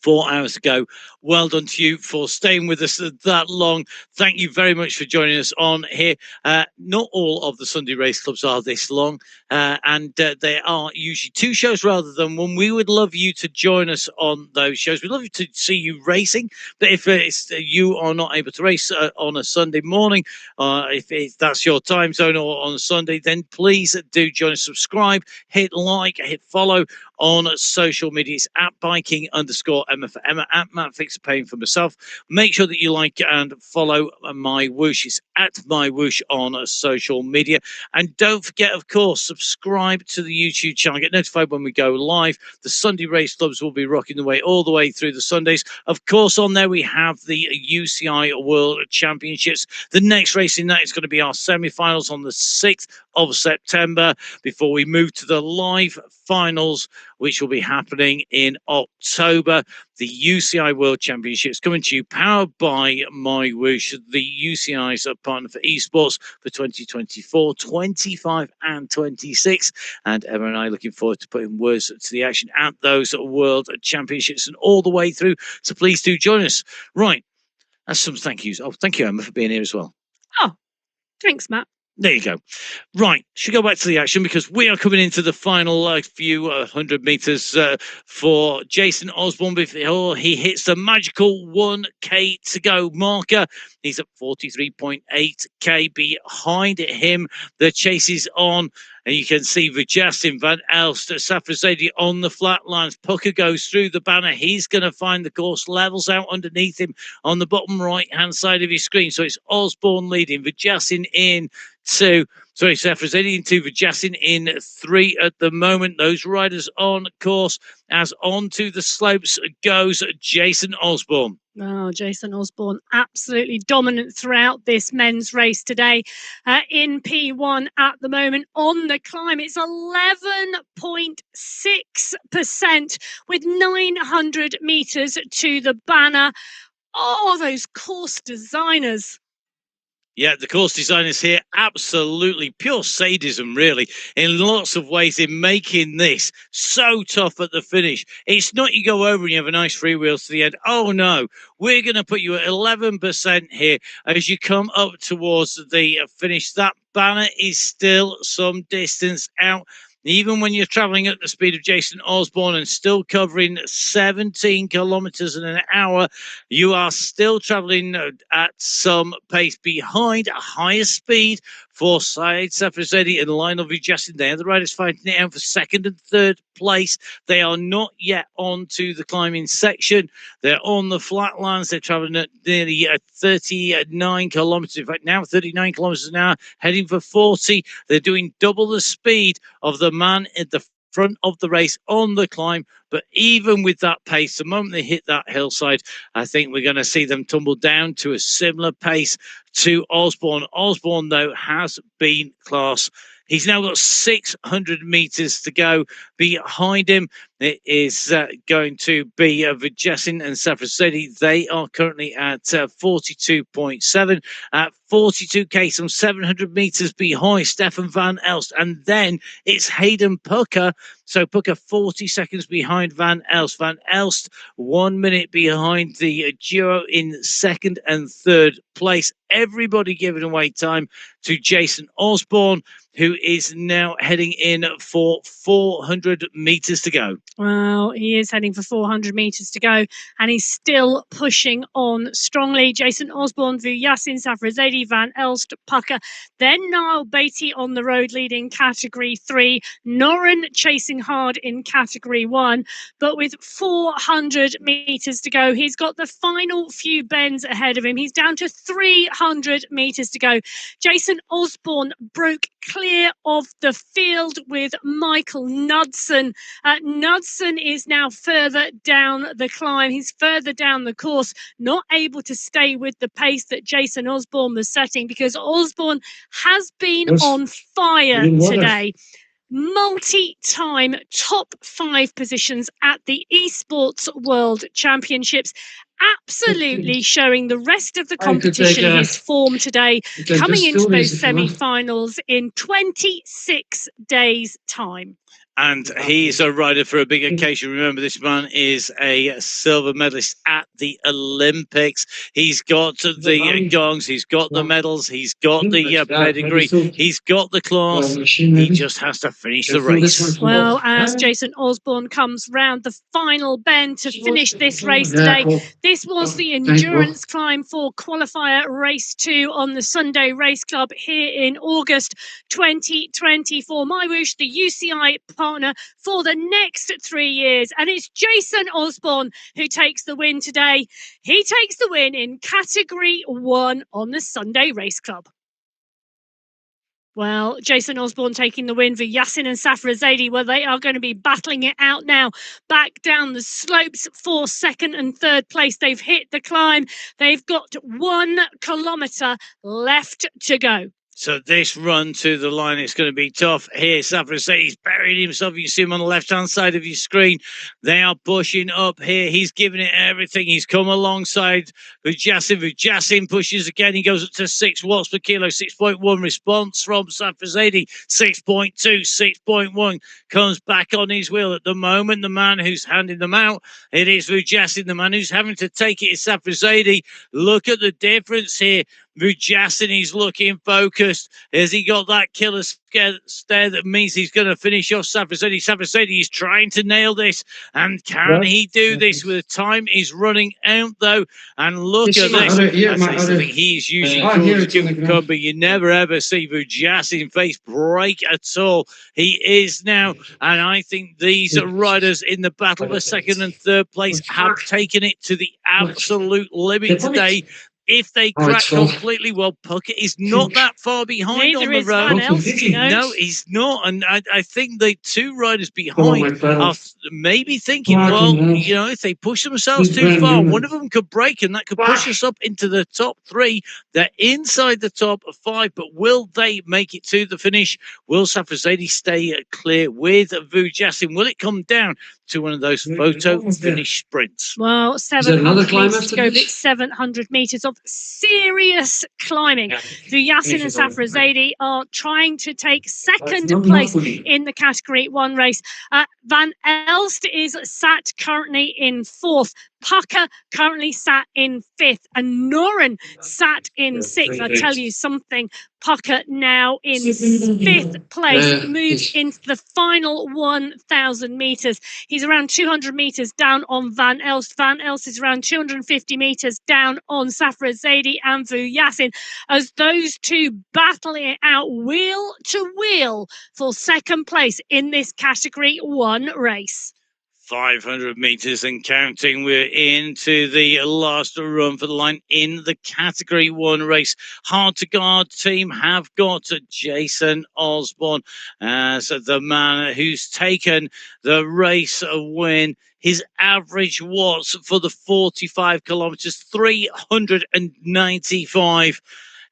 4 hours ago. Well done to you for staying with us that long. Thank you very much for joining us on here. Not all of the Sunday race clubs are this long, and there are usually 2 shows rather than 1. We would love you to join us on those shows. We'd love to see you racing, but if you are not able to race on a Sunday morning, if that's your time zone or on a Sunday, then please do join us. Subscribe, hit like, hit follow on social media. It's at Biking_Emma for Emma, at Matt Fixer Payne for myself. Make sure that you like and follow MyWhoosh. It's at MyWhoosh on social media. And don't forget, of course, subscribe to the YouTube channel. Get notified when we go live. The Sunday race clubs will be rocking the way all the way through the Sundays. Of course, on there we have the UCI World Championships. The next race in that is going to be our semi-finals on the 6th of September before we move to the live finals, which will be happening in October. The UCI World Championships coming to you, powered by MyWhoosh. The UCI's a partner for esports for 2024, 25 and 26. And Emma and I looking forward to putting words to the action at those World Championships and all the way through. So please do join us. Right, that's some thank yous. Oh, thank you, Emma, for being here as well. Oh, thanks, Matt. There you go. Right, should go back to the action because we are coming into the final few 100 metres for Jason Osborne before he hits the magical 1K to go marker. He's at 43.8K. Behind him, the chase is on. And you can see Vujasin, Van Elst, Safrazadi on the flat lines. Pucker goes through the banner. He's going to find the course, levels out underneath him on the bottom right-hand side of his screen. So it's Osborne leading, Vujasin in 2. Sorry, Safrazadi in 2, Vujasin in 3 at the moment. Those riders on course as onto the slopes goes Jason Osborne. Oh, Jason Osborne, absolutely dominant throughout this men's race today. In P1 at the moment on the climb, it's 11.6% with 900 metres to the banner. Oh, those course designers. Yeah, the course designers here, absolutely pure sadism, really, in lots of ways in making this so tough at the finish. It's not you go over and you have a nice freewheel to the end. Oh, no, we're going to put you at 11% here as you come up towards the finish. That banner is still some distance out. Even when you're traveling at the speed of Jason Osborne and still covering 17 kilometers in an hour, you are still traveling at some pace behind a higher speed for Saeed Safrazadi and Lionel Vujasin. They are the riders fighting it out for 2nd and 3rd place. They are not yet onto the climbing section. They're on the flat lands. They're traveling at nearly 39 kilometers. In fact, now 39 kilometers an hour, heading for 40. They're doing double the speed of the man at the front of the race on the climb. But even with that pace, the moment they hit that hillside, I think we're going to see them tumble down to a similar pace to Osborne. Osborne, though, has been class. He's now got 600 meters to go. Behind him, it is going to be Vujasin and Safrazadi. They are currently at 42.7. At 42K, some 700 meters behind Stefan Van Elst. And then it's Hayden Pucker. So Pucker 40 seconds behind Van Elst. Van Elst 1 minute behind the duo in 2nd and 3rd place. Everybody giving away time to Jason Osborne, who is now heading in for 400 meters to go. Well, he is heading for 400 metres to go, and he's still pushing on strongly. Jason Osborne, Yasin Safrazadi, Van Elst, Pucker, then Niall Beatty on the road leading Category 3. Norrin chasing hard in Category 1, but with 400 metres to go, he's got the final few bends ahead of him. He's down to 300 metres to go. Jason Osborne broke clear of the field with Michael Knudsen. Knudsen is now further down the climb. He's further down the course, not able to stay with the pace that Jason Osborne was setting, because Osborne has been on fire today. Multi-time top 5 positions at the Esports World Championships. Absolutely showing the rest of the competition his form today, coming into those semi-finals in 26 days' time. And he's a rider for a big occasion. Remember, this man is a silver medalist at the Olympics. He's got the gongs, he's got the medals, he's got the pedigree, he's got the class. He just has to finish the race. Well, as Jason Osborne comes round the final bend to finish this race today, this was the endurance climb for qualifier race 2 on the Sunday Race Club here in August 2024. MyWhoosh, the UCI partner for the next 3 years, and it's Jason Osborne who takes the win today. He takes the win in Category 1 on the Sunday Race Club. Well, Jason Osborne taking the win for Yasin and Safrazadi, where they are going to be battling it out now back down the slopes for 2nd and 3rd place. They've hit the climb. They've got 1 kilometre left to go. So this run to the line is going to be tough. Here, Safrazadi's buried himself. You see him on the left-hand side of your screen. They are pushing up here. He's giving it everything. He's come alongside Vujasin. Vujasin pushes again. He goes up to 6 watts per kilo, 6.1 response from Safrazadi, 6.2, 6.1. Comes back on his wheel at the moment. The man who's handing them out, it is Vujasin. The man who's having to take it is Safrazadi. Look at the difference here. Vujasin is looking focused. Has he got that killer stare that means he's going to finish off Safrazadi? Safrazadi is trying to nail this. And can he do this? With time is running out, though. And look at this. That's something he's usually called to come, but you never ever see Vujasin face break at all. He is now. And I think these riders in the battle for 2nd and 3rd place have taken it to the absolute limit today. If they crack completely, well, Puckett is not that far behind on the road. No, he's not. And I think the 2 riders behind are maybe thinking, well, you know, if they push themselves too far, one of them could break, and that could push us up into the top 3. They're inside the top 5, but will they make it to the finish? Will Safrazadi stay clear with Vujasin? Will it come down to one of those photo finish sprints? Well, 700 metres to go, but it's 700 metres of serious climbing. Yasin and Safrazadi are trying to take 2nd place in the Category 1 race. Van Elst is sat currently in 4th. Pucker currently sat in 5th, and Norrin sat in 6th. I tell you something, Pucker now in 5th place, moves into the final 1,000 metres. He's around 200 metres down on Van Elst. Van Elst is around 250 metres down on Safrazadi and Vujasin, as those 2 battle it out wheel to wheel for 2nd place in this Category 1 race. 500 metres and counting. We're into the last run for the line in the Category 1 race. Hard to guard team have got Jason Osborne as the man who's taken the race win. His average watts for the 45 kilometres, 395.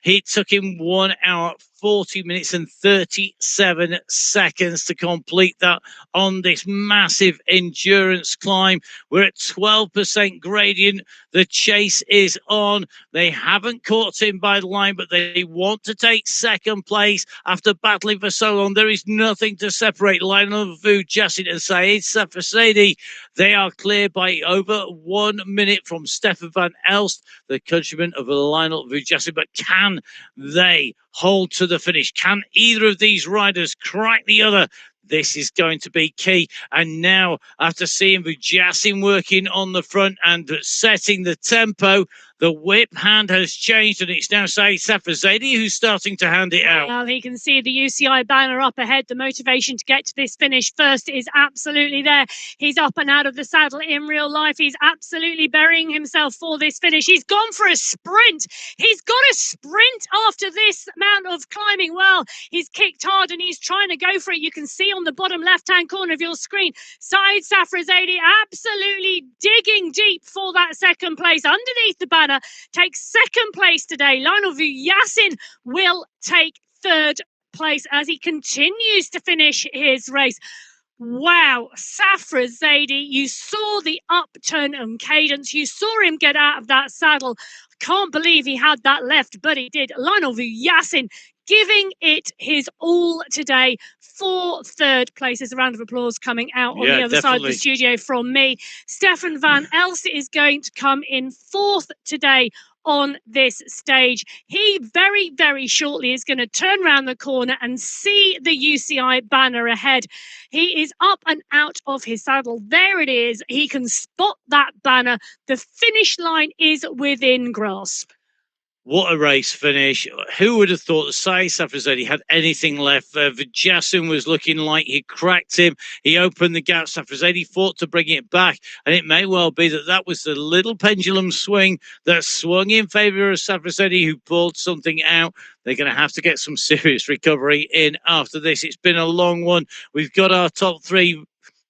It took him 1 hour, 40 minutes and 37 seconds to complete that on this massive endurance climb. We're at 12% gradient. The chase is on. They haven't caught him by the line, but they want to take 2nd place after battling for so long. There is nothing to separate Lionel Vujasin and Saeed Safrazadi. They are clear by over 1 minute from Stefan Van Elst, the countryman of Lionel Vujasin. But can they hold to the finish? Can either of these riders crack the other? This is going to be key. And now, after seeing Vujassin working on the front and setting the tempo, the whip hand has changed, and it's now Saeed Safazadeh who's starting to hand it out. Well, he can see the UCI banner up ahead. The motivation to get to this finish first is absolutely there. He's up and out of the saddle in real life. He's absolutely burying himself for this finish. He's gone for a sprint. He's got a sprint after this amount of climbing. Well, he's kicked hard and he's trying to go for it. You can see on the bottom left-hand corner of your screen, Saeed Safazadeh absolutely digging deep for that second place underneath the banner. Takes second place today. Lionel Vujassin will take third place as he continues to finish his race. Wow, Safazadeh, you saw the upturn and cadence. You saw him get out of that saddle. Can't believe he had that left, but he did. Lionel Vujassin giving it his all today for third place. There's a round of applause coming out on the other side of the studio from me. Stefan van Elst is going to come in fourth today on this stage. He very, very shortly is going to turn around the corner and see the UCI banner ahead. He is up and out of his saddle. There it is. He can spot that banner. The finish line is within grasp. What a race finish. Who would have thought that Saeed Safazadeh had anything left? Vujassin was looking like he cracked him. He opened the gap. Safazadeh fought to bring it back. And it may well be that that was the little pendulum swing that swung in favour of Safazadeh, who pulled something out. They're going to have to get some serious recovery in after this. It's been a long one. We've got our top three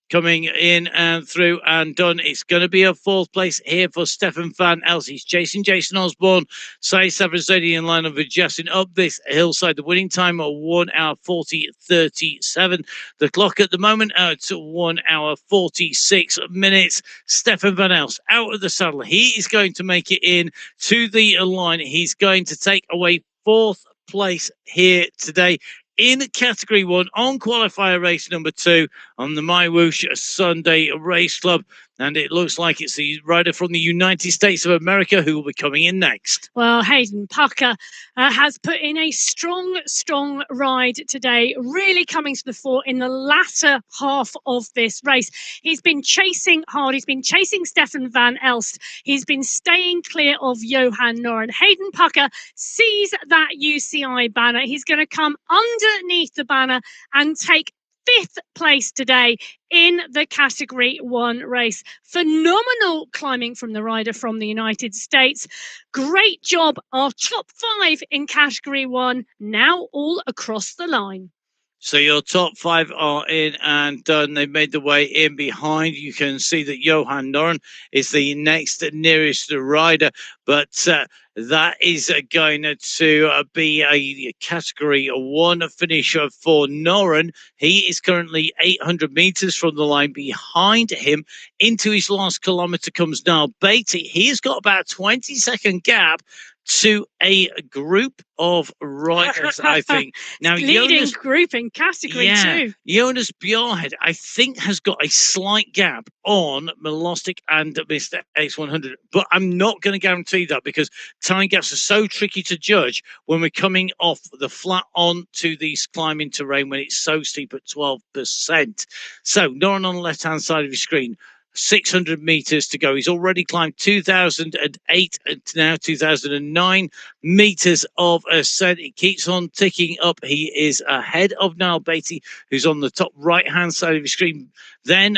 coming in and through and done. It's going to be a fourth place here for Stefan van Elst. He's chasing Jason Osborne, Saeed Safazadeh and Lionel Vujassin up this hillside. The winning time at 1 hour 40:37. The clock at the moment at 1 hour 46 minutes. Stefan van Elst out of the saddle. He is going to make it in to the line. He's going to take away fourth place here today in category 1 on qualifier race number 2 on the MyWhoosh Sunday Race Club. And it looks like it's the rider from the United States of America who will be coming in next. Well, Hayden Pucker has put in a strong ride today, really coming to the fore in the latter half of this race. He's been chasing hard. He's been chasing Stefan van Elst. He's been staying clear of Johan Noren. Hayden Pucker sees that UCI banner. He's going to come underneath the banner and take fifth place today in the category 1 race. Phenomenal climbing from the rider from the United States. Great job. Our top 5 in category 1 now all across the line. So your top 5 are in and done. They've made the way in behind. You can see that Johan Noren is the next nearest rider, but that is going to be a category 1 finish for Noren. He is currently 800 meters from the line. Behind him, into his last kilometer, comes Niall Beatty. He's got about a 20-second gap to a group of riders, I think. Now, leading Jonas, group in category 2. Jonas Bjarhed, I think, has got a slight gap on Melostic and Mr. X100, but I'm not going to guarantee that because time gaps are so tricky to judge when we're coming off the flat onto these climbing terrain when it's so steep at 12%. So, Noren on the left-hand side of your screen. 600 meters to go. He's already climbed 2008 and now 2009 meters of ascent. It keeps on ticking up. He is ahead of Niall Beatty, who's on the top right hand side of your screen. Then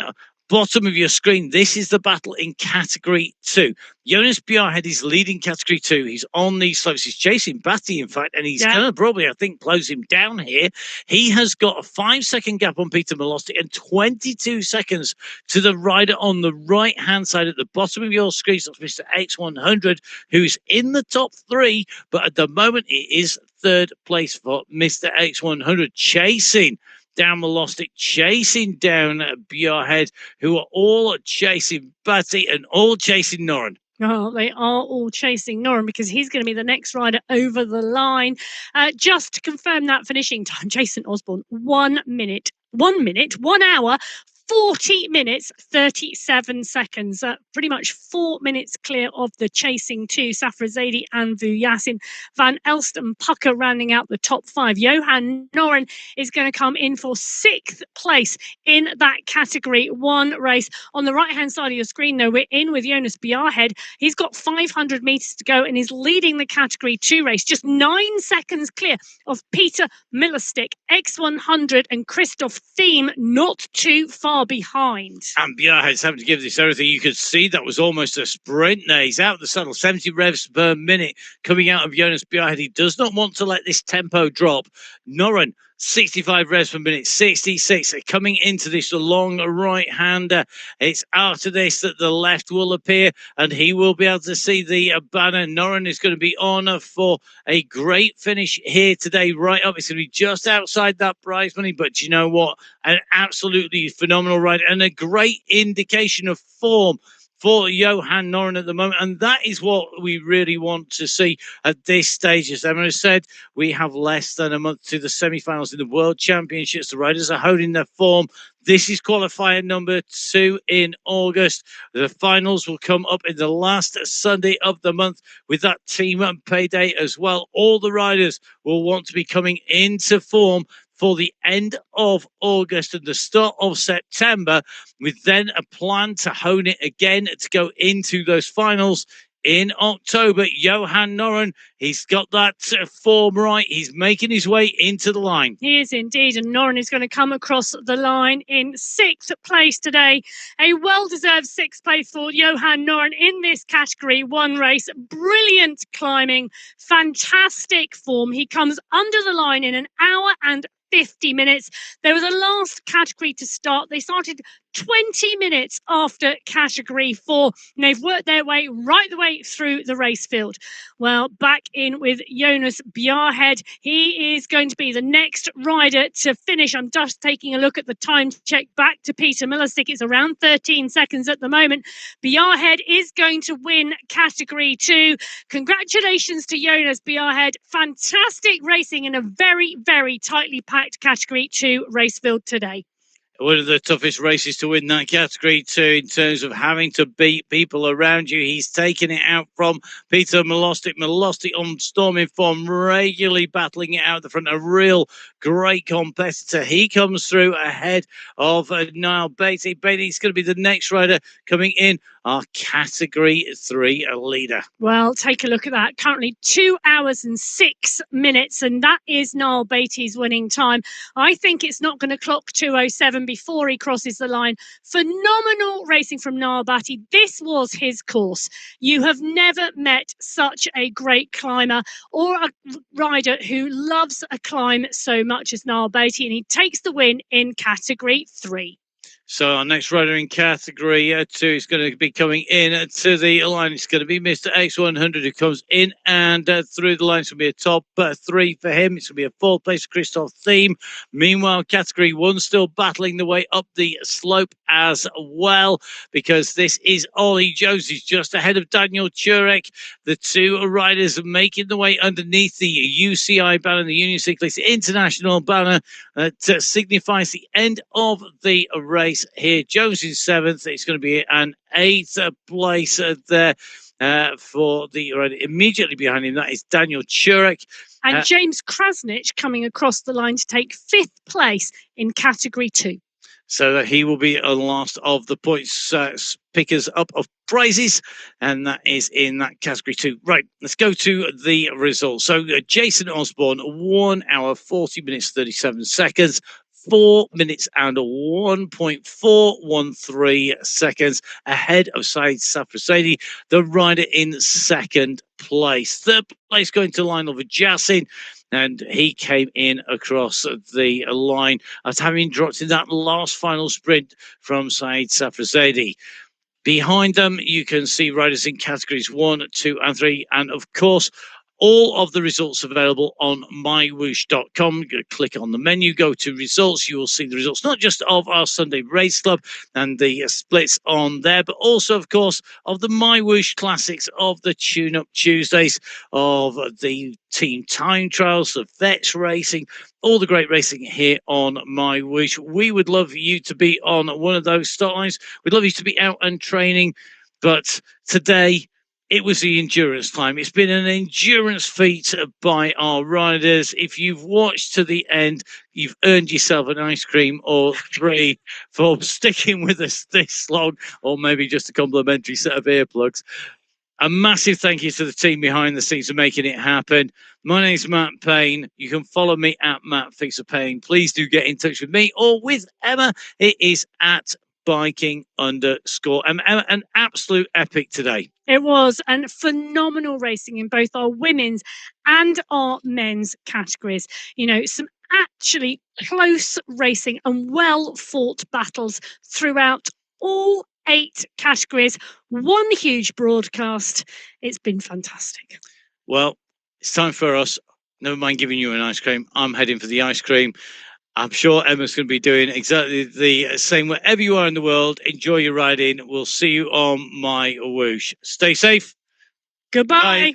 bottom of your screen, this is the battle in category 2. Jonas Bjarhed is leading category 2. He's on these slopes. He's chasing Batty, in fact, and he's going to probably, I think, close him down here. He has got a 5-second gap on Peter Melostic and 22 seconds to the rider on the right-hand side at the bottom of your screen. So that's Mr. X100, who's in the top 3, but at the moment it is third place for Mr. X100, chasing down Melostic, chasing down Bjarhed, who are all chasing Batty and all chasing Noren. Oh, they are all chasing Noren because he's going to be the next rider over the line. Just to confirm that finishing time, Jason Osborne, 1 hour, 40 minutes, 37 seconds. Pretty much 4 minutes clear of the chasing two, Safrazadi and Vu Yassin. Van Elst and Pucker rounding out the top five. Johan Noren is going to come in for 6th place in that category one race. On the right-hand side of your screen, though, we're in with Jonas Bjarhed. He's got 500 metres to go and is leading the category two race, just 9 seconds clear of Peter Millerstick, X100 and Christoph Thiem, not too far behind. And Bjarhed's having to give this everything. You could see that was almost a sprint there. He's out the saddle, 70 revs per minute coming out of Jonas Bjarhed. He does not want to let this tempo drop. Noren, 65 revs per minute, 66 coming into this long right-hander. It's after this that the left will appear and he will be able to see the banner. Noren is going to be on for a great finish here today, right up. It's going to be just outside that prize money, but you know what? An absolutely phenomenal ride and a great indication of form for Johan Noren at the moment, and that is what we really want to see at this stage. As Emma has said, we have less than a month to the semi-finals in the World Championships. The riders are holding their form. This is qualifier number 2 in August. The finals will come up in the last Sunday of the month with that team payday as well. All the riders will want to be coming into form for the end of August and the start of September, with then a plan to hone it again to go into those finals in October. Johan Noren, he's got that form right. He's making his way into the line. He is indeed, and Noren is going to come across the line in 6th place today. A well-deserved 6th place for Johan Noren in this category one race. Brilliant climbing, fantastic form. He comes under the line in an hour and 50 minutes. There was a last category to start. They started 20 minutes after category 4, and they've worked their way right the way through the race field. Well, back in with Jonas Bjarhed. He is going to be the next rider to finish. I'm just taking a look at the time check back to Peter Millerstick. It's around 13 seconds at the moment. Bjarhed is going to win category 2. Congratulations to Jonas Bjarhed. Fantastic racing in a very, very tightly packed category 2 race field today. One of the toughest races to win that category too, in terms of having to beat people around you. He's taken it out from Peter Millerstick. Millerstick on storming form, regularly battling it out the front. A real great competitor. He comes through ahead of Niall Beatty. Beatty's going to be the next rider coming in, our category 3 leader. Well, take a look at that. Currently 2 hours and 6 minutes, and that is Niall Beatty's winning time. I think it's not going to clock 2:07 before he crosses the line. Phenomenal racing from Niall Beatty. This was his course. You have never met such a great climber or a rider who loves a climb so much as Niall Beatty, and he takes the win in category 3. So our next rider in category 2 is going to be coming in to the line. It's going to be Mr. X100 who comes in and through the line. It's going to be a top 3 for him. It's going to be a 4th place for Christoph Thiem. Meanwhile, category 1 still battling the way up the slope as well, because this is Ollie Jones. He's just ahead of Daniel Turek. The 2 riders are making the way underneath the UCI banner, the Union Cyclists International banner, that signifies the end of the race here. Jones in 7th. It's going to be an 8th place there for the rider. Immediately behind him, that is Daniel Turek. And James Krasnich coming across the line to take 5th place in category 2. So that he will be a last of the points pickers up of prizes, and that is in that category 2. Right, let's go to the results. So Jason Osborne, 1 hour 40 minutes 37 seconds. 4 minutes and 1.413 seconds ahead of Said Safrazadi, the rider in 2nd place. 3rd place going to Lionel Vajassin, and he came in across the line after having dropped in that last final sprint from Said Safrazadi. Behind them, you can see riders in categories 1, 2 and 3, and of course, all of the results available on MyWhoosh.com. Click on the menu, go to results. You will see the results, not just of our Sunday Race Club and the splits on there, but also, of course, of the MyWhoosh Classics, of the Tune-Up Tuesdays, of the Team Time Trials, the Vets Racing, all the great racing here on MyWhoosh. We would love you to be on one of those start lines. We'd love you to be out and training, but today it was the endurance time. It's been an endurance feat by our riders. If you've watched to the end, you've earned yourself an ice cream or three for sticking with us this long, or maybe just a complimentary set of earplugs. A massive thank you to the team behind the scenes for making it happen. My name's Matt Payne. You can follow me at Matt Fixer Payne. Please do get in touch with me or with Emma. It is at biking_. An absolute epic today. It was, and phenomenal racing in both our women's and our men's categories. You know, some actually close racing and well fought battles throughout all 8 categories. One huge broadcast. It's been fantastic. Well, it's time for us. Never mind giving you an ice cream. I'm heading for the ice cream. I'm sure Emma's going to be doing exactly the same wherever you are in the world. Enjoy your riding. We'll see you on MyWhoosh. Stay safe. Goodbye.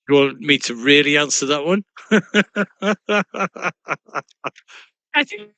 You want me to really answer that one? I think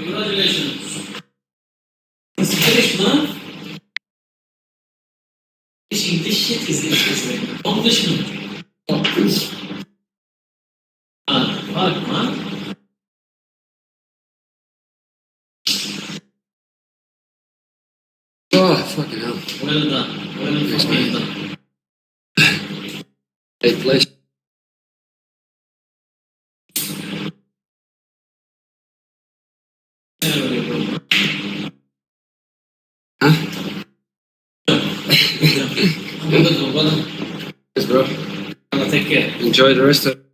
Congratulations. It's finished, man. This shit is an accomplishment. Fuck, man. Oh, fucking hell. Well done. Well fucking done. Eighth place. Huh? Yes, bro. Take care. Enjoy the rest of